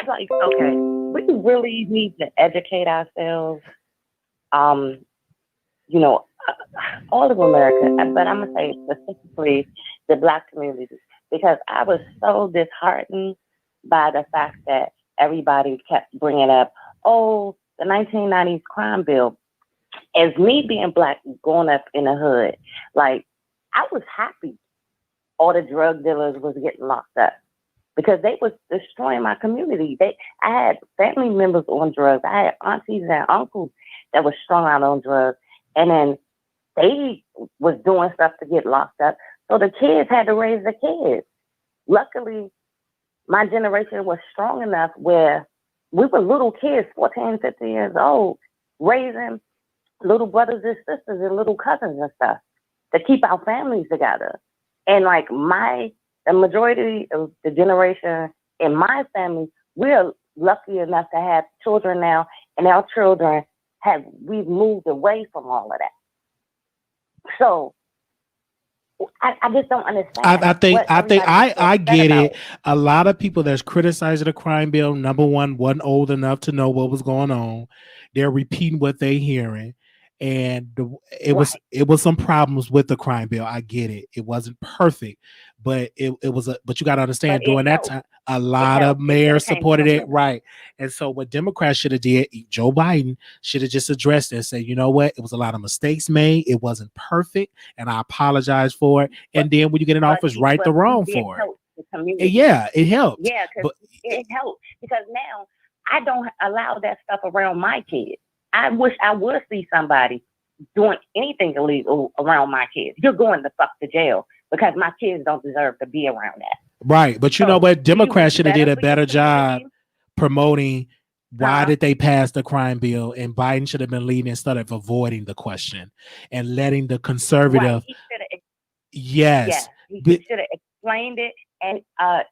Okay, we really need to educate ourselves. All of America, but I'm going to say specifically the Black community, because I was so disheartened by the fact that everybody kept bringing up, the 1990s crime bill. As me being Black, growing up in the hood, like, I was happy all the drug dealers was getting locked up because they was destroying my community. I had family members on drugs. I had aunties and uncles that were strung out on drugs. And then they was doing stuff to get locked up. So the kids had to raise the kids. Luckily, my generation was strong enough where we were little kids, 14, 15 years old, raising little brothers and sisters and little cousins and stuff to keep our families together. And like the majority of the generation in my family, we're lucky enough to have children now, and our children we've moved away from all of that. So I just don't understand. I get it. A lot of people that's criticizing the crime bill, number one, wasn't old enough to know what was going on. They're repeating what they're hearing. And it was some problems with the crime bill. I get it. It wasn't perfect, but but you got to understand during that time, a lot of mayors supported it. Right. And so what Democrats should have did, Joe Biden should have just addressed it and said, you know what? It was a lot of mistakes made. It wasn't perfect. And I apologize for it. And then when you get in office, right the wrong for it. Yeah, it helped. Yeah, it helped because now I don't allow that stuff around my kids. I wish I would see somebody doing anything illegal around my kids. You're going to fuck to jail because my kids don't deserve to be around that. Right. But you know what? Democrats should have did a better job promoting why did they pass the crime bill, and Biden should have been leading instead of avoiding the question and letting the conservative. Right. Yes. He should have explained it, and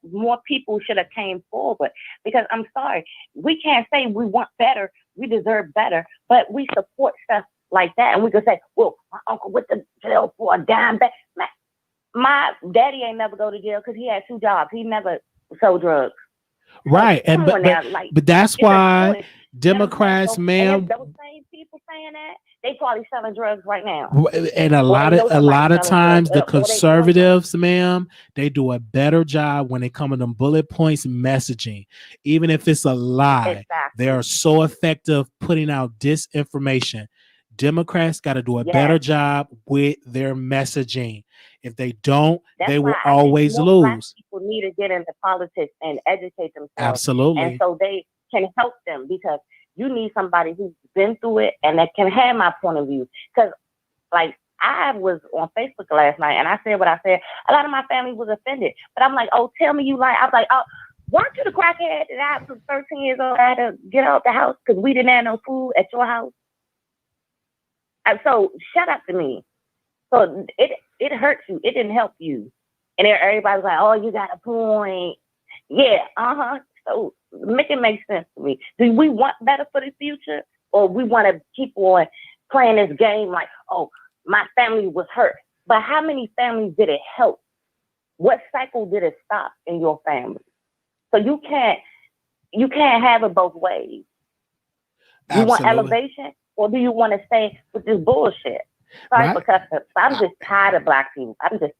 more people should have came forward because I'm sorry, we can't say we want better. We deserve better, but we support stuff like that. And we can say, well, my uncle went to jail for a dime bag. My daddy ain't never go to jail because he had 2 jobs. He never sold drugs. Right. And but that's why Democrats, ma'am. Those same people saying that, they probably selling drugs right now. And a lot of times the conservatives, ma'am, they do a better job when it comes to them bullet points messaging. Even if it's a lie, they are so effective putting out disinformation. Democrats got to do a better job with their messaging. If they don't, they will always lose. People need to get into politics and educate themselves. Absolutely. And so they can help them because you need somebody who's been through it and that can have my point of view. Because, like, I was on Facebook last night and I said what I said. A lot of my family was offended. But I'm like, oh, tell me you lie. I was like, oh, weren't you the crackhead that I was 13 years old? I had to get out the house because we didn't have no food at your house. And so shut up to me. So it hurts you. It didn't help you. And everybody's like, oh, you got a point. Yeah, So make it make sense to me. Do we want better for the future? Or we want to keep on playing this game like, oh, my family was hurt. But how many families did it help? What cycle did it stop in your family? So you can't have it both ways. You want elevation, or do you want to stay with this bullshit? Sorry for cussing. I'm just tired of black people. I'm just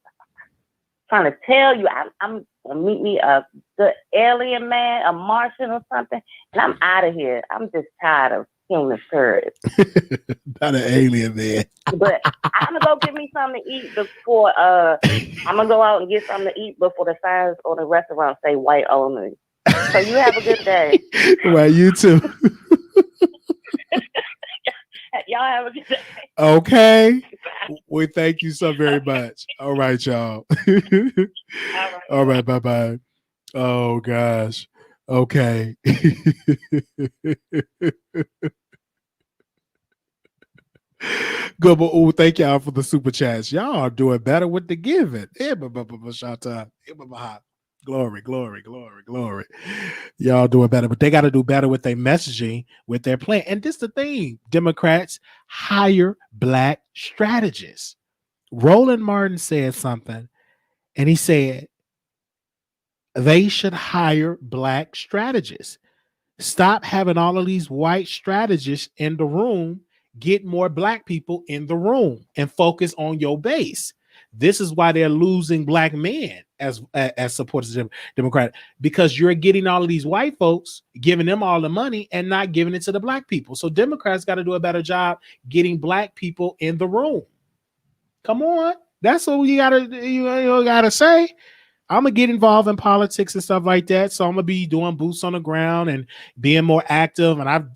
trying to tell you, I'm gonna meet me a good alien man, a Martian or something, and I'm out of here. I'm just tired of human turds. Not an alien man. But I'm gonna go get me something to eat before I'm gonna go out and get something to eat before the signs on the restaurant say white only. So you have a good day. Well, you too. Y'all have a good day. Okay. We thank you so very much. All right, y'all. All right. Bye-bye. Oh, gosh. Okay. Good. But thank y'all for the super chats. Y'all are doing better with the giving. Glory, glory, glory, glory. Y'all doing better, but they got to do better with their messaging, with their plan. And this is the thing, Democrats hire black strategists. Roland Martin said something, and he said they should hire black strategists. Stop having all of these white strategists in the room. Get more black people in the room and focus on your base. This is why they're losing black men as supporters of Democrat, because you're getting all of these white folks, giving them all the money and not giving it to the black people. So Democrats got to do a better job getting black people in the room. Come on. That's what you gotta say. I'm gonna get involved in politics and stuff like that. So I'm gonna be doing boots on the ground and being more active. And I've,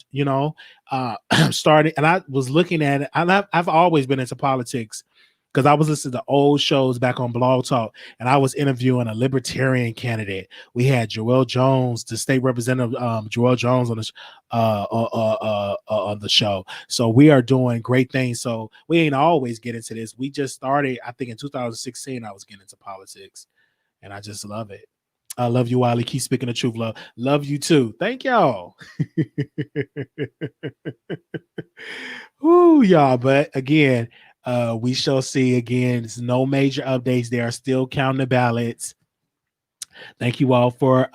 starting, and I was looking at it. I've always been into politics because I was listening to old shows back on Blog Talk, and I was interviewing a libertarian candidate. We had Joel Jones, the state representative, Joel Jones on the show. So we are doing great things. So we ain't always get into this. We just started, I think in 2016, I was getting into politics, and I just love it. I love you, Wiley. Keep speaking the truth, love. Love you too. Thank y'all. Ooh, y'all. But again, we shall see. Again, there's no major updates. They are still counting the ballots. Thank you all for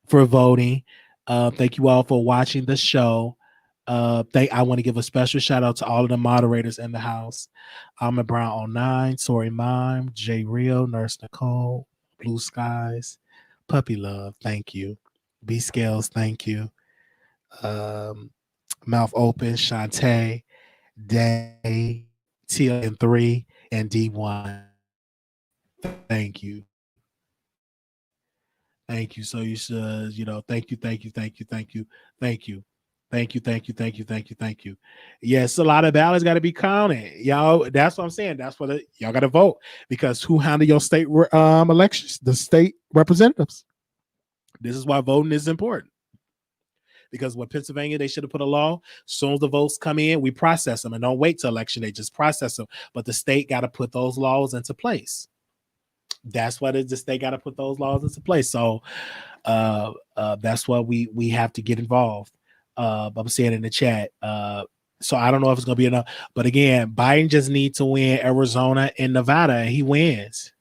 voting. Thank you all for watching the show. I want to give a special shout out to all of the moderators in the house. Armon Brown 09, Tori Mime, J Rio, Nurse Nicole, Blue Skies, Puppy Love, thank you. B Scales, thank you. Mouth Open, Shantae, Day, TN3, and D1. Thank you. Thank you. So you should, thank you. Yes, a lot of ballots got to be counted, y'all. That's what I'm saying. That's what y'all got to vote, because who handle your state elections? The state representatives. This is why voting is important. Because with Pennsylvania, they should have put a law. As soon as the votes come in, we process them and don't wait till election. They just process them. But the state got to put those laws into place. That's why the state got to put those laws into place. So that's why we have to get involved. I'm saying in the chat. So I don't know if it's going to be enough. But again, Biden just needs to win Arizona and Nevada, and he wins.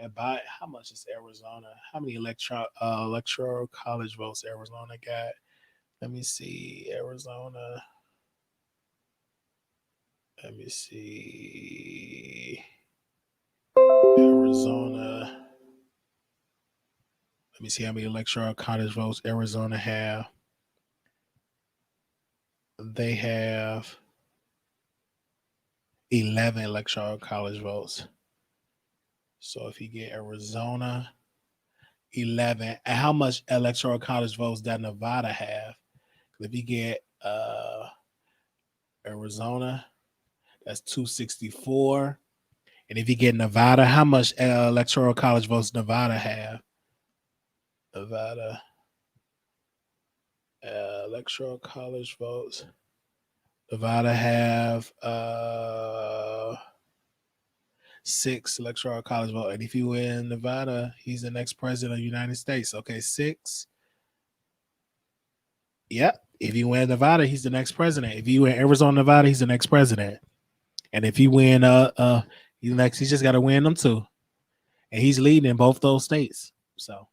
And how much is Arizona? How many electoral college votes Arizona got? Let me see. Arizona. Let me see. Arizona. Let me see how many electoral college votes Arizona have. They have 11 electoral college votes. So if you get Arizona, 11, and how much electoral college votes does Nevada have? If you get Arizona, that's 264. And if you get Nevada, how much electoral college votes Nevada have? Nevada electoral college votes. Nevada have 6 electoral college votes. And if you win Nevada, he's the next president of the United States. Okay, 6. Yep. If you win Nevada, he's the next president. If you win Arizona, Nevada, he's the next president. And if you win he's next, he's just got to win them too. And he's leading in both those states. So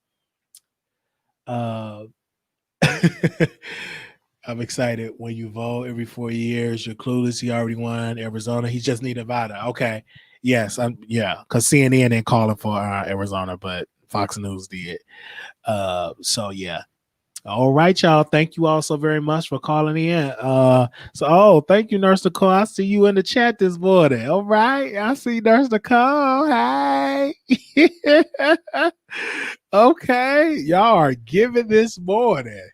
I'm excited. When you vote every 4 years, you're clueless. He already won Arizona. He just need Nevada. Okay. Yes. Because CNN ain't calling for Arizona, but Fox News did. So yeah. All right, y'all. Thank you all so very much for calling in. Thank you, Nurse Nicole. I see you in the chat this morning. All right. I see Nurse Nicole. Hey. Okay. Y'all are giving this morning.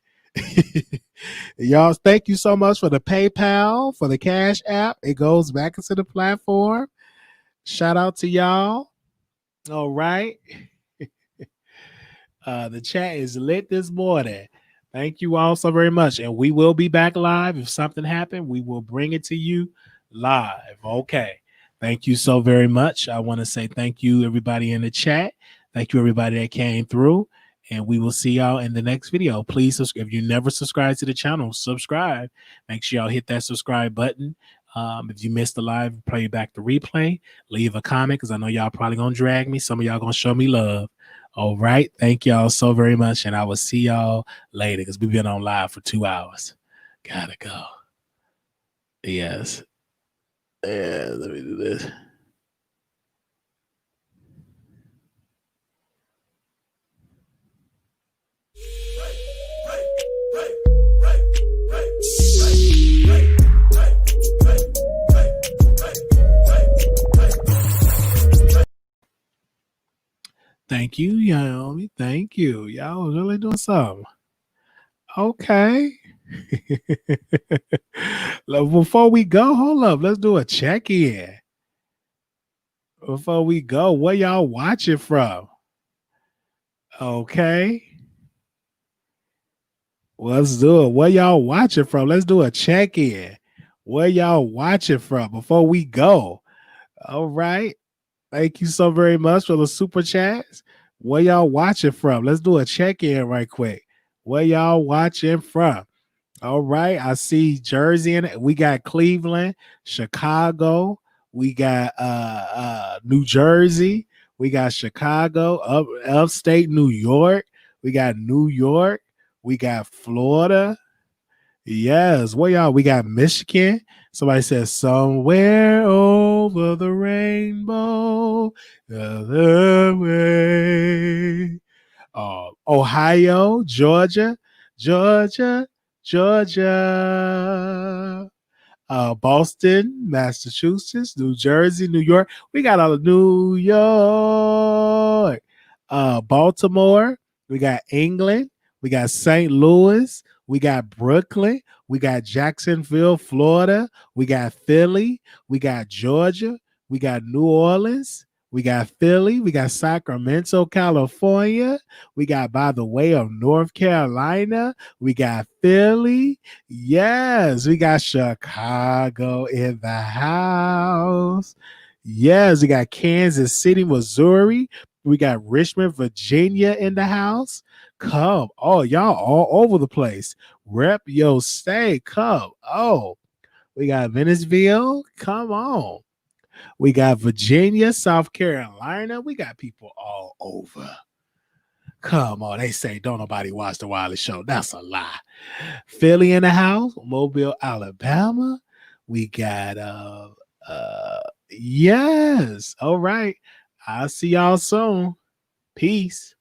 Y'all, thank you so much for the PayPal, for the Cash App. It goes back into the platform. Shout out to y'all. All right. The chat is lit this morning. Thank you all so very much. And we will be back live. If something happened, we will bring it to you live. Okay. Thank you so very much. I want to say thank you, everybody in the chat. Thank you, everybody that came through. And we will see y'all in the next video. Please subscribe. If you never subscribe to the channel, subscribe. Make sure y'all hit that subscribe button. If you missed the live, play back the replay. Leave a comment, because I know y'all probably going to drag me. Some of y'all going to show me love. All right. Thank y'all so very much. And I will see y'all later, because we've been on live for 2 hours. Gotta go. Yes. Yeah, let me do this. Thank you, Naomi. Thank you. Y'all really doing something. Okay. Before we go, hold up. Let's do a check-in. Before we go, where y'all watching from? Okay. Let's do it. Where y'all watching from? Let's do a check-in. Where y'all watching from before we go? All right. Thank you so very much for the super chats. Where y'all watching from? Let's do a check-in right quick. Where y'all watching from? All right. I see Jersey in it. We got Cleveland, Chicago. We got New Jersey. We got Chicago, upstate New York. We got New York. We got Florida. Yes. Where y'all? We got Michigan. Somebody says somewhere over the rainbow, the other way. Ohio, Georgia, Georgia, Georgia. Boston, Massachusetts, New Jersey, New York. We got all of New York. Baltimore. We got England. We got St. Louis. We got Brooklyn. We got Jacksonville, Florida. We got Philly. We got Georgia. We got New Orleans. We got Philly. We got Sacramento, California. We got by the way of North Carolina. We got Philly. Yes, we got Chicago in the house. Yes, we got Kansas City, Missouri. We got Richmond, Virginia in the house. Come. Oh, y'all all over the place. Rep your state. Come. Oh, we got Venezuela. Come on. We got Virginia, South Carolina. We got people all over. Come on. They say don't nobody watch the Wiley Show. That's a lie. Philly in the house. Mobile, Alabama. We got yes. All right. I'll see y'all soon. Peace.